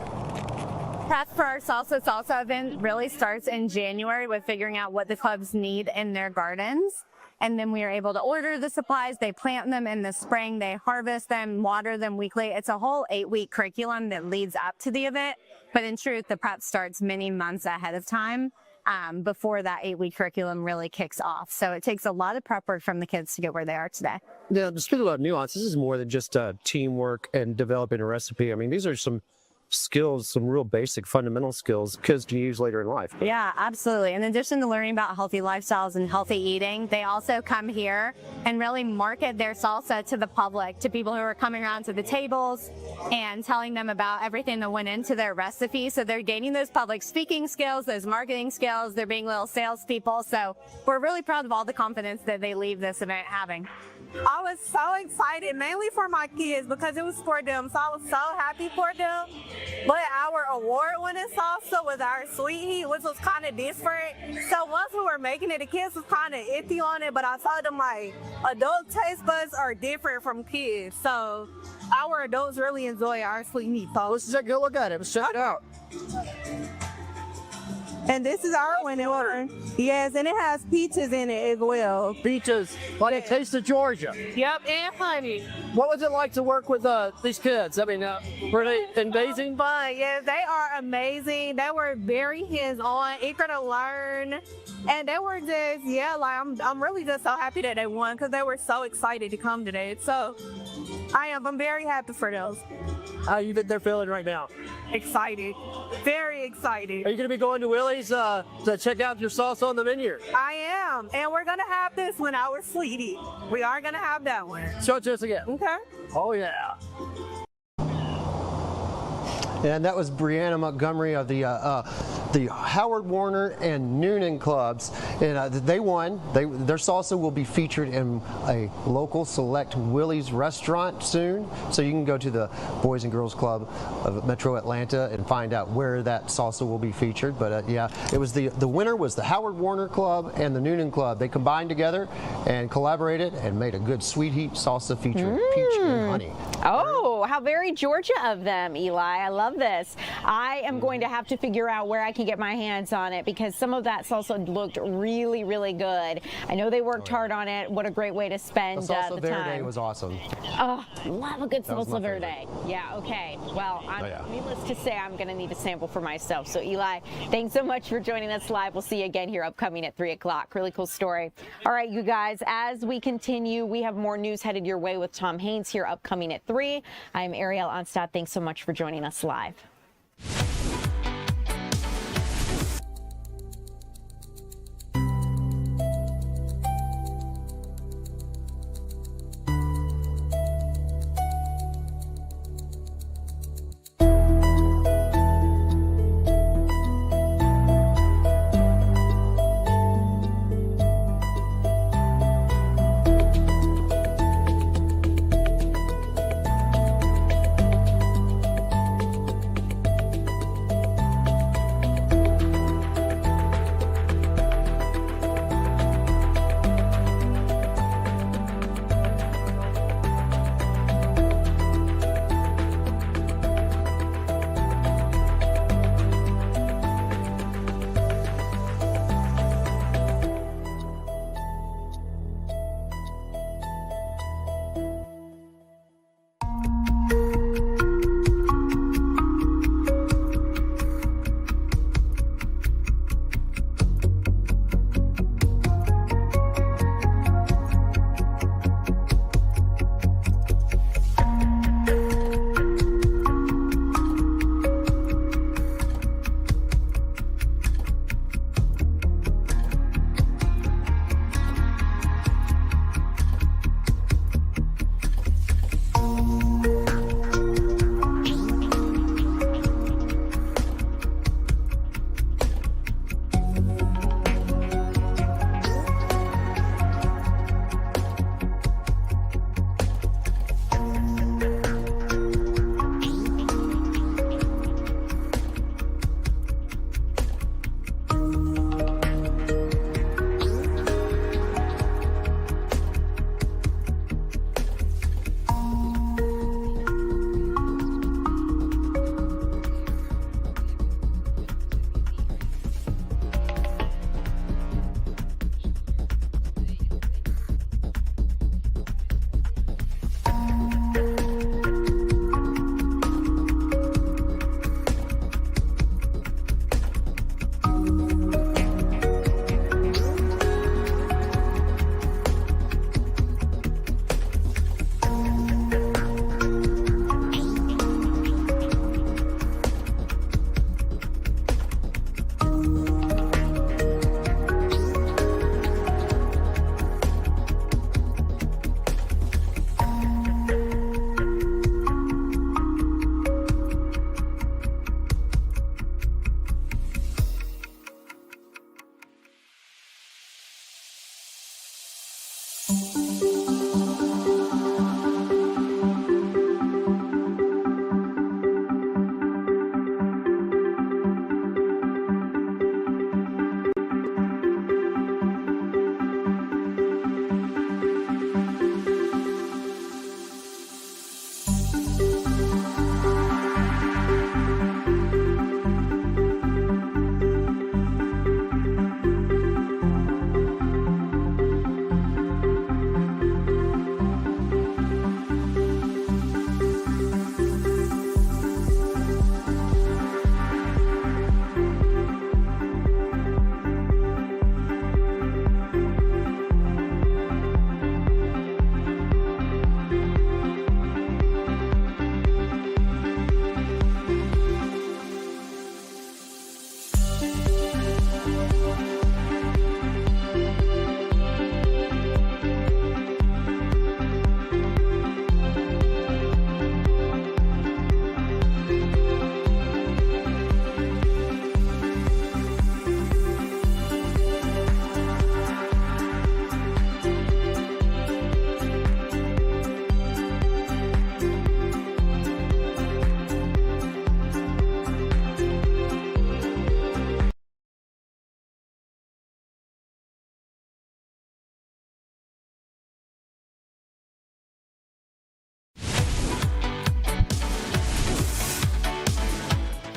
S10: Prep for our salsa event really starts in January with figuring out what the clubs need in their gardens. And then we are able to order the supplies. They plant them in the spring. They harvest them, water them weekly. It's a whole 8-week curriculum that leads up to the event. But in truth, the prep starts many months ahead of time. before that 8-week curriculum really kicks off. So it takes a lot of prep work from the kids to get where they are today.
S11: Yeah, speaking about nuance, this is more than just teamwork and developing a recipe. I mean, these are some skills, some real basic fundamental skills kids can use later in life.
S10: Yeah, absolutely. In addition to learning about healthy lifestyles and healthy eating, they also come here and really market their salsa to the public, to people who are coming around to the tables and telling them about everything that went into their recipe. So they're gaining those public speaking skills, those marketing skills, they're being little salespeople. So we're really proud of all the confidence that they leave this event having.
S16: I was so excited, mainly for my kids, because it was for them, so I was so happy for them. But our award-winning salsa with our sweet heat, which was kind of different. So once we were making it, the kids was kind of iffy on it, but I told them, like, adult taste buds are different from kids. So our adults really enjoy our sweet heat salsa.
S11: Let's take a look at it. Let's check it out.
S16: And this is our winning one. Yes, and it has peaches in it as well.
S11: Peaches, like a taste of Georgia.
S16: Yep, and honey.
S11: What was it like to work with these kids? I mean, were they amazing?
S16: Fun, yeah, they are amazing. They were very hands-on, eager to learn. And they were just, yeah, like I'm really just so happy that they won because they were so excited to come today. So I'm very happy for those.
S11: How you think they're feeling right now?
S16: Excited, very excited.
S11: Are you going to be going to Willie's to check out your salsa on the menu?
S16: I am, and we're going to have this one, our sweetie. We are going to have that one.
S11: Show it to us again.
S16: Okay.
S11: Oh, yeah.
S15: And that was Brianna Montgomery of the Howard Warner and Noonan clubs, and they won. Their salsa will be featured in a local select Willie's restaurant soon, so you can go to the Boys and Girls Club of Metro Atlanta and find out where that salsa will be featured. But yeah, it was the winner was the Howard Warner Club and the Noonan Club. They combined together and collaborated and made a good sweet heat salsa featuring peach and honey.
S18: Oh, how very Georgia of them, Eli. I love this. I am going to have to figure out where I can get my hands on it because some of that salsa looked really, really good. I know they worked hard on it. What a great way to spend
S15: The salsa
S18: the
S15: verde
S18: time.
S15: was awesome.
S18: Oh, love a good
S15: That was my
S18: salsa verde. Yeah, okay. Well, needless to say, I'm going to need a sample for myself. So, Eli, thanks so much for joining us live. We'll see you again here upcoming at 3 o'clock. Really cool story. All right, you guys, as we continue, we have more news headed your way with Tom Haynes here upcoming at 3. I'm Ariel Onstad. Thanks so much for joining us live.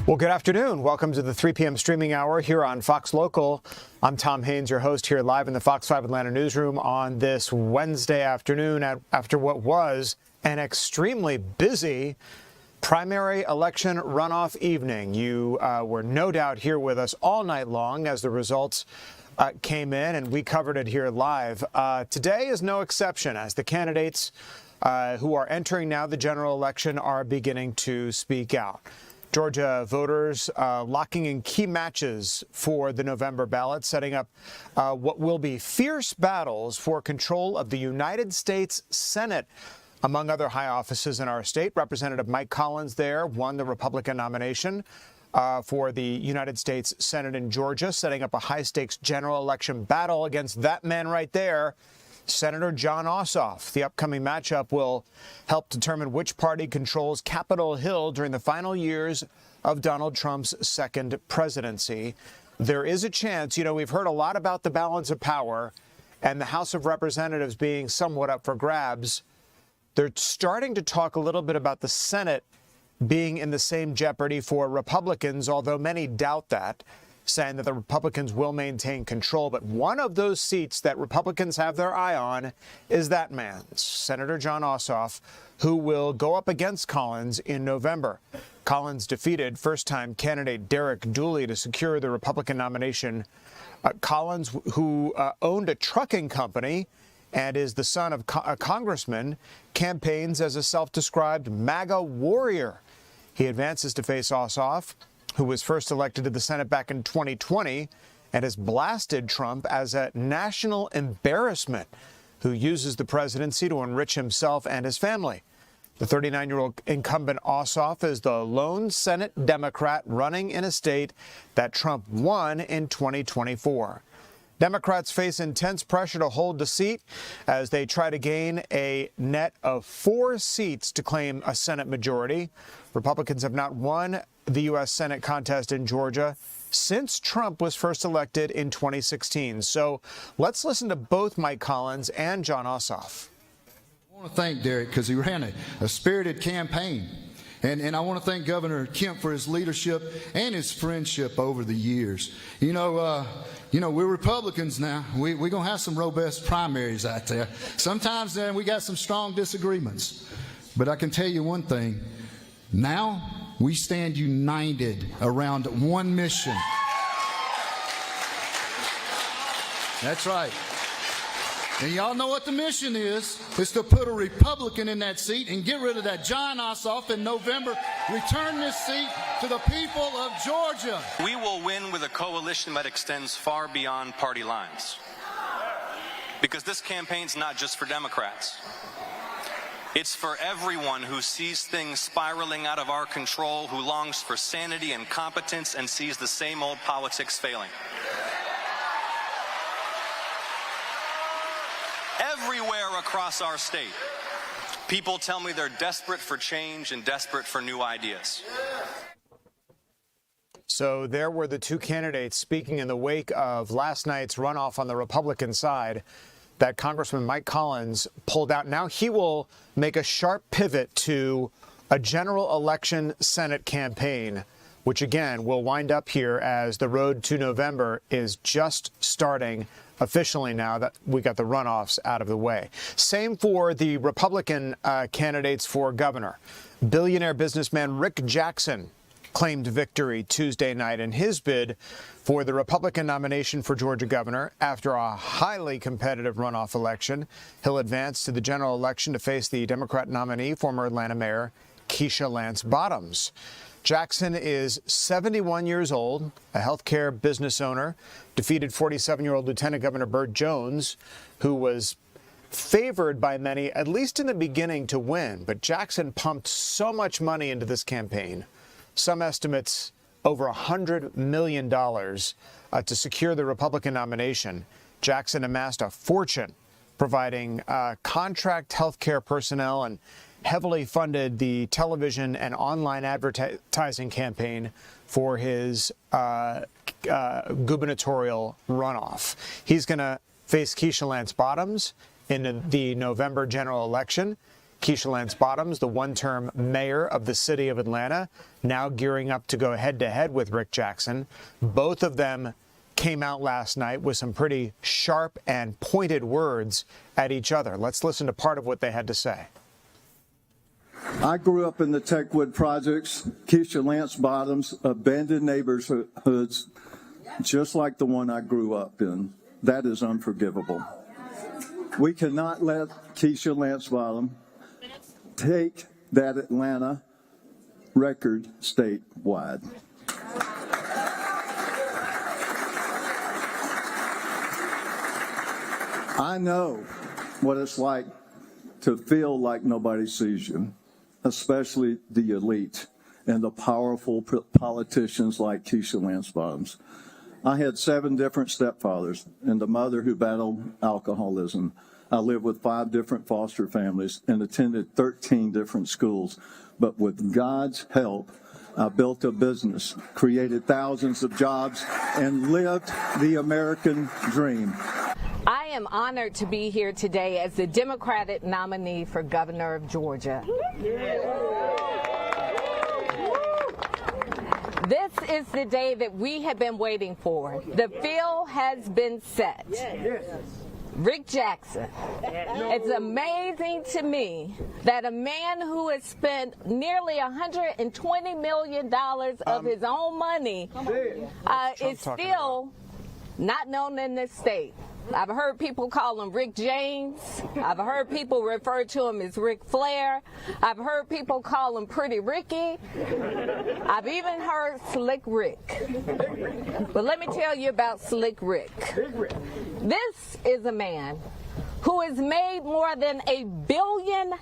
S9: Well, good afternoon. Welcome to the 3 p.m. streaming hour here on Fox Local. I'm Tom Haines, your host here live in the Fox 5 Atlanta newsroom on this Wednesday afternoon after what was an extremely busy primary election runoff evening. You were no doubt here with us all night long as the results came in, and we covered it here live. Today is no exception as the candidates who are entering now the general election are beginning to speak out. Georgia voters locking in key matches for the November ballot, setting up what will be fierce battles for control of the United States Senate. Among other high offices in our state, Representative Mike Collins there won the Republican nomination for the United States Senate in Georgia, setting up a high-stakes general election battle against that man right there, Senator Jon Ossoff. The upcoming matchup will help determine which party controls Capitol Hill during the final years of Donald Trump's second presidency. There is a chance, we've heard a lot about the balance of power and the House of Representatives being somewhat up for grabs. They're starting to talk a little bit about the Senate being in the same jeopardy for Republicans, although many doubt that, saying that the Republicans will maintain control. But one of those seats that Republicans have their eye on is that man, Senator Jon Ossoff, who will go up against Collins in November. Collins defeated first-time candidate Derek Dooley to secure the Republican nomination. Collins, who owned a trucking company and is the son of a congressman, campaigns as a self-described MAGA warrior. He advances to face Ossoff, who was first elected to the Senate back in 2020 and has blasted Trump as a national embarrassment, who uses the presidency to enrich himself and his family. The 39-year-old incumbent Ossoff is the lone Senate Democrat running in a state that Trump won in 2024. Democrats face intense pressure to hold the seat as they try to gain a net of 4 seats to claim a Senate majority. Republicans have not won the U.S. Senate contest in Georgia since Trump was first elected in 2016. So let's listen to both Mike Collins and Jon Ossoff.
S12: I want to thank Derek because he ran a spirited campaign. And I want to thank Governor Kemp for his leadership and his friendship over the years. We're Republicans now. We're going to have some robust primaries out there. Sometimes we got some strong disagreements. But I can tell you one thing. Now we stand united around one mission. That's right. And y'all know what the mission is. It's to put a Republican in that seat and get rid of that Jon Ossoff in November. Return this seat to the people of Georgia.
S13: We will win with a coalition that extends far beyond party lines. Because this campaign's not just for Democrats. It's for everyone who sees things spiraling out of our control, who longs for sanity and competence and sees the same old politics failing. Everywhere across our state, people tell me they're desperate for change and desperate for new ideas.
S9: So there were the two candidates speaking in the wake of last night's runoff on the Republican side that Congressman Mike Collins pulled out. Now he will make a sharp pivot to a general election Senate campaign, which again will wind up here as the road to November is just starting officially now that we got the runoffs out of the way. Same for the Republican candidates for governor. Billionaire businessman Rick Jackson claimed victory Tuesday night in his bid for the Republican nomination for Georgia governor. After a highly competitive runoff election, he'll advance to the general election to face the Democrat nominee, former Atlanta Mayor Keisha Lance Bottoms. Jackson is 71 years old, a healthcare business owner, defeated 47-year-old Lieutenant Governor Burt Jones, who was favored by many, at least in the beginning, to win. But Jackson pumped so much money into this campaign, some estimates over $100 million to secure the Republican nomination. Jackson amassed a fortune providing contract healthcare personnel and heavily funded the television and online advertising campaign for his gubernatorial runoff. He's going to face Keisha Lance Bottoms in the November general election. Keisha Lance Bottoms, the one-term mayor of the city of Atlanta, now gearing up to go head-to-head with Rick Jackson. Both of them came out last night with some pretty sharp and pointed words at each other. Let's listen to part of what they had to say.
S1: I grew up in the Techwood projects, Keisha Lance Bottoms, abandoned neighborhoods, just like the one I grew up in. That is unforgivable. We cannot let Keisha Lance Bottoms take that Atlanta record statewide. I know what it's like to feel like nobody sees you, especially the elite and the powerful politicians like Keisha Lance Bottoms. I had 7 different stepfathers and a mother who battled alcoholism. I lived with 5 different foster families and attended 13 different schools. But with God's help, I built a business, created thousands of jobs, and lived the American dream.
S4: I am honored to be here today as the Democratic nominee for governor of Georgia. This is the day that we have been waiting for. The field has been set. Rick Jackson. It's amazing to me that a man who has spent nearly $120 million of his own money is still not known in this state. I've heard people call him Rick James. I've heard people refer to him as Ric Flair. I've heard people call him Pretty Ricky. I've even heard Slick Rick. But let me tell you about Slick Rick. This is a man who has made more than $1 billion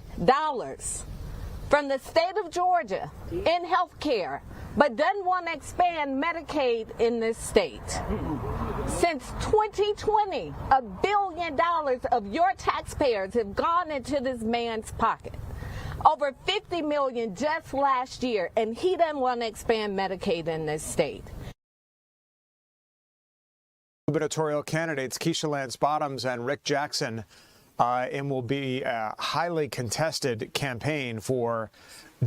S4: from the state of Georgia in health care, but doesn't want to expand Medicaid in this state. Since 2020, $1 billion of your taxpayers have gone into this man's pocket. Over $50 million just last year, and he doesn't want to expand Medicaid in this state.
S9: Gubernatorial candidates Keisha Lance Bottoms and Rick Jackson, and will be a highly contested campaign for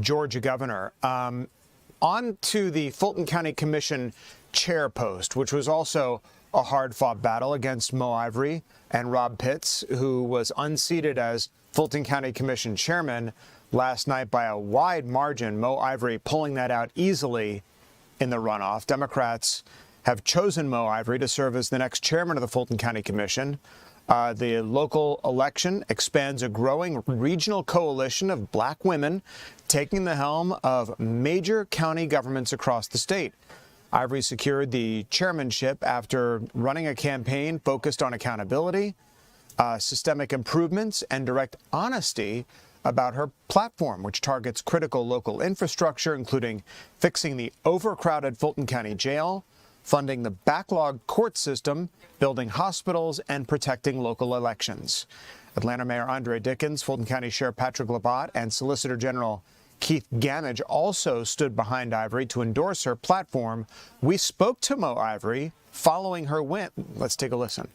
S9: Georgia governor. On to the Fulton County Commission chair post, which was also a hard-fought battle against Mo Ivory and Rob Pitts, who was unseated as Fulton County Commission chairman last night by a wide margin. Mo Ivory pulling that out easily in the runoff. Democrats have chosen Mo Ivory to serve as the next chairman of the Fulton County Commission. The local election expands a growing regional coalition of black women taking the helm of major county governments across the state. Ivory secured the chairmanship after running a campaign focused on accountability, systemic improvements, and direct honesty about her platform, which targets critical local infrastructure, including fixing the overcrowded Fulton County Jail, funding the backlogged court system, building hospitals, and protecting local elections. Atlanta Mayor Andre Dickens, Fulton County Sheriff Patrick Labatt, and Solicitor General Keith Gamage also stood behind Ivory to endorse her platform. We spoke to Mo Ivory following her win. Let's take a listen.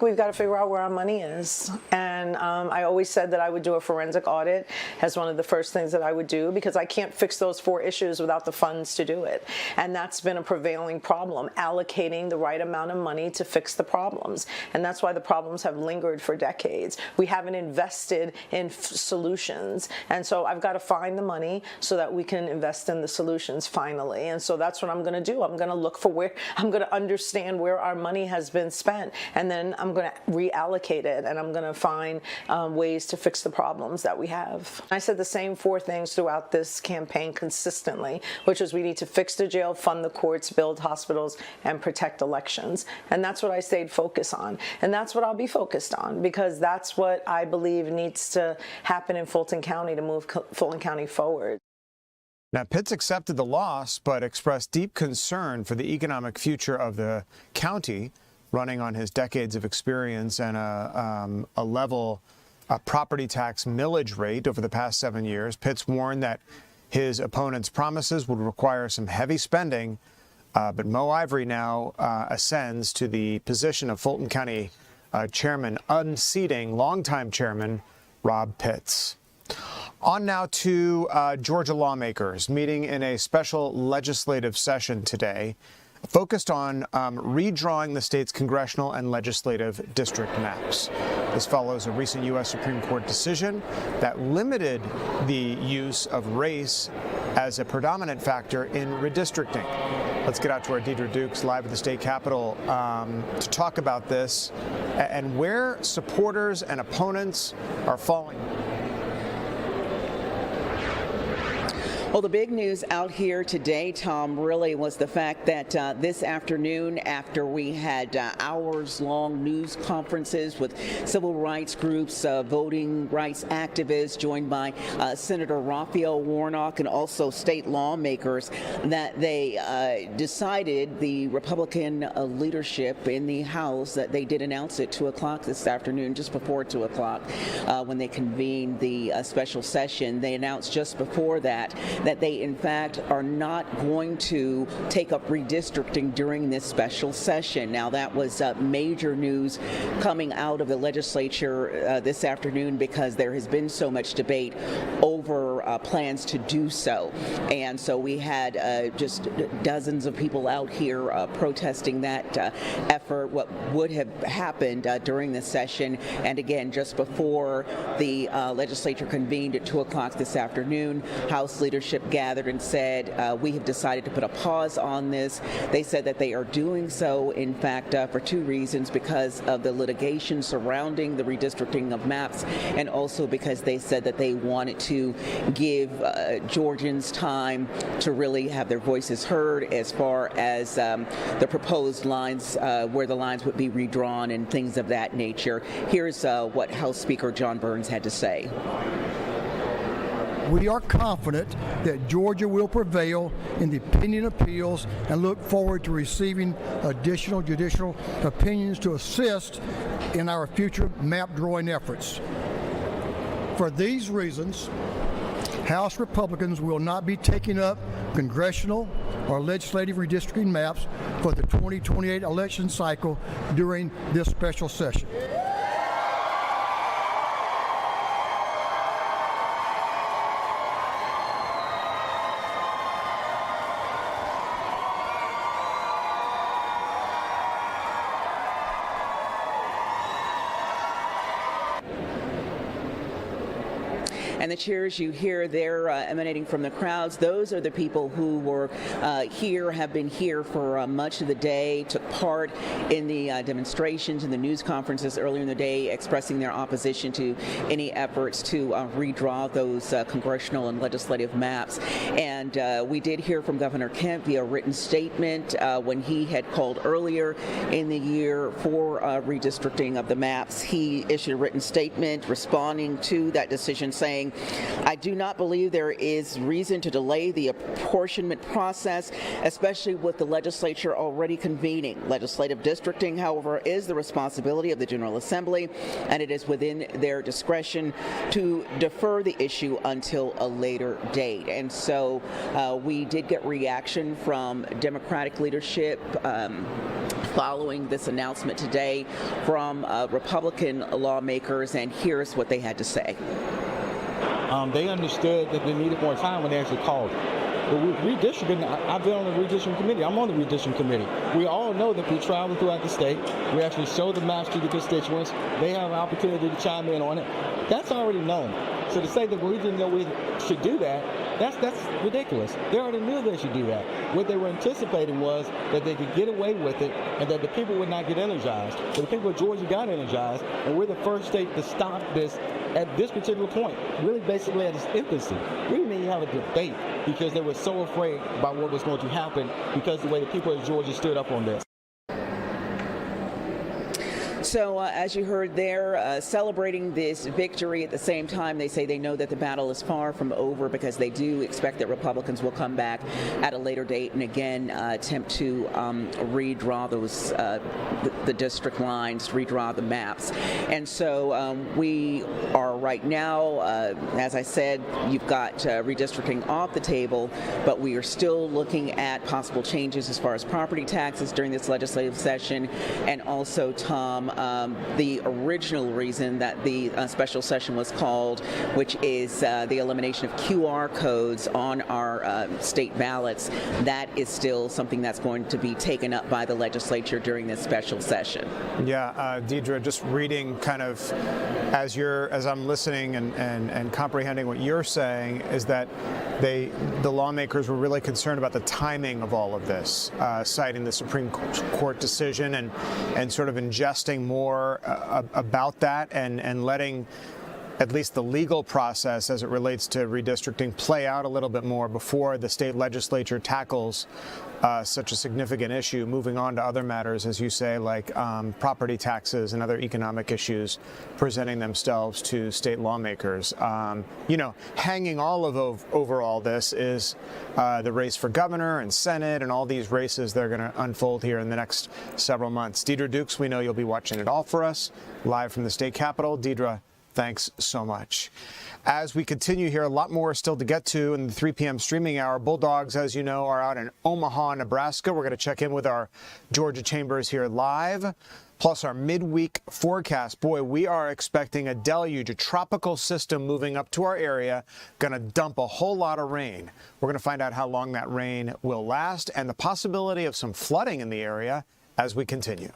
S22: We've got to figure out where our money is. And I always said that I would do a forensic audit as one of the first things that I would do, because I can't fix those 4 issues without the funds to do it. And that's been a prevailing problem, allocating the right amount of money to fix the problems. And that's why the problems have lingered for decades. We haven't invested in solutions. And so I've got to find the money so that we can invest in the solutions finally. And so that's what I'm going to do. I'm going to look for where, I'm going to understand where our money has been spent. And then I'm going to reallocate it, and I'm going to find ways to fix the problems that we have. I said the same 4 things throughout this campaign consistently, which is we need to fix the jail, fund the courts, build hospitals, and protect elections. And that's what I stayed focused on. And that's what I'll be focused on, because that's what I believe needs to happen in Fulton County to move Fulton County forward.
S9: Now, Pitts accepted the loss, but expressed deep concern for the economic future of the county, running on his decades of experience and a level property tax millage rate over the past 7 years. Pitts warned that his opponent's promises would require some heavy spending, but Mo Ivory now ascends to the position of Fulton County chairman, unseating longtime chairman Rob Pitts. On now to Georgia lawmakers meeting in a special legislative session today, focused on redrawing the state's congressional and legislative district maps. This follows a recent U.S. Supreme Court decision that limited the use of race as a predominant factor in redistricting. Let's get out to our Deidre Dukes live at the state capitol to talk about this and where supporters and opponents are falling.
S14: Well, the big news out here today, Tom, really was the fact that this afternoon, after we had hours-long news conferences with civil rights groups, voting rights activists, joined by Senator Raphael Warnock and also state lawmakers, that they decided, the Republican leadership in the House, that they did announce at 2 o'clock this afternoon, just before 2 o'clock, when they convened the special session. They announced just before that they in fact are not going to take up redistricting during this special session. Now, that was major news coming out of the legislature this afternoon, because there has been so much debate over plans to do so. And so we had just dozens of people out here protesting that effort, what would have happened during this session. And again, just before the legislature convened at 2 o'clock this afternoon, House leadership gathered and said, we have decided to put a pause on this. They said that they are doing so, in fact, for two reasons: because of the litigation surrounding the redistricting of maps, and also because they said that they wanted to give Georgians time to really have their voices heard as far as the proposed lines, where the lines would be redrawn and things of that nature. Here's what House Speaker John Burns had to say.
S17: We are confident that Georgia will prevail in the pending appeals and look forward to receiving additional judicial opinions to assist in our future map drawing efforts. For these reasons, House Republicans will not be taking up congressional or legislative redistricting maps for the 2028 election cycle during this special session.
S14: And the cheers you hear there emanating from the crowds, those are the people who were here, have been here for much of the day, took part in the demonstrations and the news conferences earlier in the day, expressing their opposition to any efforts to redraw those congressional and legislative maps. And we did hear from Governor Kemp via written statement when he had called earlier in the year for redistricting of the maps. He issued a written statement responding to that decision, saying, "I do not believe there is reason to delay the apportionment process, especially with the legislature already convening. Legislative districting, however, is the responsibility of the General Assembly, and it is within their discretion to defer the issue until a later date." And so we did get reaction from Democratic leadership following this announcement today from Republican lawmakers, and here's what they had to say.
S19: They understood that they needed more time when they actually called it. But with redistricting, I've been on the redistricting committee. I'm on the redistricting committee. We all know that we travel throughout the state. We actually show the maps to the constituents. They have an opportunity to chime in on it. That's already known. So to say that we didn't know we should do that, that's ridiculous. They already knew they should do that. What they were anticipating was that they could get away with it and that the people would not get energized. But the people of Georgia got energized, and we're the first state to stop this at this particular point, really basically at its infancy. We didn't even have a debate because they were so afraid about what was going to happen because the way the people of Georgia stood up on this.
S14: So as you heard there, celebrating this victory, at the same time they say they know that the battle is far from over, because they do expect that Republicans will come back at a later date and again attempt to redraw those the district lines, redraw the maps. And so we are right now, as I said, you've got redistricting off the table, but we are still looking at possible changes as far as property taxes during this legislative session. And also, Tom, the original reason that the special session was called, which is the elimination of QR codes on our state ballots, that is still something that's going to be taken up by the legislature during this special session.
S9: Yeah, Deidre, just reading kind of as I'm listening and comprehending what you're saying is that the lawmakers were really concerned about the timing of all of this, citing the Supreme Court decision and sort of ingesting more about that and letting at least the legal process as it relates to redistricting play out a little bit more before the state legislature tackles such a significant issue, moving on to other matters, as you say, like property taxes and other economic issues presenting themselves to state lawmakers. Hanging over all this is the race for governor and Senate and all these races that are going to unfold here in the next several months. Deidre Dukes, we know you'll be watching it all for us, live from the state capitol. Deidre, thanks so much. As we continue here, a lot more still to get to in the 3 p.m. streaming hour. Bulldogs, as you know, are out in Omaha, Nebraska. We're going to check in with our Georgia Chambers here live, plus our midweek forecast. Boy, we are expecting a deluge, a tropical system moving up to our area, going to dump a whole lot of rain. We're going to find out how long that rain will last and the possibility of some flooding in the area as we continue.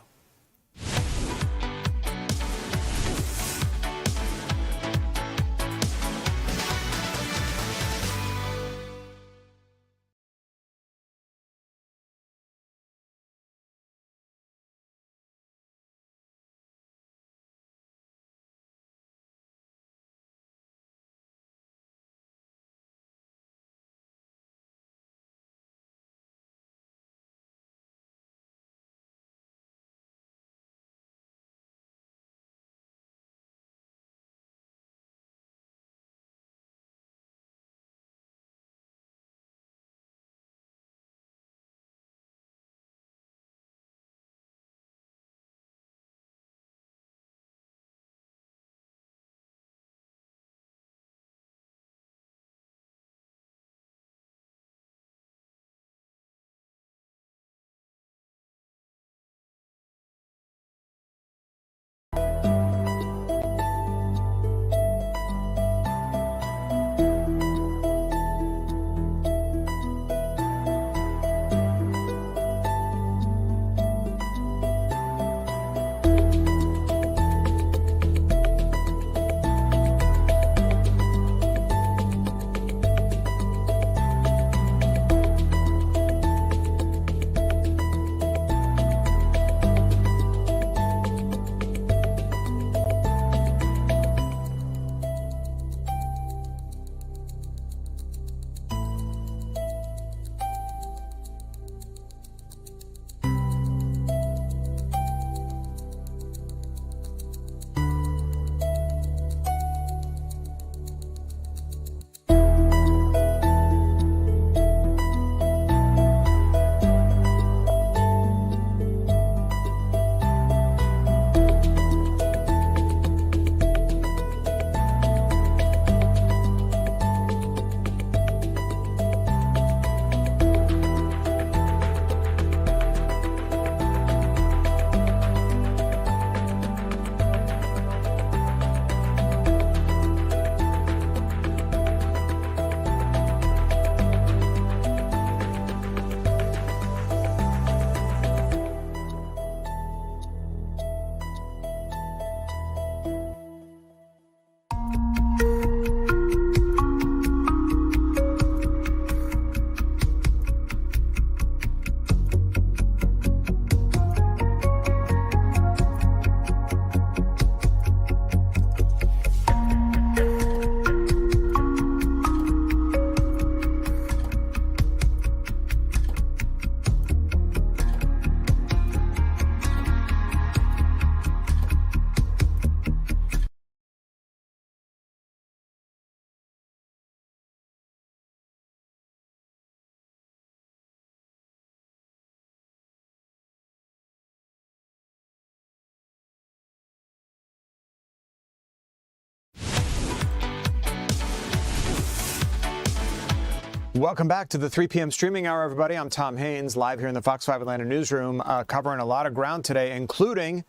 S9: Welcome back to the 3 p.m. streaming hour, everybody. I'm Tom Haynes, live here in the Fox 5 Atlanta newsroom, covering a lot of ground today, including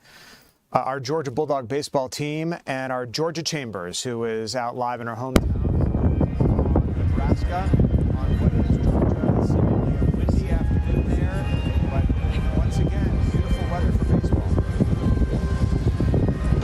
S9: our Georgia Bulldog baseball team and our Georgia Chambers, who is out live in her hometown, Nebraska, on what is Georgia, seemingly a windy afternoon there, but once again, beautiful weather for baseball.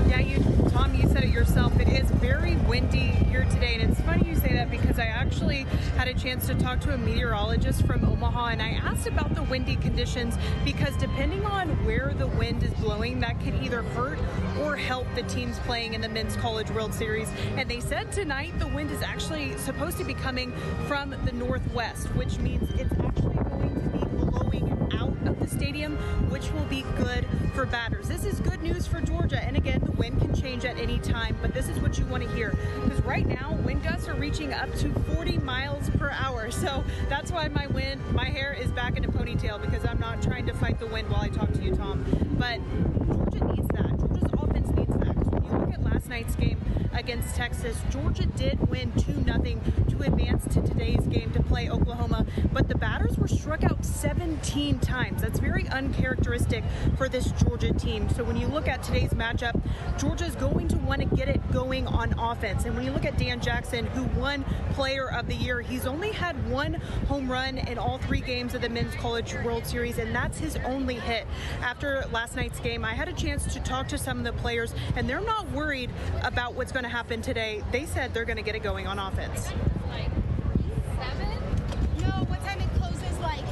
S2: Yeah, Tom, you said it yourself. It is very windy here today, and it's funny you say that because I actually had a chance to talk to a meteorologist from Omaha, and I asked about the windy conditions because depending on where the wind is blowing, that could either hurt or help the teams playing in the Men's College World Series. And they said tonight the wind is actually supposed to be coming from the northwest, which means it's actually going to be blowing out of the stadium, which will be good for batters. This is good news for Georgia, and again, the wind can change at any time, but this is what you want to hear, because right now wind gusts are reaching up to 40 miles per hour, so that's why my hair is back in a ponytail, because I'm not trying to fight the wind while I talk to you, Tom. But Georgia needs that. Georgia's offense needs that, because when you look at last night's game against Texas, Georgia did win 2-0 to advance to today's game to play Oklahoma, but the batters were struck out 17 times. That's very uncharacteristic for this Georgia team. So when you look at today's matchup, Georgia's going to want to get it going on offense. And when you look at Dan Jackson, who won Player of the Year, he's only had one home run in all 3 games of the Men's College World Series, and that's his only hit. After last night's game, I had a chance to talk to some of the players, and they're not worried about what's going to happen today. They said they're going to get it going on offense.
S6: No, what time it closes like?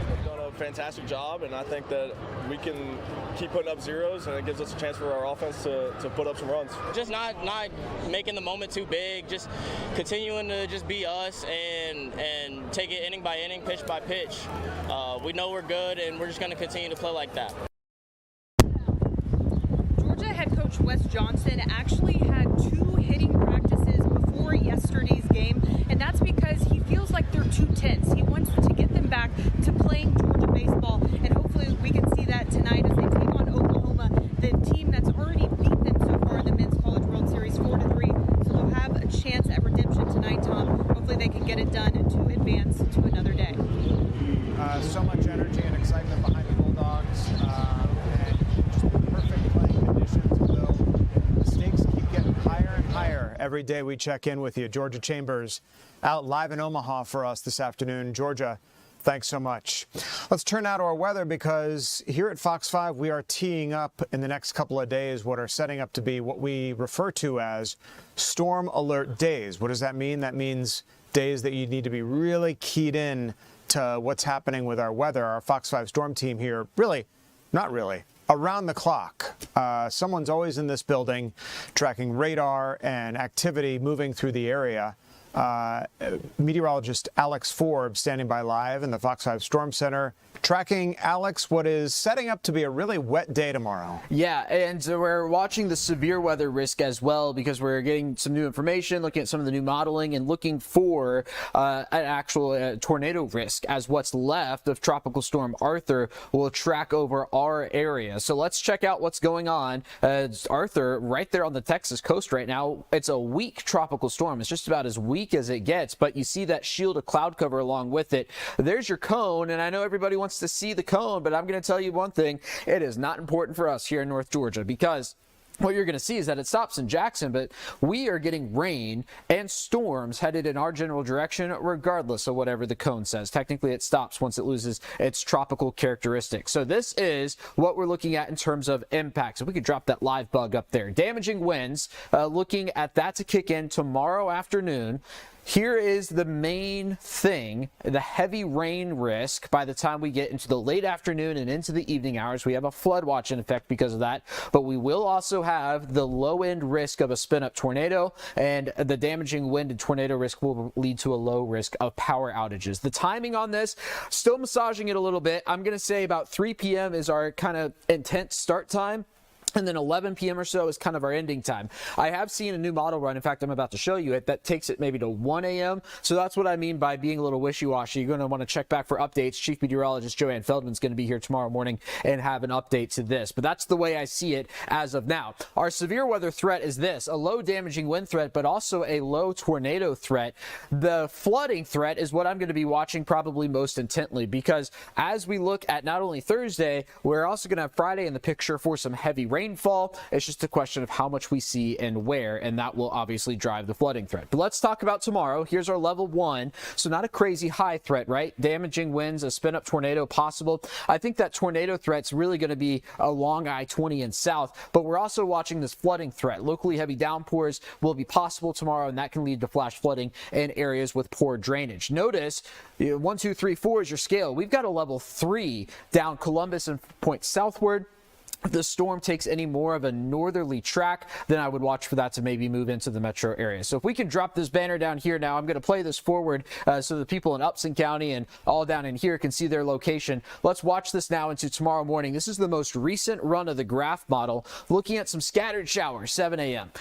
S20: We've done a fantastic job, and I think that we can keep putting up zeros, and it gives us a chance for our offense to put up some runs.
S23: Just not making the moment too big, just continuing to just be us and take it inning by inning, pitch by pitch. We know we're good, and we're just going to continue to play like that.
S2: Georgia head coach Wes Johnson actually had 2 hitting practices before yesterday's game, and that's because he feels like they're too tense. He wants to get them back to playing Georgia baseball, and hopefully we can see that tonight as they take on Oklahoma, the team that's already beat them so far in the Men's College World Series 4-3. So they'll have a chance at redemption tonight, Tom. Hopefully they can get it done to advance to another day.
S9: So much energy and excitement behind the Bulldogs, and just perfect playing conditions, although the stakes keep getting higher and higher every day we check in with you. Georgia Chambers out live in Omaha for us this afternoon. Georgia, thanks so much. Let's turn now to our weather, because here at Fox 5, we are teeing up in the next couple of days what are setting up to be what we refer to as storm alert days. What does that mean? That means days that you need to be really keyed in to what's happening with our weather. Our Fox 5 storm team here, not really, around the clock. Someone's always in this building tracking radar and activity moving through the area. Meteorologist Alex Forbes standing by live in the Fox 5 Storm Center. Tracking, Alex, what is setting up to be a really wet day tomorrow.
S21: Yeah, and so we're watching the severe weather risk as well, because we're getting some new information, looking at some of the new modeling, and looking for an actual tornado risk, as what's left of Tropical Storm Arthur will track over our area. So let's check out what's going on. Arthur, right there on the Texas coast right now, it's a weak tropical storm. It's just about as weak as it gets, but you see that shield of cloud cover along with it. There's your cone, and I know everybody wants to see the cone, but I'm going to tell you one thing. It is not important for us here in North Georgia, because what you're going to see is that it stops in Jackson, but we are getting rain and storms headed in our general direction regardless of whatever the cone says. Technically, it stops once it loses its tropical characteristics. So this is what we're looking at in terms of impacts. If we could drop that live bug up there. Damaging winds, looking at that to kick in tomorrow afternoon. Here is the main thing, the heavy rain risk by the time we get into the late afternoon and into the evening hours. We have a flood watch in effect because of that, but we will also have the low-end risk of a spin-up tornado, and the damaging wind and tornado risk will lead to a low risk of power outages. The timing on this, still massaging it a little bit. I'm going to say about 3 p.m. is our kind of intense start time. And then 11 p.m. or so is kind of our ending time. I have seen a new model run. In fact, I'm about to show you it. That takes it maybe to 1 a.m. So that's what I mean by being a little wishy-washy. You're going to want to check back for updates. Chief Meteorologist Joanne Feldman's going to be here tomorrow morning and have an update to this. But that's the way I see it as of now. Our severe weather threat is this: a low damaging wind threat, but also a low tornado threat. The flooding threat is what I'm going to be watching probably most intently, because as we look at not only Thursday, we're also going to have Friday in the picture for some heavy rainfall. It's just a question of how much we see and where, and that will obviously drive the flooding threat. But let's talk about tomorrow. Here's our level 1. So not a crazy high threat, right? Damaging winds, a spin-up tornado possible. I think that tornado threat's really going to be along I-20 and south, but we're also watching this flooding threat. Locally heavy downpours will be possible tomorrow, and that can lead to flash flooding in areas with poor drainage. Notice 1, 2, 3, 4 is your scale. We've got a level 3 down Columbus and point southward. If the storm takes any more of a northerly track, then I would watch for that to maybe move into the metro area. So if we can drop this banner down here now, I'm going to play this forward so the people in Upson County and all down in here can see their location. Let's watch this now into tomorrow morning. This is the most recent run of the graph model, looking at some scattered showers, 7 a.m.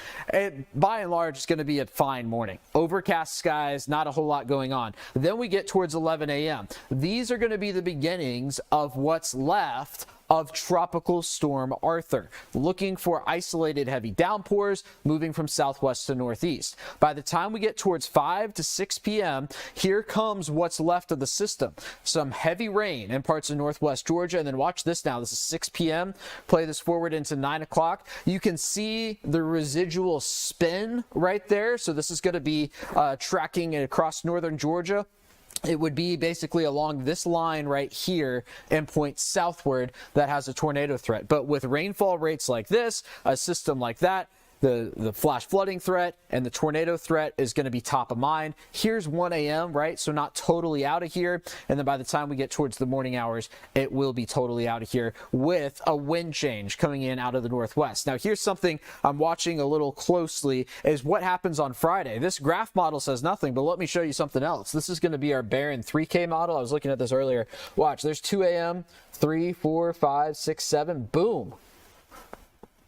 S21: By and large, it's going to be a fine morning. Overcast skies, not a whole lot going on. Then we get towards 11 a.m. These are going to be the beginnings of what's left of Tropical Storm Arthur, looking for isolated heavy downpours moving from southwest to northeast. By the time we get towards 5 to 6 p.m., here comes what's left of the system. Some heavy rain in parts of northwest Georgia, and then watch this now. This is 6 p.m. Play this forward into 9 o'clock. You can see the residual spin right there. So this is going to be tracking across northern Georgia. It would be basically along this line right here and point southward that has a tornado threat. But with rainfall rates like this, a system like that, the flash flooding threat and the tornado threat is going to be top of mind. Here's 1 a.m., right? So not totally out of here. And then by the time we get towards the morning hours, it will be totally out of here with a wind change coming in out of the northwest. Now, here's something I'm watching a little closely is what happens on Friday. This graph model says nothing, but let me show you something else. This is going to be our Barron 3K model. I was looking at this earlier. Watch, there's 2 a.m., 3, 4, 5, 6, 7. Boom.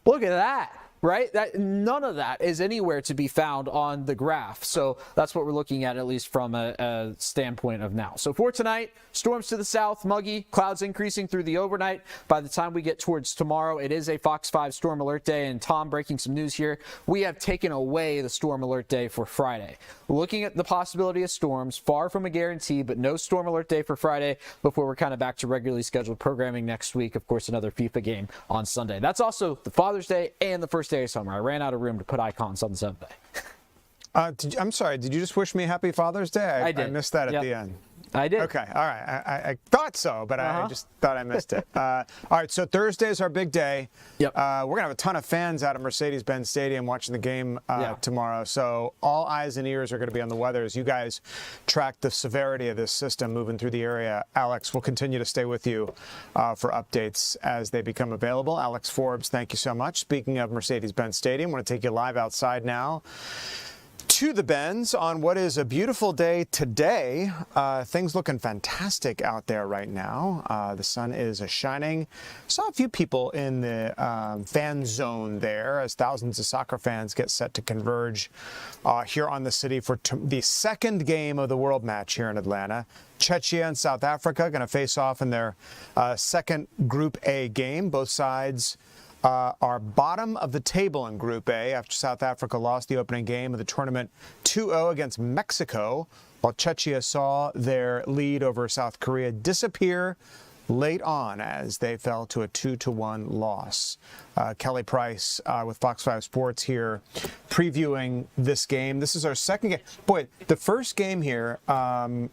S21: Look at that. Right? None of that is anywhere to be found on the graph. So that's what we're looking at least from a standpoint of now. So for tonight, storms to the south, muggy, clouds increasing through the overnight. By the time we get towards tomorrow, it is a Fox 5 storm alert day. And Tom, breaking some news here, we have taken away the storm alert day for Friday. Looking at the possibility of storms, far from a guarantee, but no storm alert day for Friday before we're kind of back to regularly scheduled programming next week. Of course, another FIFA game on Sunday. That's also the Father's Day and the first day of summer. I ran out of room to put icons on the 7th day.
S9: I'm sorry, did you just wish me happy Father's Day?
S21: I did.
S9: I missed that at the end.
S21: I did.
S9: Okay, all right. I thought so, but I just thought I missed it. All right, so Thursday is our big day.
S21: Yep.
S9: We're going to have a ton of fans out of Mercedes-Benz Stadium watching the game tomorrow. So all eyes and ears are going to be on the weather as you guys track the severity of this system moving through the area. Alex, we'll continue to stay with you for updates as they become available. Alex Forbes, thank you so much. Speaking of Mercedes-Benz Stadium, I want to take you live outside now to the Benz on what is a beautiful day today. Things looking fantastic out there right now. The sun is shining. Saw a few people in the fan zone there as thousands of soccer fans get set to converge here on the city for the second game of the World Match here in Atlanta. Czechia and South Africa going to face off in their second Group A game. Both sides are bottom of the table in Group A after South Africa lost the opening game of the tournament 2-0 against Mexico, while Czechia saw their lead over South Korea disappear late on as they fell to a 2-1 loss. Kelly Price with Fox 5 Sports here previewing this game. This is our second game. Boy, the first game here,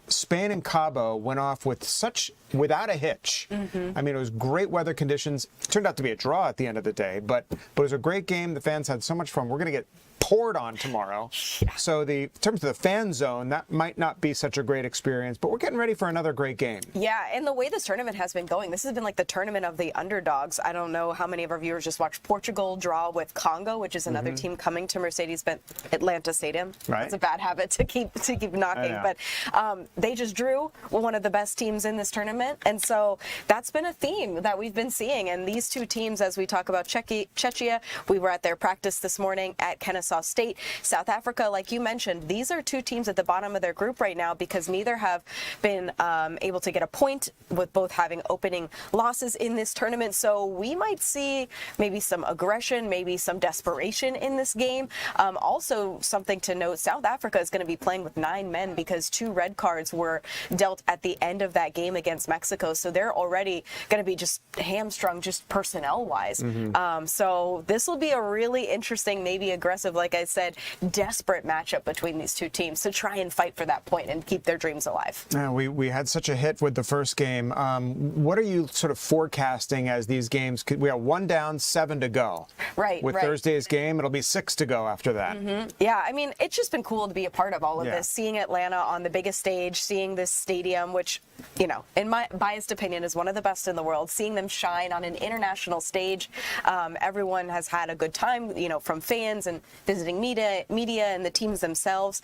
S9: Spain and Cabo went off without a hitch. I mean, it was great weather conditions. It turned out to be a draw at the end of the day, but it was a great game. The fans had so much fun. We're going to get poured on tomorrow. So in terms of the fan zone, that might not be such a great experience, but we're getting ready for another great game.
S3: Yeah, and the way this tournament has been going, this has been like the tournament of the underdogs. I don't know how many of our viewers just watched Portugal draw with Congo, which is another team coming to Mercedes-Benz Atlanta Stadium.
S9: Right.
S3: It's a bad habit to keep knocking, but they just drew one of the best teams in this tournament, and so that's been a theme that we've been seeing. And these two teams, as we talk about Czechia, we were at their practice this morning at Kennesaw State. South Africa, like you mentioned, these are two teams at the bottom of their group right now because neither have been able to get a point, with both having opening losses in this tournament. So we might see maybe some aggression, maybe some desperation in this game. Also, something to note, South Africa is going to be playing with 9 men because 2 red cards were dealt at the end of that game against Mexico. So they're already going to be just hamstrung, just personnel-wise. So this will be a really interesting, maybe aggressive, like I said, desperate matchup between these two teams to try and fight for that point and keep their dreams alive.
S9: We had such a hit with the first game. What are you sort of forecasting as these games? We have 1 down, 7 to go.
S3: Right.
S9: With Thursday's game, it'll be 6 to go after that.
S3: Yeah, I mean, it's just been cool to be a part of all of this, seeing Atlanta on the biggest stage, seeing this stadium, which, you know, in my biased opinion, is one of the best in the world, seeing them shine on an international stage. Everyone has had a good time, you know, from fans and visiting media and the teams themselves.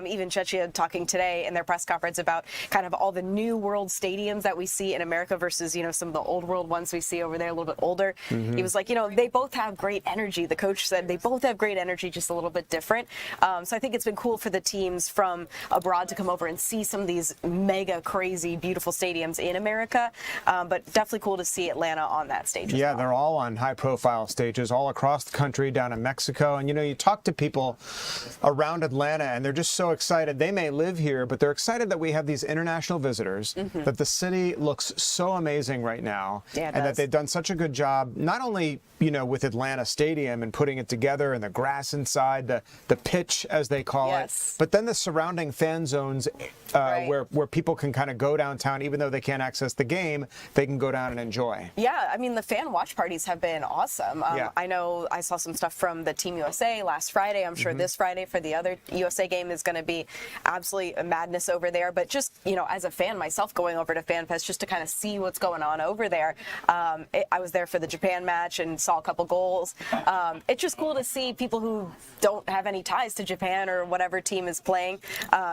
S3: Even Czechia talking today in their press conference about kind of all the new world stadiums that we see in America versus, you know, some of the old world ones we see over there, a little bit older. He was like, you know, they both have great energy. The coach said they both have great energy, just a little bit different. So I think it's been cool for the teams from abroad to come over and see some of these mega crazy, beautiful stadiums in America. But definitely cool to see Atlanta on that stage as well.
S9: They're all on high-profile stages all across the country, down in Mexico. And, you know, you talk to people around Atlanta, and they're just so excited. They may live here, but they're excited that we have these international visitors, that the city looks so amazing right now, and that they've done such a good job, not only, you know, with Atlanta Stadium and putting it together and the grass inside, the pitch, as they call it, but then the surrounding fan zones where people can kind of go downtown, even though they can't access the game, they can go down and enjoy.
S3: Yeah, I mean, the fan watch parties have been awesome. I know I saw some stuff from the Team USA last Friday. I'm sure this Friday for the other USA game is going to be absolutely a madness over there. But just, you know, as a fan myself, going over to FanFest just to kind of see what's going on over there. I was there for the Japan match and saw a couple goals. It's just cool to see people who don't have any ties to Japan or whatever team is playing,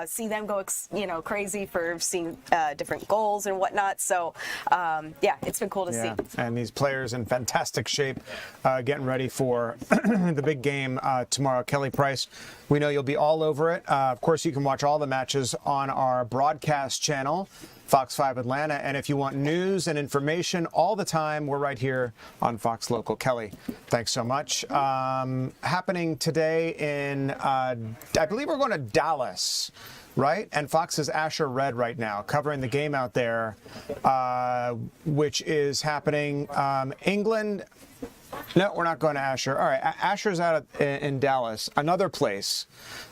S3: see them go, you know, crazy for seeing different goals and whatnot. So, yeah, it's been cool to see.
S9: And these players in fantastic shape, getting ready for the big game tomorrow. Kelly Price, we know you'll be all over it. Of course, you can watch all the matches on our broadcast channel, Fox 5 Atlanta. And if you want news and information all the time, we're right here on Fox Local. Kelly, thanks so much. Happening today in, I believe we're going to Dallas, right? And Fox's Asher Red right now, covering the game out there, which is happening. England. No, we're not going to Asher. All right, Asher's out in Dallas, another place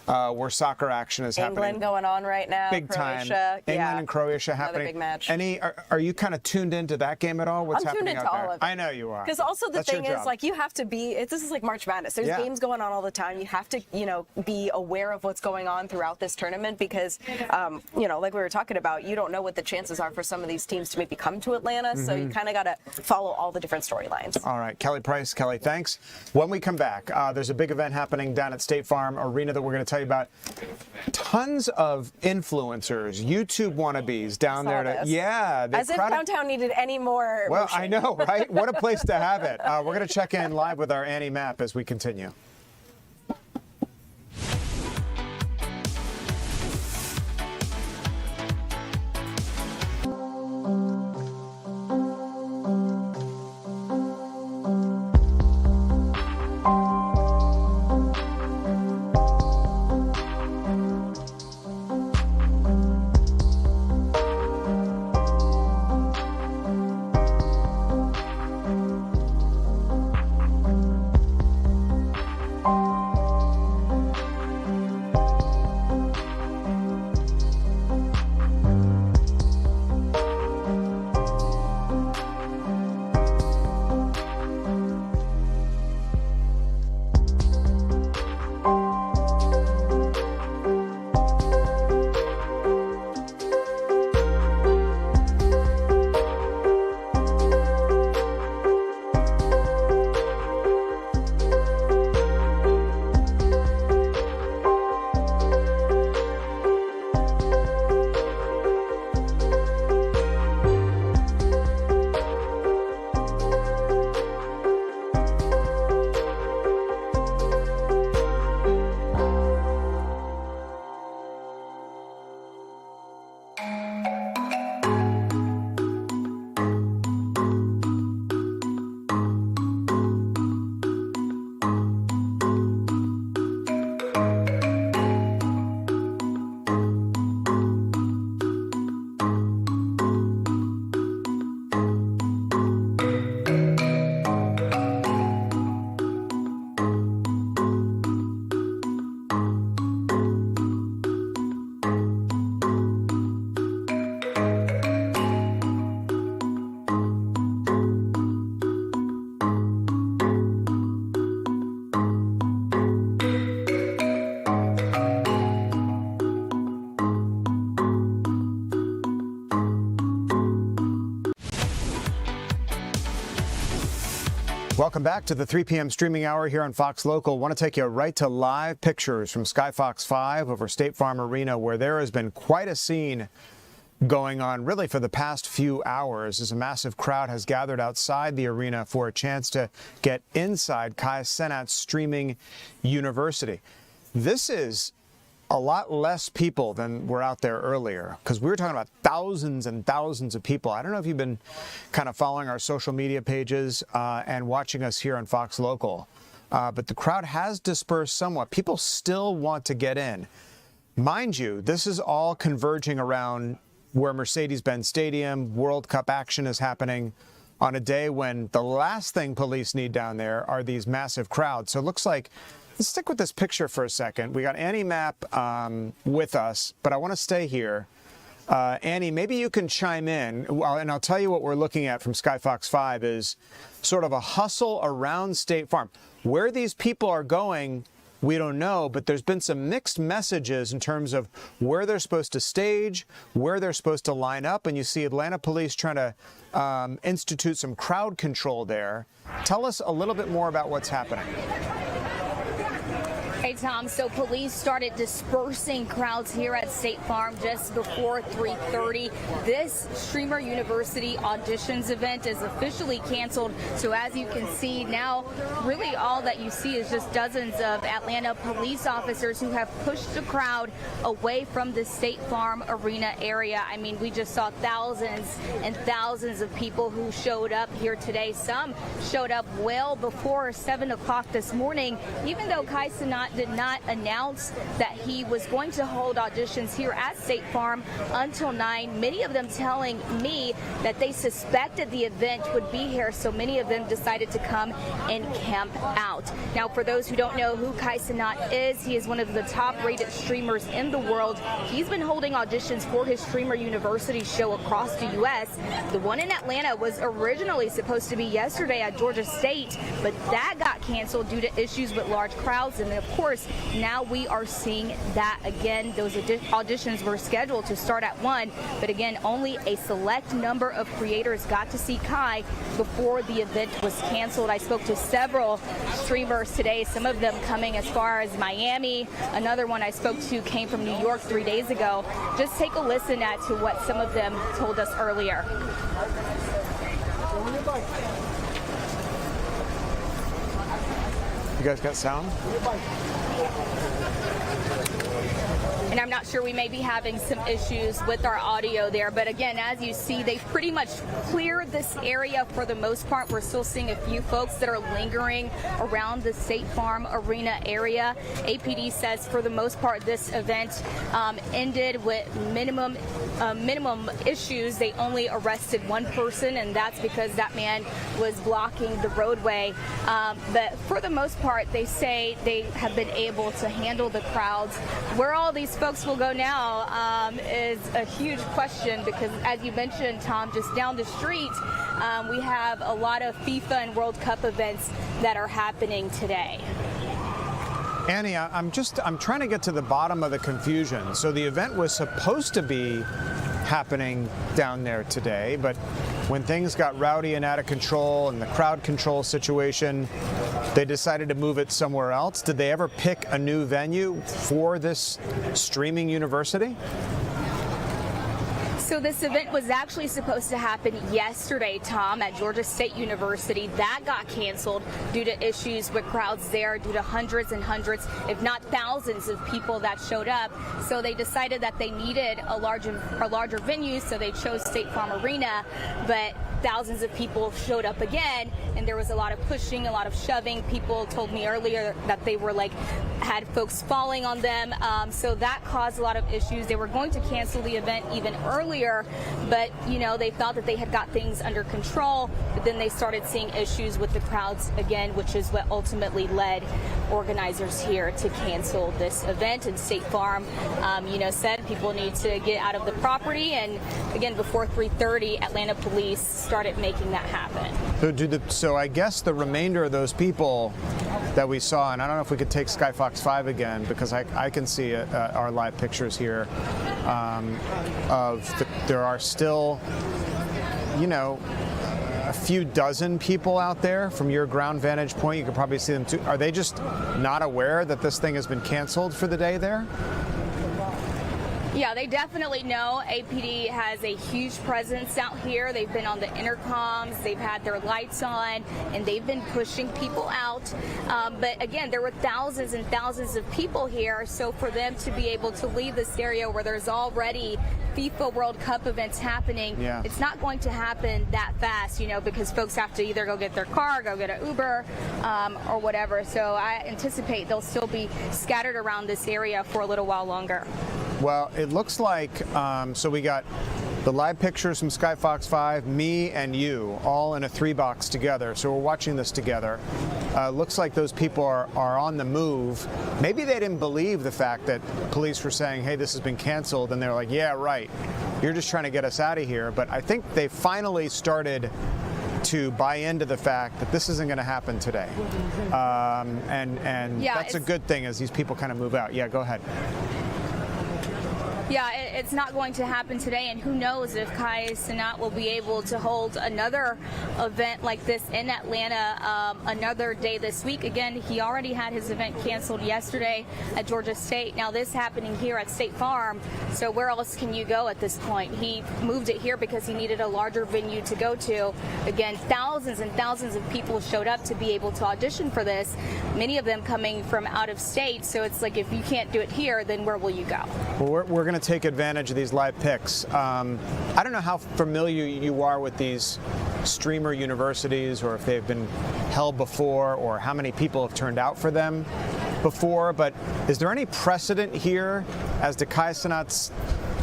S9: where soccer action is happening.
S3: England going on right now.
S9: Big
S3: Croatia,
S9: time. England and Croatia happening.
S3: Another big match.
S9: Are you kind of tuned into that game at all? What's
S3: I'm tuned
S9: happening
S3: into
S9: out there?
S3: all of it.
S9: I know you are.
S3: Because also the
S9: That's
S3: thing
S9: your
S3: is,
S9: job.
S3: like, you have to be, this is like March Madness. There's games going on all the time. You have to, you know, be aware of what's going on throughout this tournament because, you know, like we were talking about, you don't know what the chances are for some of these teams to maybe come to Atlanta. So you kind of got to follow all the different storylines.
S9: All right, Kelly Price. Kelly, thanks. When we come back, there's a big event happening down at State Farm Arena that we're going to tell you about. Tons of influencers, YouTube wannabes down there.
S3: As if downtown needed any more.
S9: Well,
S3: motion.
S9: I know, right? What a place to have it. We're going to check in live with our Annie Mapp as we continue. Welcome back to the 3 p.m. streaming hour here on Fox Local. Want to take you right to live pictures from Sky Fox 5 over State Farm Arena, where there has been quite a scene going on really for the past few hours as a massive crowd has gathered outside the arena for a chance to get inside Kai Cenat's streaming university. This is a lot less people than were out there earlier, because we were talking about thousands and thousands of people. I don't know if you've been kind of following our social media pages and watching us here on Fox Local, but the crowd has dispersed somewhat. People still want to get in. Mind you, this is all converging around where Mercedes-Benz Stadium, World Cup action is happening on a day when the last thing police need down there are these massive crowds. So it looks like, let's stick with this picture for a second. We got Annie Mapp with us, but I want to stay here. Annie, maybe you can chime in, and I'll tell you what we're looking at from Sky Fox 5 is sort of a hustle around State Farm. Where these people are going, we don't know, but there's been some mixed messages in terms of where they're supposed to stage, where they're supposed to line up, and you see Atlanta police trying to institute some crowd control there. Tell us a little bit more about what's happening.
S5: Hey, Tom. So police started dispersing crowds here at State Farm just before 3:30. This Streamer University auditions event is officially canceled. So as you can see now, really all that you see is just dozens of Atlanta police officers who have pushed the crowd away from the State Farm Arena area. I mean, we just saw thousands and thousands of people who showed up here today. Some showed up well before 7 o'clock this morning, even though Kai Cenat did not announce that he was going to hold auditions here at State Farm until 9. Many of them telling me that they suspected the event would be here, so many of them decided to come and camp out. Now, for those who don't know who Kai Cenat is, he is one of the top-rated streamers in the world. He's been holding auditions for his Streamer University show across the U.S. The one in Atlanta was originally supposed to be yesterday at Georgia State, but that got canceled due to issues with large crowds, and of course, now we are seeing that again. Those auditions were scheduled to start at 1, but again, only a select number of creators got to see Kai before the event was canceled. I spoke to several streamers today, some of them coming as far as Miami. Another one I spoke to came from New York 3 days ago. Just take a listen to what some of them told us earlier.
S9: You guys got sound?
S5: And I'm not sure, we may be having some issues with our audio there, but again, as you see, they've pretty much cleared this area for the most part. We're still seeing a few folks that are lingering around the State Farm Arena area. APD says for the most part this event ended with minimum issues. They only arrested one person, and that's because that man was blocking the roadway. But for the most part, they say they have been able to handle the crowds. Where all these folks will go now is a huge question, because as you mentioned, Tom, just down the street we have a lot of FIFA and World Cup events that are happening today.
S9: Annie, I'm trying to get to the bottom of the confusion. So the event was supposed to be happening down there today, but when things got rowdy and out of control and the crowd control situation, they decided to move it somewhere else. Did they ever pick a new venue for this streaming university?
S5: So this event was actually supposed to happen yesterday, Tom, at Georgia State University. That got canceled due to issues with crowds there, due to hundreds and hundreds, if not thousands of people that showed up. So they decided that they needed a larger venue, so they chose State Farm Arena. But thousands of people showed up again, and there was a lot of pushing, a lot of shoving. People told me earlier that they were had folks falling on them. So that caused a lot of issues. They were going to cancel the event even earlier, but they thought that they had got things under control, but then they started seeing issues with the crowds again, which is what ultimately led organizers here to cancel this event. And State Farm, said people need to get out of the property, and again, before 3:30, Atlanta police started making that happen.
S9: So I guess the remainder of those people that we saw, and I don't know if we could take Sky Fox 5 again, because I can see our live pictures here there are still, a few dozen people out there from your ground vantage point. You could probably see them too. Are they just not aware that this thing has been canceled for the day there?
S5: Yeah, they definitely know. APD has a huge presence out here. They've been on the intercoms, they've had their lights on, and they've been pushing people out. But again, there were thousands and thousands of people here, so for them to be able to leave this area where there's already FIFA World Cup events happening, it's not going to happen that fast, because folks have to either go get their car, go get an Uber, or whatever. So I anticipate they'll still be scattered around this area for a little while longer.
S9: Well, it looks like, so we got the live pictures from Sky Fox 5, me and you, all in a 3-box together. So we're watching this together. Looks like those people are on the move. Maybe they didn't believe the fact that police were saying, hey, this has been canceled. And they're like, yeah, right. You're just trying to get us out of here. But I think they finally started to buy into the fact that this isn't going to happen today. And that's a good thing as these people kind of move out. Yeah, go ahead.
S5: Yeah, it's not going to happen today, and who knows if Kai Cenat will be able to hold another event like this in Atlanta another day this week. Again, he already had his event canceled yesterday at Georgia State. Now this happening here at State Farm, so where else can you go at this point? He moved it here because he needed a larger venue to go to. Again, thousands and thousands of people showed up to be able to audition for this, many of them coming from out of state, so it's like if you can't do it here, then where will you go?
S9: Well, we're going to take advantage of these live picks. I don't know how familiar you are with these streamer universities, or if they've been held before, or how many people have turned out for them before, but is there any precedent here as to Kai Cenat's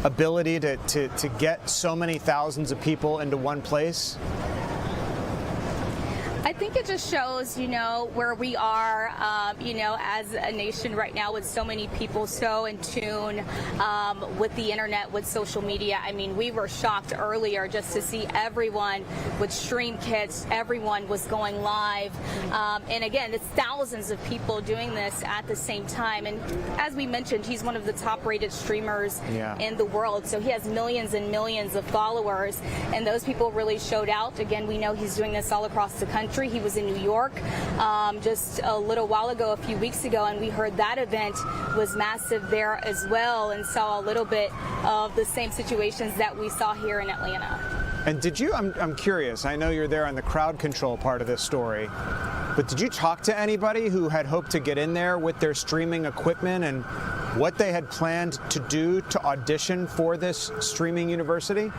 S9: ability to get so many thousands of people into one place?
S5: I think it just shows, where we are, as a nation right now with so many people so in tune with the internet, with social media. I mean, we were shocked earlier just to see everyone with stream kits, everyone was going live. And again, it's thousands of people doing this at the same time. And as we mentioned, he's one of the top rated streamers in the world. So he has millions and millions of followers, and those people really showed out. Again, we know he's doing this all across the country. He was in New York just a little while ago, a few weeks ago, and we heard that event was massive there as well, and saw a little bit of the same situations that we saw here in Atlanta.
S9: And did you, I'm curious, I know you're there on the crowd control part of this story, but did you talk to anybody who had hoped to get in there with their streaming equipment and what they had planned to do to audition for this streaming university?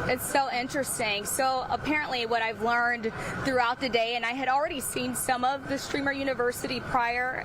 S5: It's so interesting. So apparently what I've learned throughout the day, and I had already seen some of the streamer university prior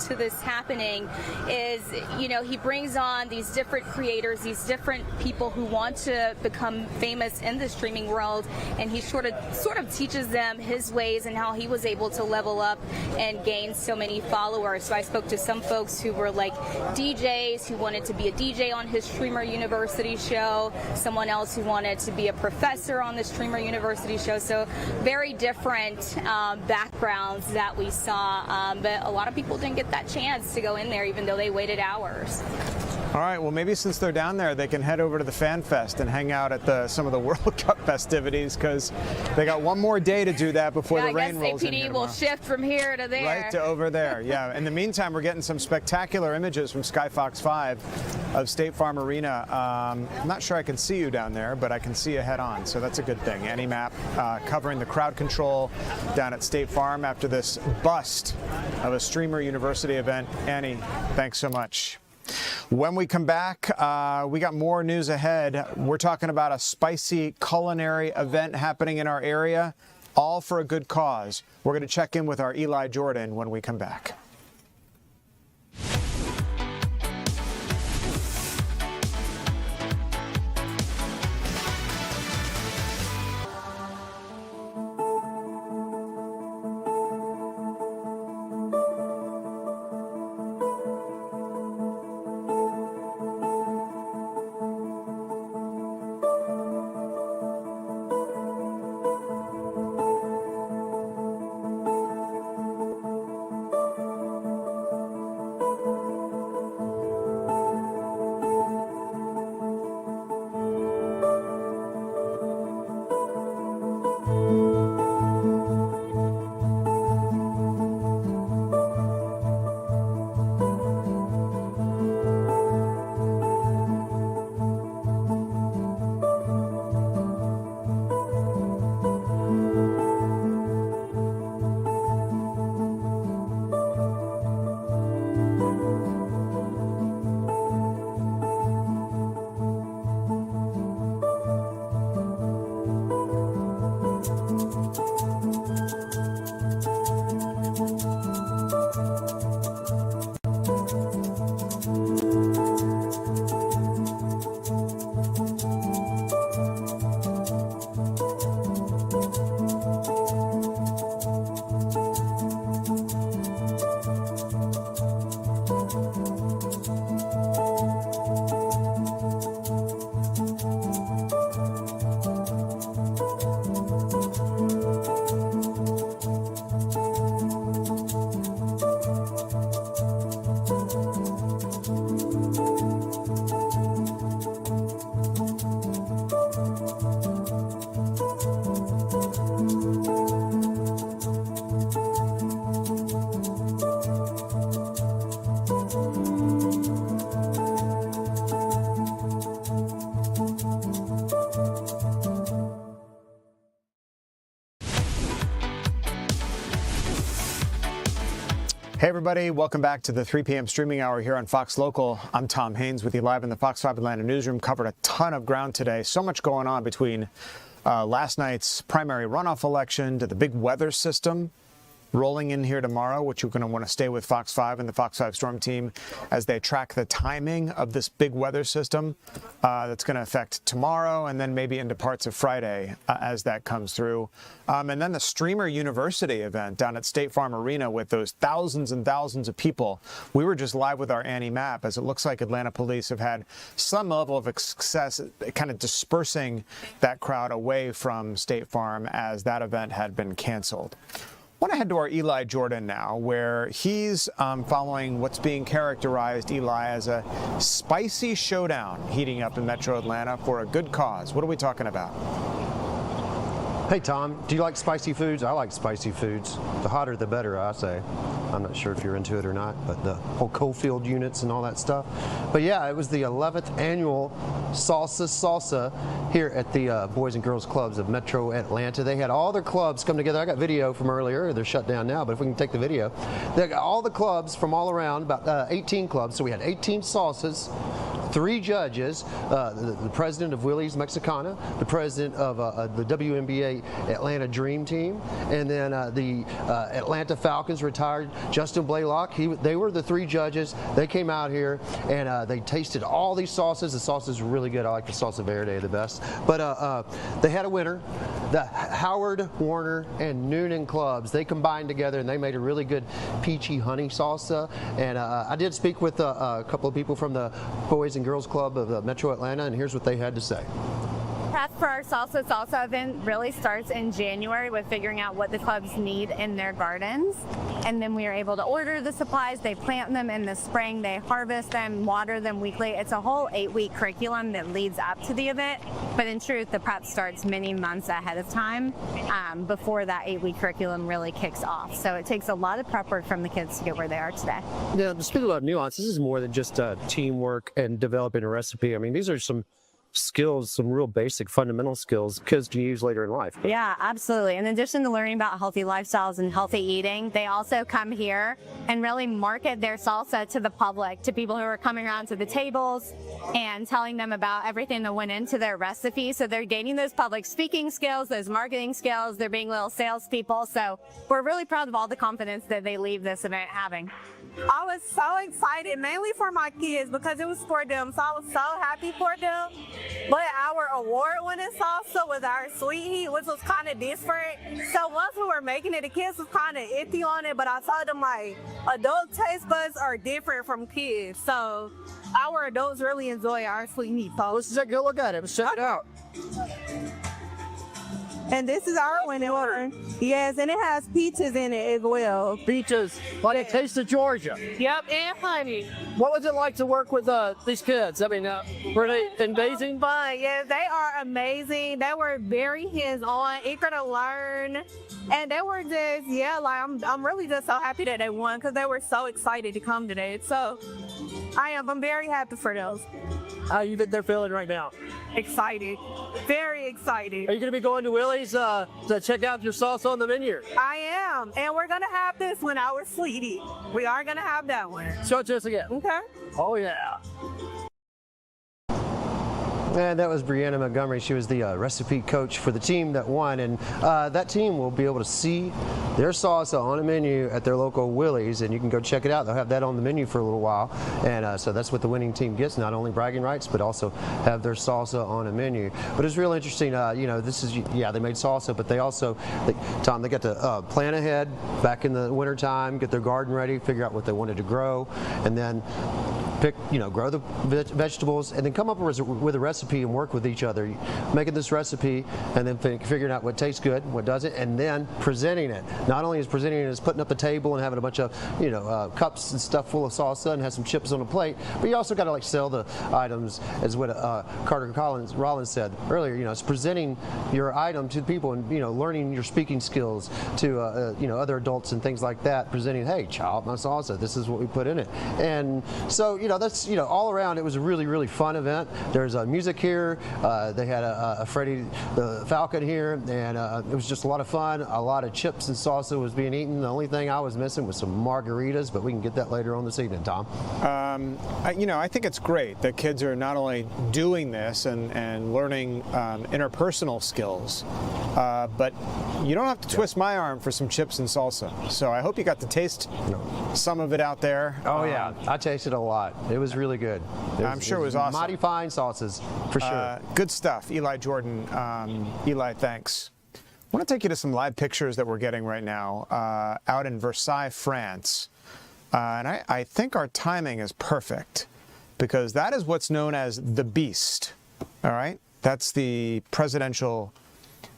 S5: to this happening, is, he brings on these different creators, these different people who want to become famous in the streaming world, and he sort of teaches them his ways and how he was able to level up and gain so many followers. So I spoke to some folks who were like DJs, who wanted to be a DJ on his streamer university show, someone else who wanted to be a professor on the streamer university show. So very different backgrounds that we saw, but a lot of people didn't get that chance to go in there even though they waited hours.
S9: All right, well, maybe since they're down there, they can head over to the Fan Fest and hang out at some of the World Cup festivities, because they got one more day to do that before the rain rolls in.
S5: I guess
S9: here
S5: APD will shift from here to there.
S9: Right to over there, yeah. In the meantime, we're getting some spectacular images from Sky Fox 5 of State Farm Arena. I'm not sure I can see you down there, but I can see you head on, so that's a good thing. Any map covering the crowd control down at State Farm after this bust of a streamer university event. Annie, thanks so much. When we come back, we got more news ahead. We're talking about a spicy culinary event happening in our area, all for a good cause. We're going to check in with our Eli Jordan when we come back. Hey everybody, welcome back to the 3 p.m. streaming hour here on Fox Local. I'm Tom Haynes with you live in the Fox 5 Atlanta newsroom. Covered a ton of ground today. So much going on between last night's primary runoff election to the big weather system rolling in here tomorrow, which you're going to want to stay with Fox 5 and the Fox 5 Storm team as they track the timing of this big weather system that's going to affect tomorrow and then maybe into parts of Friday as that comes through. And then the Streamer University event down at State Farm Arena with those thousands and thousands of people. We were just live with our Annie Mapp as it looks like Atlanta police have had some level of success kind of dispersing that crowd away from State Farm as that event had been canceled. I want to head to our Eli Jordan now, where he's following what's being characterized, Eli, as a spicy showdown heating up in Metro Atlanta for a good cause. What are we talking about?
S7: Hey, Tom, do you like spicy foods? I like spicy foods. The hotter, the better, I say. I'm not sure if you're into it or not, but the whole Coalfield units and all that stuff. But yeah, it was the 11th annual Salsa here at the Boys and Girls Clubs of Metro Atlanta. They had all their clubs come together. I got video from earlier. They're shut down now, but if we can take the video. They got all the clubs from all around, about 18 clubs. So we had 18 salsas, 3 judges, the president of Willie's Mexicana, the president of the WNBA Atlanta Dream Team, and then the Atlanta Falcons retired Justin Blaylock. They were the 3 judges. They came out here and they tasted all these sauces. The sauces were really good. I like the salsa verde the best. But they had a winner. The Howard, Warner, and Noonan clubs, they combined together and they made a really good peachy honey salsa. And I did speak with a couple of people from the Boys and Girls Club of Metro Atlanta, and here's what they had to say.
S8: Path for our salsa event really starts in January with figuring out what the clubs need in their gardens, and then we are able to order the supplies. They plant them in the spring, they harvest them, water them weekly. It's a whole 8-week curriculum that leads up to the event, but in truth the prep starts many months ahead of time before that 8-week curriculum really kicks off. So it takes a lot of prep work from the kids to get where they are today.
S11: Yeah, to speak about nuance, this is more than just teamwork and developing a recipe. I mean, these are some skills, some real basic fundamental skills kids can use later in life.
S8: Yeah, absolutely. In addition to learning about healthy lifestyles and healthy eating, they also come here and really market their salsa to the public, to people who are coming around to the tables and telling them about everything that went into their recipe. So they're gaining those public speaking skills, those marketing skills, they're being little salespeople. So we're really proud of all the confidence that they leave this event having.
S16: I was so excited, mainly for my kids, because it was for them, so I was so happy for them. But our award-winning salsa was our sweet heat, which was kind of different. So once we were making it, the kids was kind of iffy on it, but I told them, like, adult taste buds are different from kids. So our adults really enjoy our sweet heat salsa.
S10: Let's take a look at it. Let's check it out.
S16: And this is our winning one. Yes, and it has peaches in it as well.
S10: Peaches, like a taste of Georgia.
S16: Yep, and honey.
S10: What was it like to work with these kids? I mean, were they amazing?
S16: Fun, yeah, they are amazing. They were very hands-on, eager to learn. And they were just, yeah, like I'm really just so happy that they won because they were so excited to come today. So I'm very happy for those.
S10: How you think they're feeling right now?
S16: Excited, very excited.
S10: Are you going to be going to Willie's to check out your salsa on the menu?
S16: I am, and we're going to have this one, our sweetie. We are going to have that one.
S10: Show it to us again.
S16: Okay.
S10: Oh, yeah.
S7: And that was Brianna Montgomery. She was the recipe coach for the team that won, and that team will be able to see their salsa on a menu at their local Willie's, and you can go check it out. They'll have that on the menu for a little while, and so that's what the winning team gets, not only bragging rights, but also have their salsa on a menu. But it's real interesting, you know, this is, yeah, they made salsa, but they also, Tom, they got to plan ahead back in the winter time, get their garden ready, figure out what they wanted to grow, and then grow the vegetables, and then come up with a recipe and work with each other, making this recipe and then figuring out what tastes good, what doesn't, and then presenting it. Not only is presenting it as putting up the table and having a bunch of cups and stuff full of salsa and have some chips on a plate, but you also got to like sell the items, as what Carter Rollins said earlier. It's presenting your item to people and learning your speaking skills to other adults and things like that. Presenting, hey, chop my salsa. This is what we put in it, and so that's, all around it was a really, really fun event. There's music here. They had a Freddie the Falcon here, and it was just a lot of fun. A lot of chips and salsa was being eaten. The only thing I was missing was some margaritas, but we can get that later on this evening, Tom.
S9: I think it's great that kids are not only doing this and learning interpersonal skills, but you don't have to twist my arm for some chips and salsa. So I hope you got to taste some of it out there.
S7: Oh yeah, I tasted a lot. It was really good.
S9: I'm sure it was awesome.
S7: Mighty fine sauces, for sure.
S9: Good stuff, Eli Jordan. Eli, thanks. I want to take you to some live pictures that we're getting right now out in Versailles, France. And I think our timing is perfect because that is what's known as the Beast. All right? That's the presidential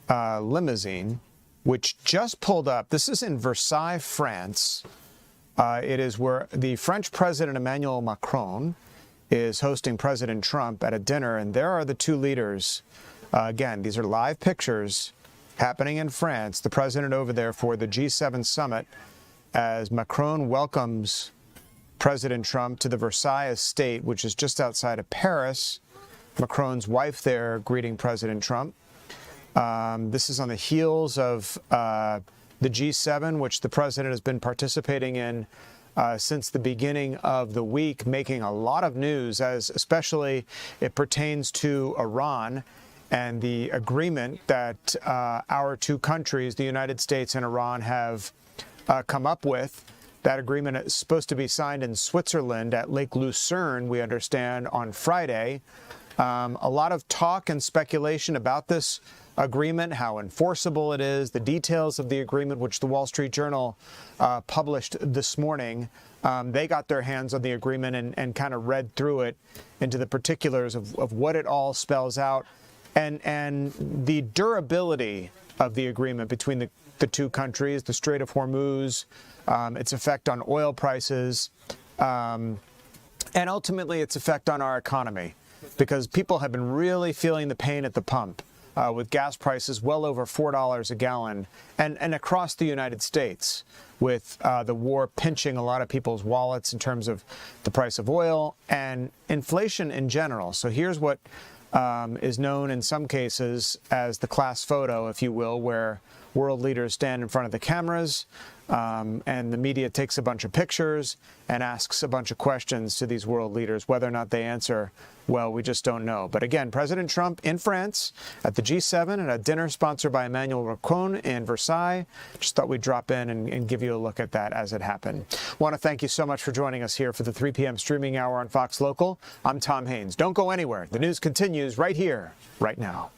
S9: limousine, which just pulled up. This is in Versailles, France. It is where the French President Emmanuel Macron is hosting President Trump at a dinner, and there are the two leaders. Again, these are live pictures happening in France. The president over there for the G7 summit as Macron welcomes President Trump to the Versailles estate, which is just outside of Paris. Macron's wife there greeting President Trump. This is on the heels of the G7, which the president has been participating in since the beginning of the week, making a lot of news, as especially it pertains to Iran and the agreement that our two countries, the United States and Iran, have come up with. That agreement is supposed to be signed in Switzerland at Lake Lucerne, we understand, on Friday. A lot of talk and speculation about this agreement, how enforceable it is, the details of the agreement, which the Wall Street Journal published this morning. They got their hands on the agreement and kind of read through it into the particulars of what it all spells out and the durability of the agreement between the two countries, the Strait of Hormuz, its effect on oil prices, and ultimately its effect on our economy, because people have been really feeling the pain at the pump. With gas prices well over $4 a gallon, and across the United States, with the war pinching a lot of people's wallets in terms of the price of oil and inflation in general. So here's what is known in some cases as the class photo, if you will, where world leaders stand in front of the cameras and the media takes a bunch of pictures and asks a bunch of questions to these world leaders. Whether or not they answer, well, we just don't know. But again, President Trump in France at the G7 at a dinner sponsored by Emmanuel Macron in Versailles. Just thought we'd drop in and give you a look at that as it happened. Want to thank you so much for joining us here for the 3 p.m. streaming hour on Fox Local. I'm Tom Haines. Don't go anywhere. The news continues right here, right now.